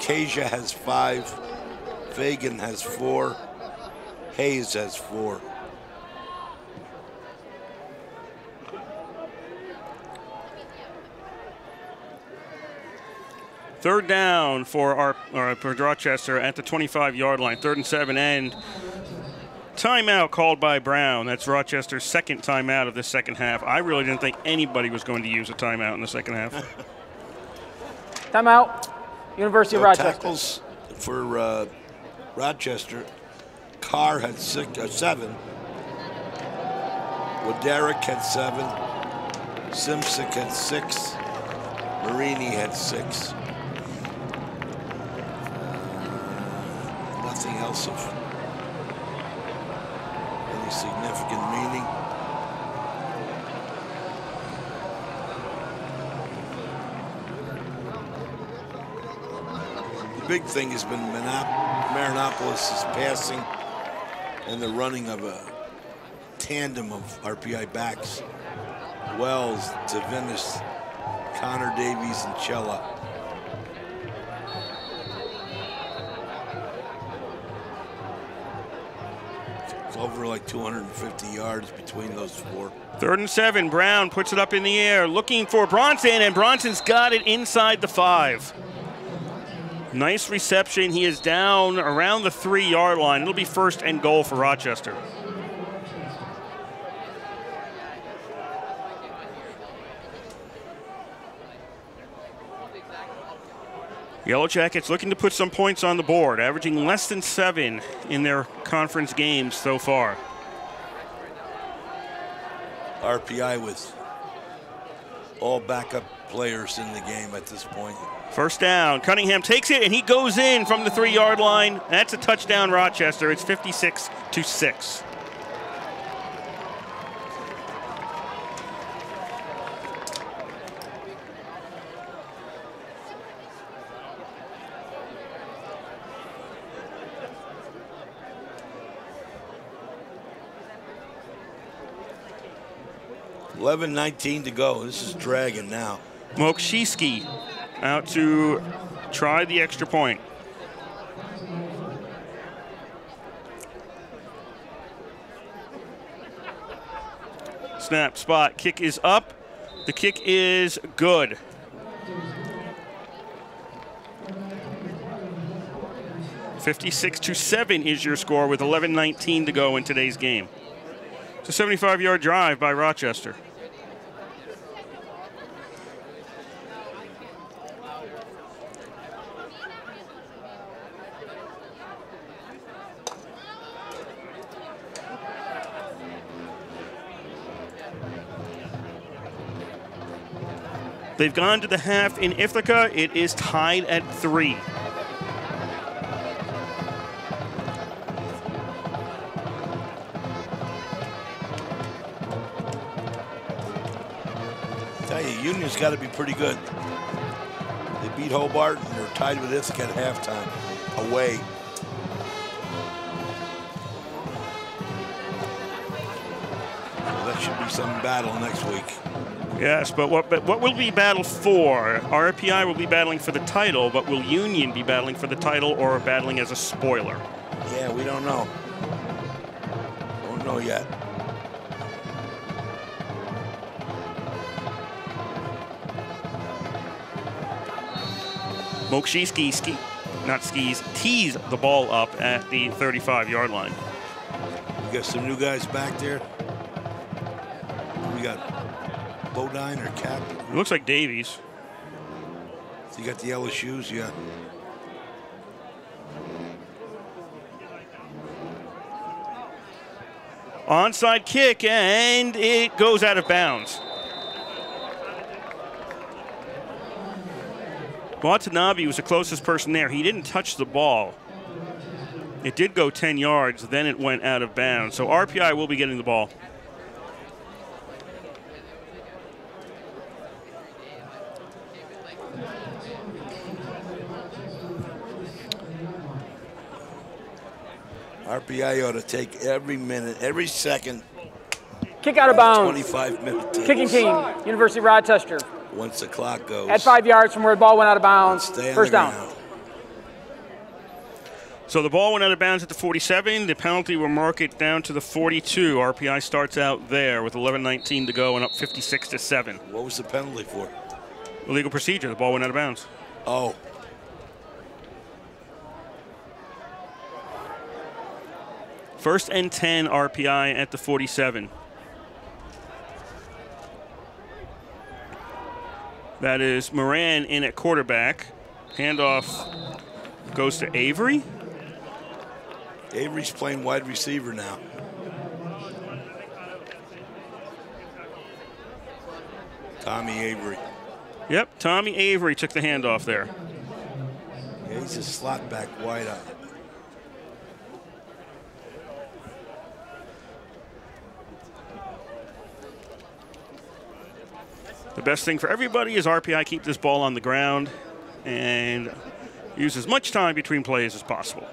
Kasia has 5. Fagan has 4. Hayes has 4. Third down for Rochester at the 25-yard line. 3rd and 7, and Timeout called by Brown. That's Rochester's second timeout of the second half. I really didn't think anybody was going to use a timeout in the second half. Timeout. University of Rochester. Tackles for Rochester. Carr had 7. Wooderick had 7. Simsic had 6. Marini had 6. Nothing else of any significant meaning. The big thing has been Marinopolis' passing and the running of a tandem of RPI backs. Wells, Tavinis, Connor Davies, and Cella. It's over like 250 yards between those 4. 3rd and 7. Brown puts it up in the air, looking for Bronson, and Bronson's got it inside the 5. Nice reception. He is down around the 3-yard line. It'll be 1st and goal for Rochester. Yellow Jackets looking to put some points on the board, averaging less than 7 in their conference games so far. RPI with all backup players in the game at this point. 1st down. Cunningham takes it, and he goes in from the 3-yard line. That's a touchdown, Rochester. It's 56-6. $11:19 to go. This is dragging now. Mokshieski out to try the extra point. Snap, spot, kick is up. The kick is good. $56-7 is your score with 11:19 to go in today's game. It's a 75-yard drive by Rochester. They've gone to the half in Ithaca. It is tied at 3. Tell you, Union's got to be pretty good. They beat Hobart and they're tied with Ithaca at halftime away. So that should be some battle next week. Yes, but what will we battle for? RPI will be battling for the title, but will Union be battling for the title or battling as a spoiler? Yeah, we don't know. Don't know yet. Mokshieski tees the ball up at the 35-yard line. We got some new guys back there. We got Bodine or Cap. It looks like Davies. So you got the yellow shoes, yeah. Onside kick, and it goes out of bounds. Watanabe was the closest person there. He didn't touch the ball. It did go 10 yards, then it went out of bounds. So RPI will be getting the ball. RPI ought to take every minute, every second. Kick out of bounds. 25 minutes. Kicking team, University of Rochester. Once the clock goes. At 5 yards from where the ball went out of bounds. First down. So the ball went out of bounds at the 47. The penalty will mark it down to the 42. RPI starts out there with 11:19 to go and up 56-7. What was the penalty for? Illegal procedure. The ball went out of bounds. Oh. First and 10 RPI at the 47. That is Moran in at quarterback. Handoff goes to Avery. Avery's playing wide receiver now. Tommy Avery. Yep, Tommy Avery took the handoff there. Yeah, he's a slot back wide out. The best thing for everybody is RPI keep this ball on the ground and use as much time between plays as possible.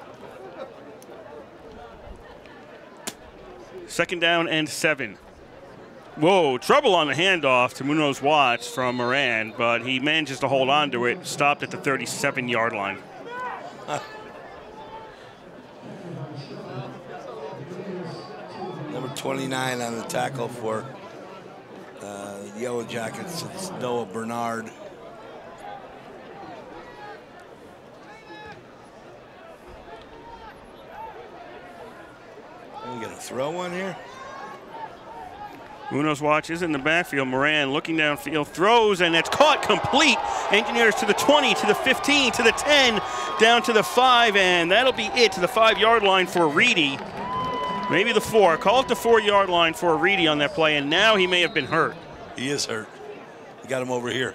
Second down and 7. Whoa, trouble on the handoff to Munoz Watts from Moran, but he manages to hold on to it, stopped at the 37-yard line. Number 29 on the tackle for Yellow Jackets, it's Noah Bernard. Are we going to throw one here? Munoz Watts is in the backfield. Moran looking downfield, throws, and it's caught complete. Engineers to the 20, to the 15, to the 10, down to the 5, and that'll be it to the 5-yard line for Reedy. Maybe the 4. Call it the 4-yard line for Reedy on that play, and now he may have been hurt. He is hurt. We got him over here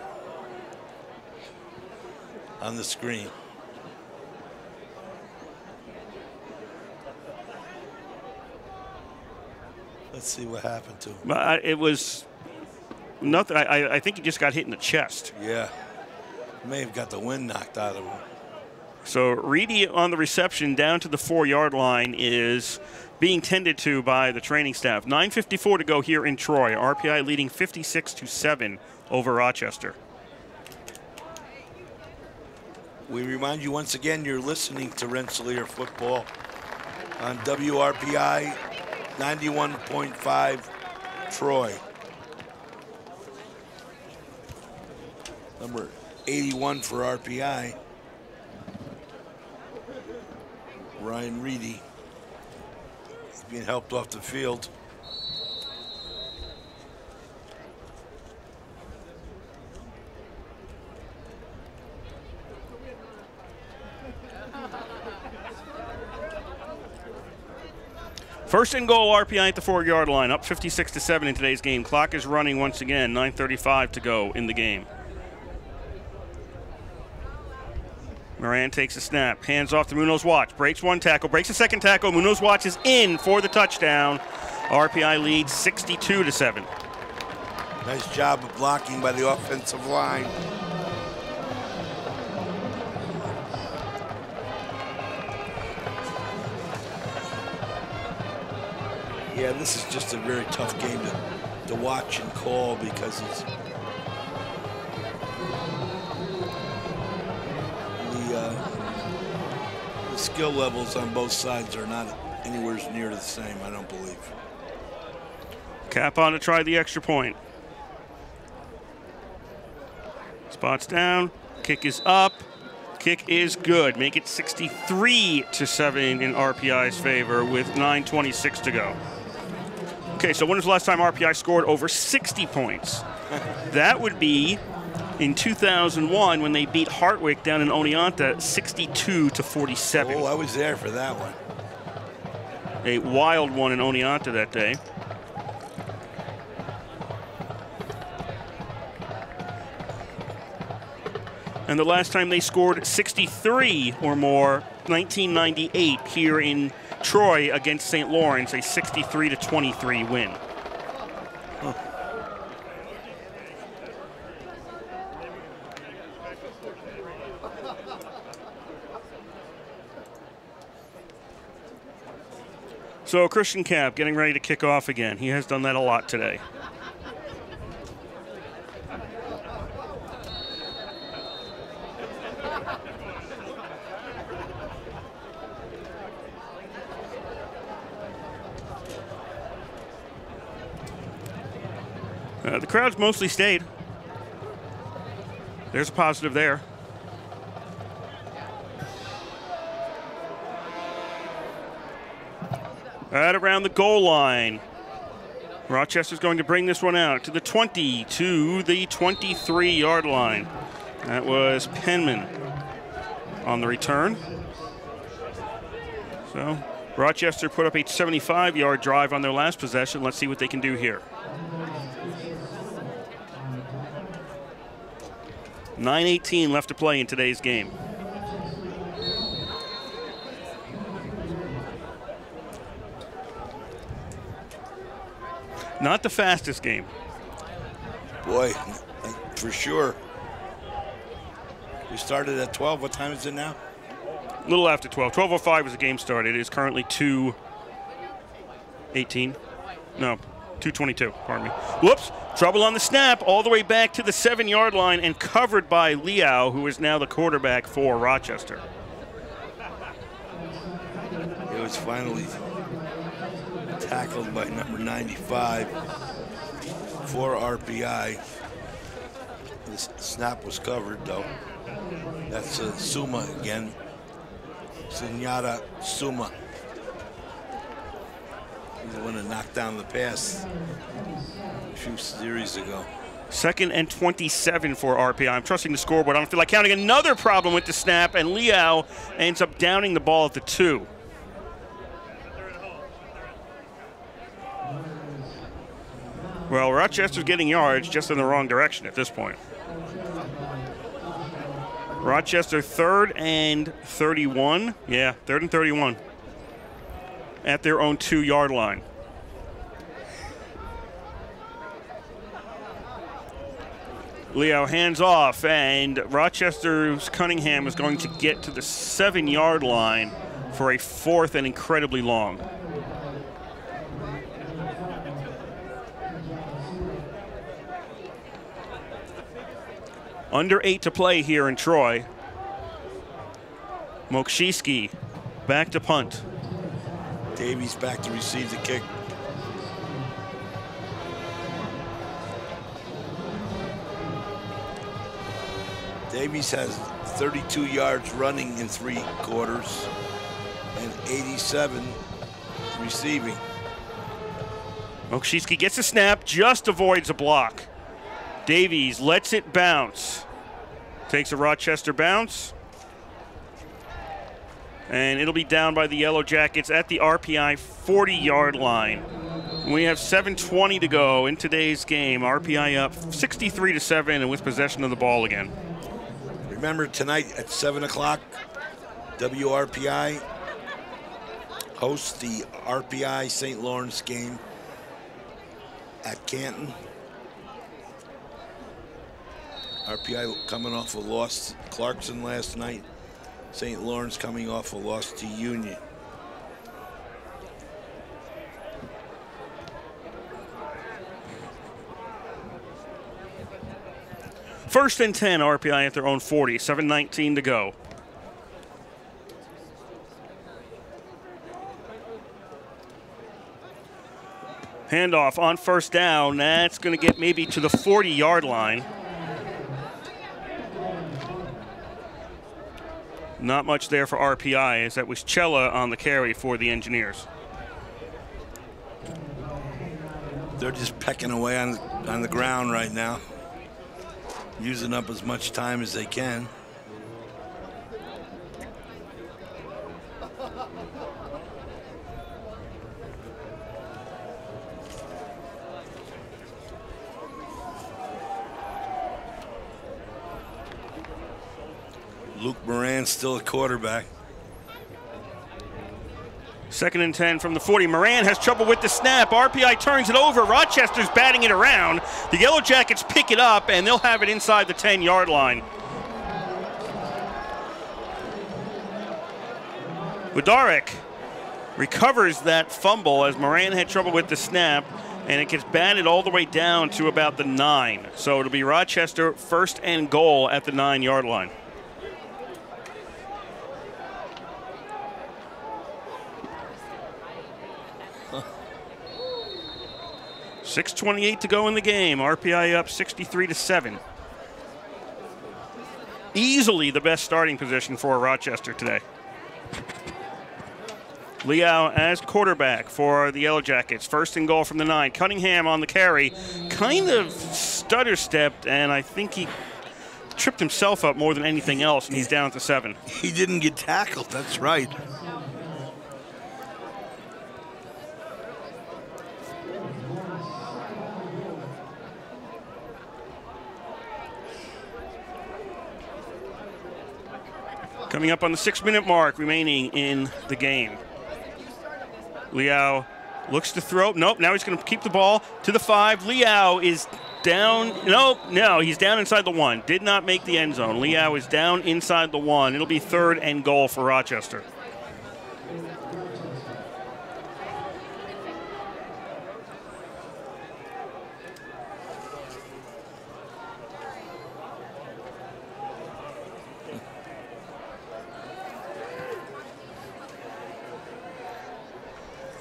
on the screen. Let's see what happened to him. It was nothing. I think he just got hit in the chest. Yeah. May have got the wind knocked out of him. So Reedy on the reception down to the 4-yard line is being tended to by the training staff. 9:54 to go here in Troy. RPI leading 56-7 over Rochester. We remind you once again, you're listening to Rensselaer Football on WRPI 91.5 Troy. Number 81 for RPI, Ryan Reedy. He's being helped off the field. First and goal, RPI at the 4-yard line, up 56-7 in today's game. Clock is running once again, 9:35 to go in the game. Moran takes a snap, hands off to Munoz Watts, breaks one tackle, breaks a second tackle. Munoz Watts is in for the touchdown. RPI leads 62-7. Nice job of blocking by the offensive line. Yeah, this is just a very tough game to watch and call because it's the skill levels on both sides are not anywhere near the same, I don't believe. Cap on to try the extra point. Spots down, kick is up, kick is good. Make it 63-7 in RPI's favor with 9:26 to go. Okay, so when was the last time RPI scored over 60 points? That would be in 2001 when they beat Hartwick down in Oneonta 62-47. Oh, I was there for that one. A wild one in Oneonta that day. And the last time they scored 63 or more, 1998 here in Troy against St. Lawrence, a 63-23 win. Huh. So Christian Cap getting ready to kick off again. He has done that a lot today. The crowd's mostly stayed. There's a positive there. Right around the goal line. Rochester's going to bring this one out to the 20, to the 23-yard line. That was Penman on the return. So Rochester put up a 75-yard drive on their last possession. Let's see what they can do here. 9:18 left to play in today's game. Not the fastest game. Boy, for sure. We started at 12. What time is it now? A little after 12. 12:05 was the game started. It is currently 2:18. No, 2:22, pardon me. Whoops, trouble on the snap, all the way back to the 7-yard line and covered by Liao, who is now the quarterback for Rochester. It was finally tackled by number 95 for RPI. The snap was covered, though. That's Suma again. Senyata Suma. He's the one that knocked down the pass a few series ago. 2nd and 27 for RPI. I'm trusting the scoreboard. I don't feel like counting. Another problem with the snap, and Liao ends up downing the ball at the 2. Well, Rochester's getting yards just in the wrong direction at this point. Rochester 3rd and 31. Yeah, 3rd and 31 at their own 2-yard line. Liao hands off, and Rochester's Cunningham is going to get to the 7-yard line for a 4th and incredibly long. Under 8 to play here in Troy. Mokshiski back to punt. Davies back to receive the kick. Davies has 32 yards running in 3 quarters and 87 receiving. Mokshiski gets a snap, just avoids a block. Davies lets it bounce. Takes a Rochester bounce. And it'll be down by the Yellow Jackets at the RPI 40-yard line. We have 7:20 to go in today's game. RPI up 63-7 and with possession of the ball again. Remember tonight at 7 o'clock, WRPI hosts the RPI St. Lawrence game at Canton. RPI coming off a loss to Clarkson last night. St. Lawrence coming off a loss to Union. First and 10, RPI at their own 40, 7:19 to go. Handoff on first down. That's going to get maybe to the 40-yard line. Not much there for RPI, as that was Cella on the carry for the Engineers. They're just pecking away on the ground right now, using up as much time as they can. Luke Moran still a quarterback. 2nd and 10 from the 40. Moran has trouble with the snap. RPI turns it over. Rochester's batting it around. The Yellow Jackets pick it up, and they'll have it inside the 10-yard line. Wodarek recovers that fumble as Moran had trouble with the snap, and it gets batted all the way down to about the 9. So it'll be Rochester 1st and goal at the 9-yard line. 6:28 to go in the game. RPI up 63-7. Easily the best starting position for Rochester today. Liao as quarterback for the Yellow Jackets. First and goal from the 9. Cunningham on the carry. Kind of stutter-stepped, and I think he tripped himself up more than anything else, and he's down to 7. He didn't get tackled, that's right. Coming up on the 6-minute mark remaining in the game. Liao looks to throw. Nope, now he's going to keep the ball to the 5. Liao is down. No, he's down inside the 1. Did not make the end zone. Liao is down inside the 1. It'll be 3rd and goal for Rochester.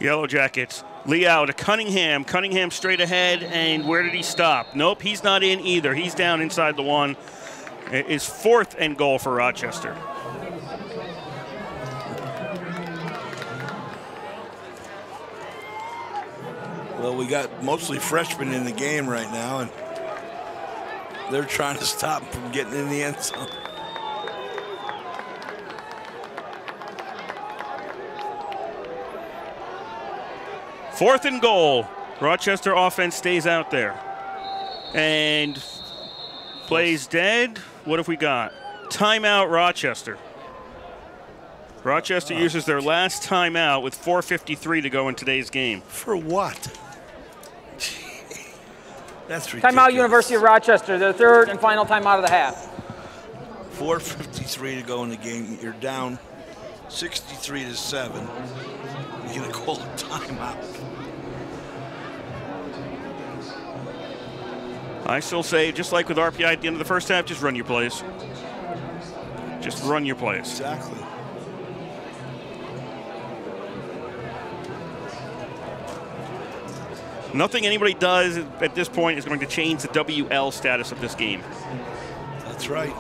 Yellow Jackets. Liao to Cunningham. Cunningham straight ahead, and where did he stop? Nope, he's not in either. He's down inside the 1. It is 4th and goal for Rochester. Well, we got mostly freshmen in the game right now, and they're trying to stop him from getting in the end zone. Fourth and goal. Rochester offense stays out there. And plays dead. What have we got? Timeout, Rochester. Rochester uses their last timeout with 4:53 to go in today's game. For what? That's ridiculous. Timeout, University of Rochester, their 3rd and final timeout of the half. 4:53 to go in the game. You're down 63-7. You're going to call a timeout. I still say, just like with RPI at the end of the first half, just run your plays. Just run your plays. Exactly. Nothing anybody does at this point is going to change the WL status of this game. That's right.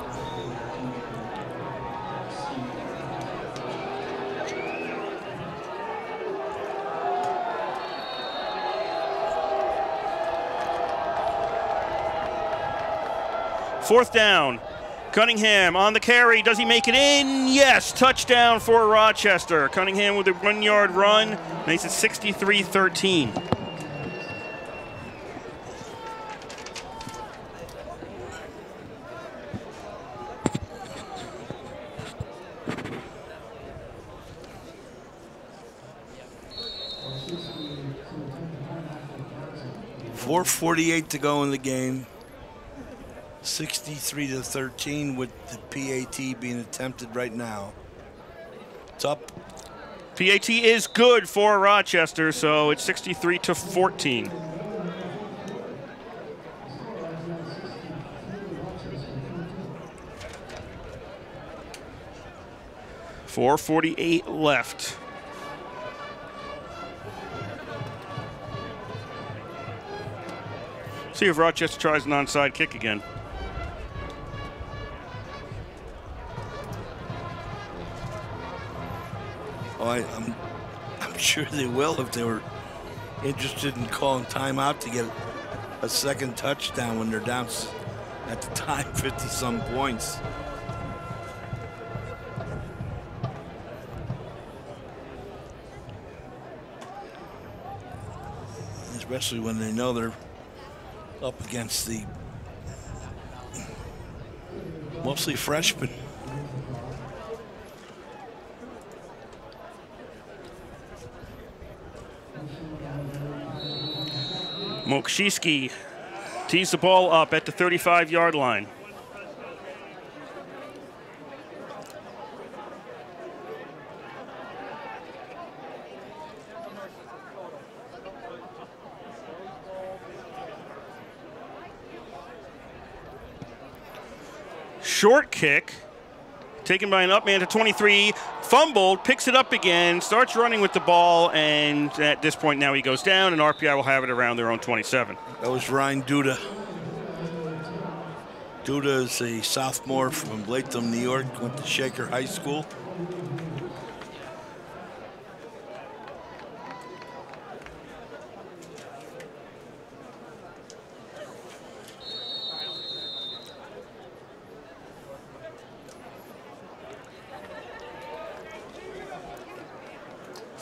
Fourth down. Cunningham on the carry. Does he make it in? Yes. Touchdown for Rochester. Cunningham with a 1-yard run. Makes it 63-13. .448 to go in the game. 63-13 with the PAT being attempted right now. It's up. PAT is good for Rochester, so it's 63-14. .448 left. See if Rochester tries an onside kick again. Oh, I'm sure they will if they were interested in calling timeout to get a second touchdown when they're down at the time 50-some points. Especially when they know they're up against the mostly freshmen. Mokshitsky tees the ball up at the 35-yard line. Short kick, taken by an up man to 23, fumbled, picks it up again, starts running with the ball, and at this point now he goes down, and RPI will have it around their own 27. That was Ryan Duda. Duda is a sophomore from Latham, New York, went to Shaker High School.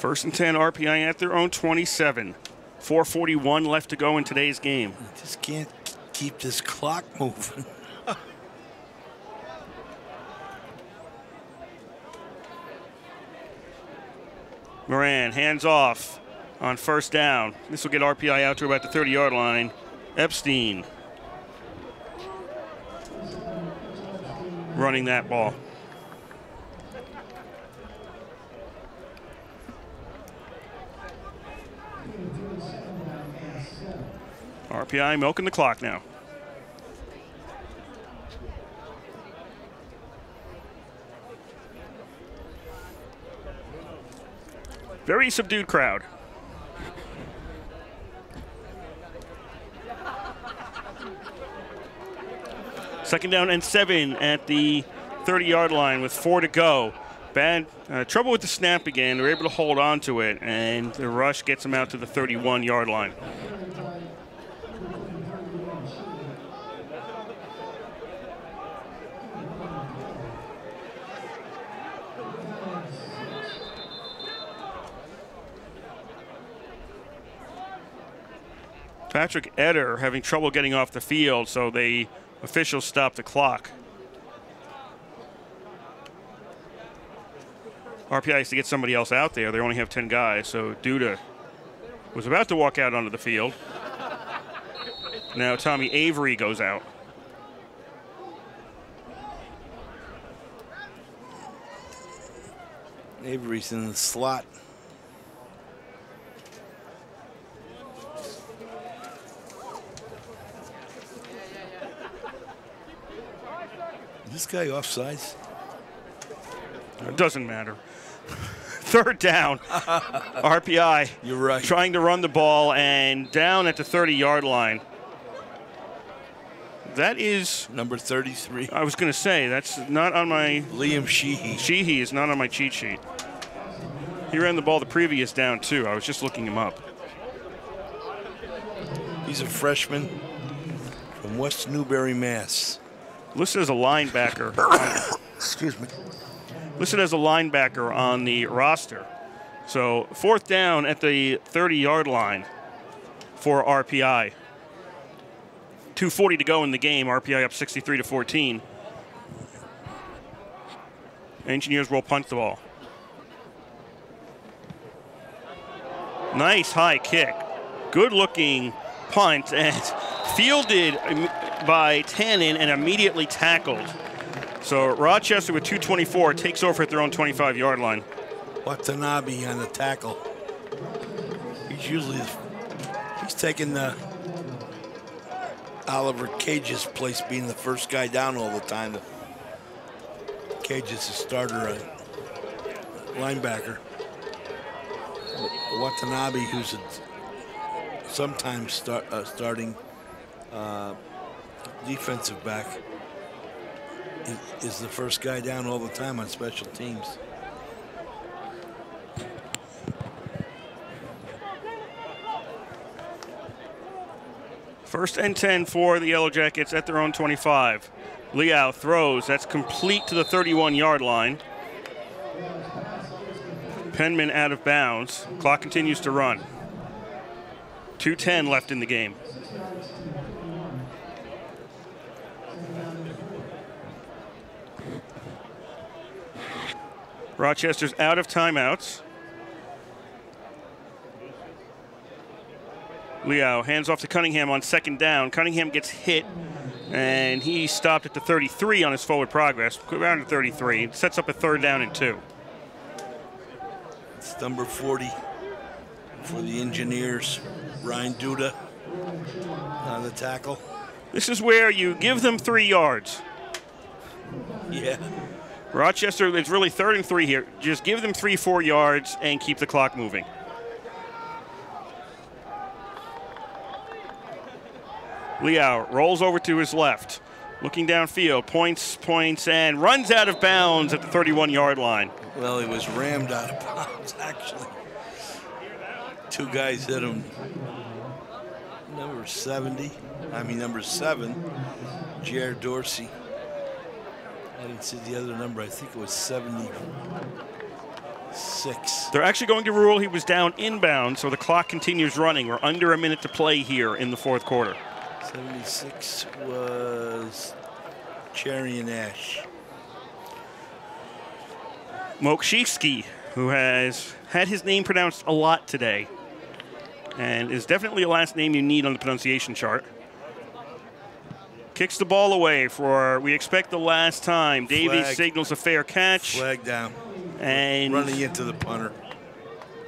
First and 10, RPI at their own 27. 4:41 left to go in today's game. I just can't keep this clock moving. Moran hands off on first down. This will get RPI out to about the 30-yard line. Epstein running that ball. RPI milking the clock now. Very subdued crowd. Second down and 7 at the 30-yard line with 4 to go. Bad trouble with the snap again. They're able to hold on to it, and the rush gets them out to the 31-yard line. Patrick Eder having trouble getting off the field, so the officials stopped the clock. RPI has to get somebody else out there. They only have 10 guys, so Duda was about to walk out onto the field. Now Tommy Avery goes out. Avery's in the slot. Is this guy offsides? It doesn't matter. Third down. RPI. You're right. Trying to run the ball and down at the 30-yard line. That is number 33. I was going to say, that's not on my... Liam Sheehy. Sheehy is not on my cheat sheet. He ran the ball the previous down, too. I was just looking him up. He's a freshman from West Newbury, Mass. Listed as a linebacker. Excuse me. Listed as a linebacker on the roster. So fourth down at the 30-yard line for RPI. 2:40 to go in the game. RPI up 63-14. Engineers will punt the ball. Nice high kick. Good-looking punt and fielded by Tannen and immediately tackled. So Rochester with 2:24 takes over at their own 25-yard line. Watanabe on the tackle. He's taking Oliver Cage's place, being the first guy down all the time. Cage is a starter, linebacker. Watanabe, who's sometimes starting defensive back, is the first guy down all the time on special teams. First and 10 for the Yellow Jackets at their own 25. Liao throws. That's complete to the 31-yard line. Penman out of bounds. Clock continues to run. 2:10 left in the game. Rochester's out of timeouts. Liao hands off to Cunningham on second down. Cunningham gets hit, and he stopped at the 33 on his forward progress. Around the 33. It sets up a third down and 2. It's number 40 for the Engineers. Ryan Duda on the tackle. This is where you give them 3 yards. Yeah. Rochester, it's really 3rd and 3 here. Just give them 3-4 yards and keep the clock moving. Liao rolls over to his left, looking downfield, points, and runs out of bounds at the 31-yard line. Well, he was rammed out of bounds, actually. 2 guys hit him. Number 7, Jared Dorsey. I didn't see the other number. I think it was 70. 6. They're actually going to rule he was down inbound, so the clock continues running. We're under a minute to play here in the fourth quarter. 76 was Cherry and Ash. Mokshivsky, who has had his name pronounced a lot today and is definitely a last name you need on the pronunciation chart. Kicks the ball away for, we expect, the last time. Davies signals a fair catch. Flag down. And running into the punter.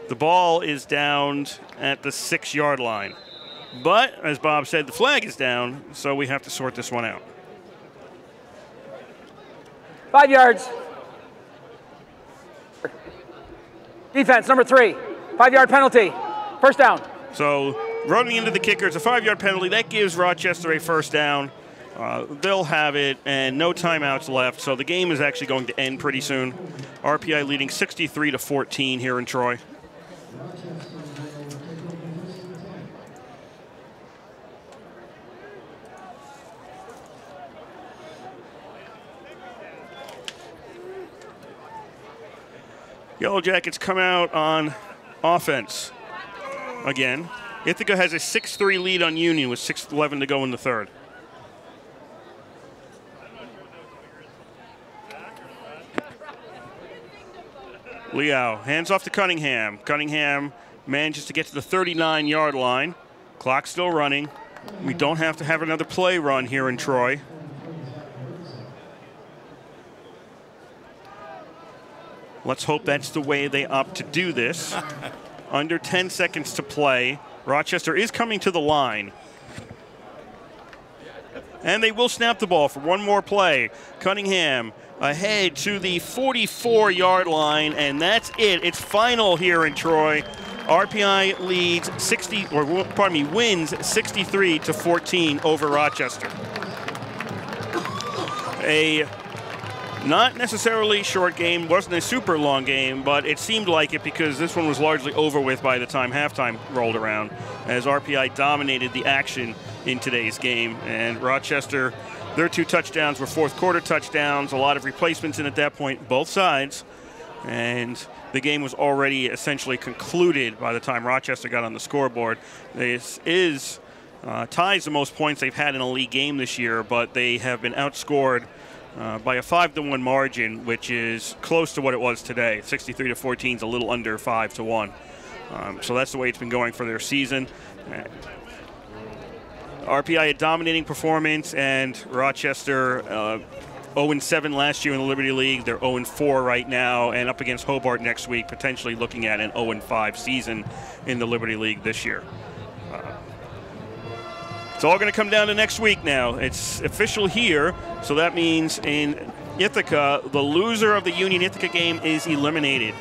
The ball is down at the 6-yard line. But, as Bob said, the flag is down, so we have to sort this one out. 5 yards. Defense, number 3. 5-yard penalty. First down. So, running into the kicker, it's a 5-yard penalty. That gives Rochester a first down. They'll have it, and no timeouts left, so the game is actually going to end pretty soon. RPI leading 63-14 here in Troy. Yellow Jackets come out on offense again. Ithaca has a 6-3 lead on Union with 6:11 to go in the third. Liao hands off to Cunningham. Cunningham manages to get to the 39-yard line. Clock still running. We don't have to have another play run here in Troy. Let's hope that's the way they opt to do this. Under 10 seconds to play. Rochester is coming to the line. And they will snap the ball for one more play. Cunningham ahead to the 44-yard line, and that's it. It's final here in Troy. RPI leads wins 63-14 over Rochester. A not necessarily short game, wasn't a super long game, but it seemed like it because this one was largely over with by the time halftime rolled around, as RPI dominated the action in today's game. And Rochester, their 2 touchdowns were fourth quarter touchdowns, a lot of replacements in at that point, both sides. And the game was already essentially concluded by the time Rochester got on the scoreboard. This is ties the most points they've had in a league game this year, but they have been outscored by a 5-1 margin, which is close to what it was today. 63-14 is a little under 5-1. So that's the way it's been going for their season. RPI a dominating performance, and Rochester 0-7 last year in the Liberty League. They're 0-4 right now, and up against Hobart next week, potentially looking at an 0-5 season in the Liberty League this year. It's all going to come down to next week now. It's official here, so that means in Ithaca, the loser of the Union-Ithaca game is eliminated.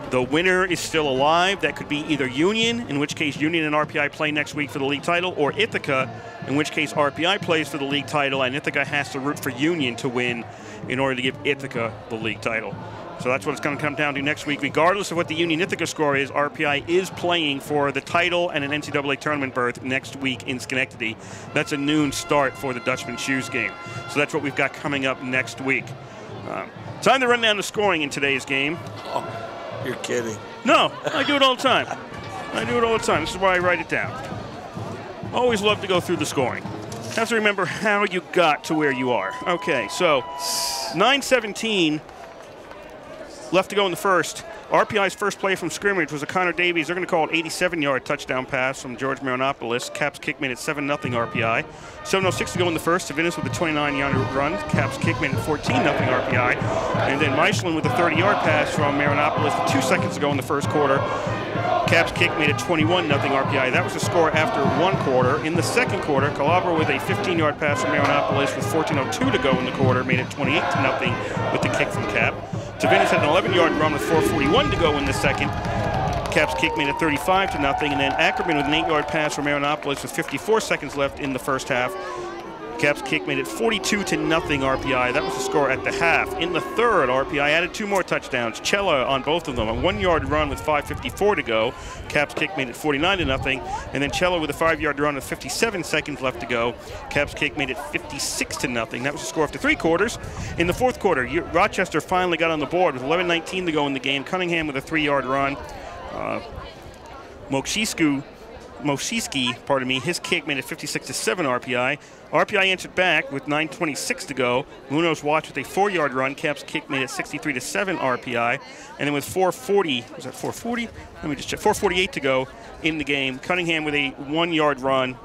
The winner is still alive. That could be either Union, in which case Union and RPI play next week for the league title, or Ithaca, in which case RPI plays for the league title, and Ithaca has to root for Union to win in order to give Ithaca the league title. So that's what it's going to come down to next week. Regardless of what the Union-Ithaca score is, RPI is playing for the title and an NCAA tournament berth next week in Schenectady. That's a noon start for the Dutchman Shoes game. So that's what we've got coming up next week. Time to run down the scoring in today's game. Oh, you're kidding. No, I do it all the time. I do it all the time. This is why I write it down. Always love to go through the scoring. Have to remember how you got to where you are. Okay, so 9:17 left to go in the first. RPI's first play from scrimmage was a Connor Davies. They're going to call it 87-yard touchdown pass from George Marinopoulos. Caps kick made it 7-0 RPI. 7:06 to go in the first. Savinis with a 29-yard run. Caps kick made it 14-0 RPI. And then Michelin with a 30-yard pass from Marinopoulos with 2 seconds to go in the first quarter. Caps kick made it 21-0 RPI. That was the score after 1 quarter. In the second quarter, Calabro with a 15-yard pass from Marinopoulos with 14:02 to go in the quarter made it 28-0 with the kick from Cap. Tavinis had an 11-yard run with 4:41 to go in the second. Caps kick made it 35-0, and then Ackerman with an 8-yard pass from Marinopoulos with 54 seconds left in the first half Caps kick made it 42-0 RPI. That was the score at the half. In the third, RPI added 2 more touchdowns. Cella on both of them. A 1-yard run with 5:54 to go. Caps kick made it 49-0. And then Cella with a 5-yard run with 57 seconds left to go. Caps kick made it 56-0. That was the score after 3 quarters. In the fourth quarter, Rochester finally got on the board with 11:19 to go in the game. Cunningham with a 3-yard run. Moshiski, his kick made it 56-7 RPI. RPI answered back with 9:26 to go. Munoz watched with a 4-yard run. Caps kick made it 63-7 RPI. And then with 4:48 to go in the game, Cunningham with a 1-yard run.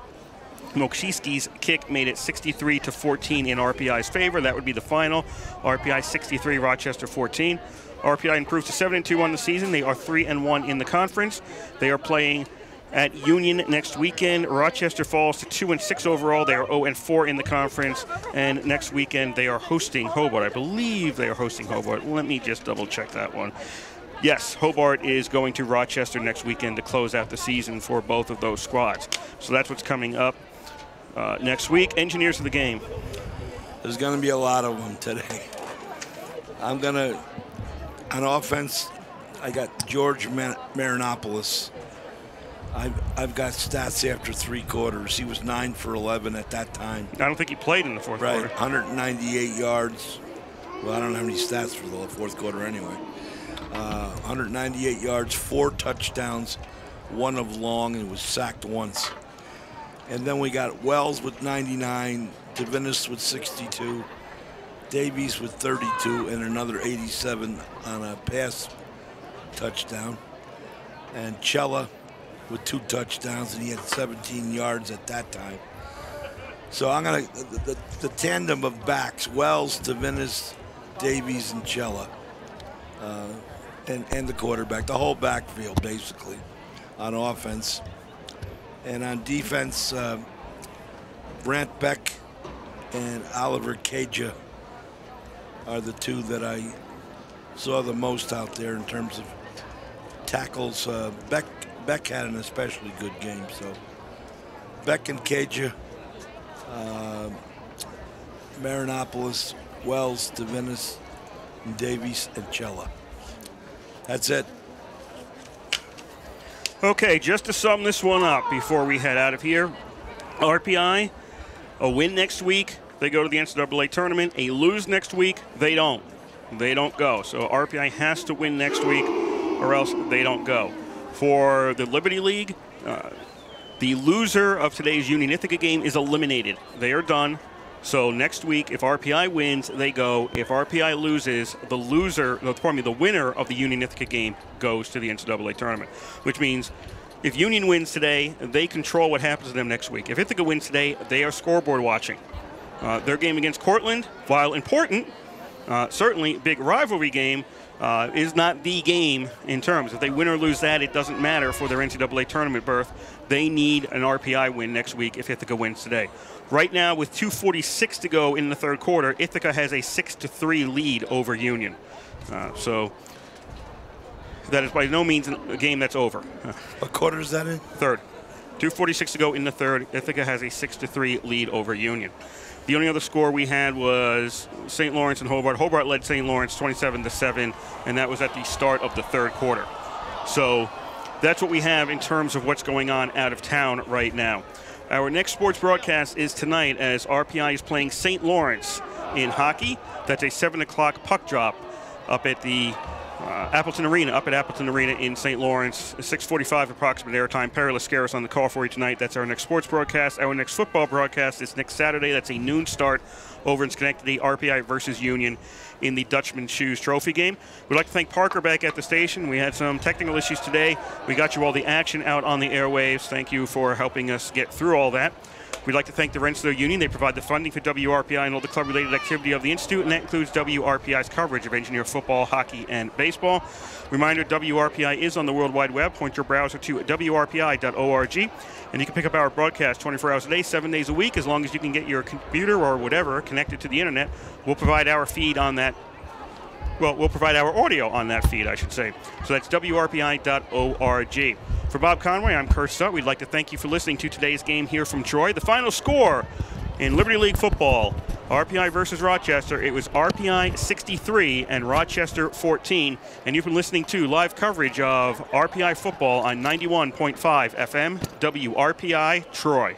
Moshiski's kick made it 63-14 in RPI's favor. That would be the final. RPI 63, Rochester 14. RPI improves to 7-2 on the season. They are 3-1 in the conference. They are playing at Union next weekend. Rochester falls to 2-6 overall. They are 0-4 in the conference. And next weekend they are hosting Hobart. I believe they are hosting Hobart. Let me just double check that one. Yes, Hobart is going to Rochester next weekend to close out the season for both of those squads. So that's what's coming up next week. Engineers of the game. There's going to be a lot of them today. I'm going to, on offense, I got George Marinopoulos. I've got stats after 3 quarters. He was 9 for 11 at that time. I don't think he played in the fourth quarter. 198 yards. Well, I don't have any stats for the fourth quarter anyway. 198 yards, 4 touchdowns, 1 of long, and was sacked once. And then we got Wells with 99, Divinis with 62, Davies with 32, and another 87 on a pass touchdown. And Cella with 2 touchdowns, and he had 17 yards at that time. So I'm going to, the tandem of backs, Wells, Divinis, Davies, and Cella, and the quarterback, the whole backfield basically on offense. And on defense, Brant Beck and Oliver Caja are the 2 that I saw the most out there in terms of tackles. Beck had an especially good game, so Beck and Caja, Marinopoulos, Wells, Divinis, and Davies, and Cella. That's it. Okay, just to sum this one up before we head out of here, RPI, a win next week, they go to the NCAA tournament. A lose next week, they don't. They don't go. So RPI has to win next week or else they don't go. For the Liberty League, the loser of today's Union Ithaca game is eliminated. They are done. So next week, if RPI wins, they go. If RPI loses, the winner of the Union Ithaca game goes to the NCAA tournament, which means if Union wins today, they control what happens to them next week. If Ithaca wins today, they are scoreboard watching. Their game against Cortland, while important, certainly big rivalry game, is not the game in terms. If they win or lose that, it doesn't matter for their NCAA tournament berth. They need an RPI win next week if Ithaca wins today. Right now, with 2:46 to go in the third quarter, Ithaca has a 6-3 lead over Union. So that is by no means a game that's over. What quarter is that in? Third. 2:46 to go in the third. Ithaca has a 6-3 lead over Union. The only other score we had was St. Lawrence and Hobart. Hobart led St. Lawrence 27-7, and that was at the start of the third quarter. So that's what we have in terms of what's going on out of town right now. Our next sports broadcast is tonight as RPI is playing St. Lawrence in hockey. That's a 7 o'clock puck drop up at the Appleton Arena in St. Lawrence. 6:45 approximate airtime. Perry Lascaris on the call for you tonight. That's our next sports broadcast. Our next football broadcast is next Saturday. That's a noon start over in Schenectady, RPI versus Union in the Dutchman Shoes Trophy game. We'd like to thank Parker back at the station. We had some technical issues today. We got you all the action out on the airwaves. Thank you for helping us get through all that. We'd like to thank the Rensselaer Union. They provide the funding for WRPI and all the club-related activity of the Institute, and that includes WRPI's coverage of engineer football, hockey, and baseball. Reminder, WRPI is on the World Wide Web. Point your browser to WRPI.org, and you can pick up our broadcast 24 hours a day, 7 days a week, as long as you can get your computer or whatever connected to the Internet. We'll provide our feed on that. Well, we'll provide our audio on that feed, I should say. So that's WRPI.org. For Bob Conway, I'm Kurt Stutt. We'd like to thank you for listening to today's game here from Troy. The final score, In Liberty League football, RPI versus Rochester, it was RPI 63 and Rochester 14. And you've been listening to live coverage of RPI football on 91.5 FM, WRPI Troy.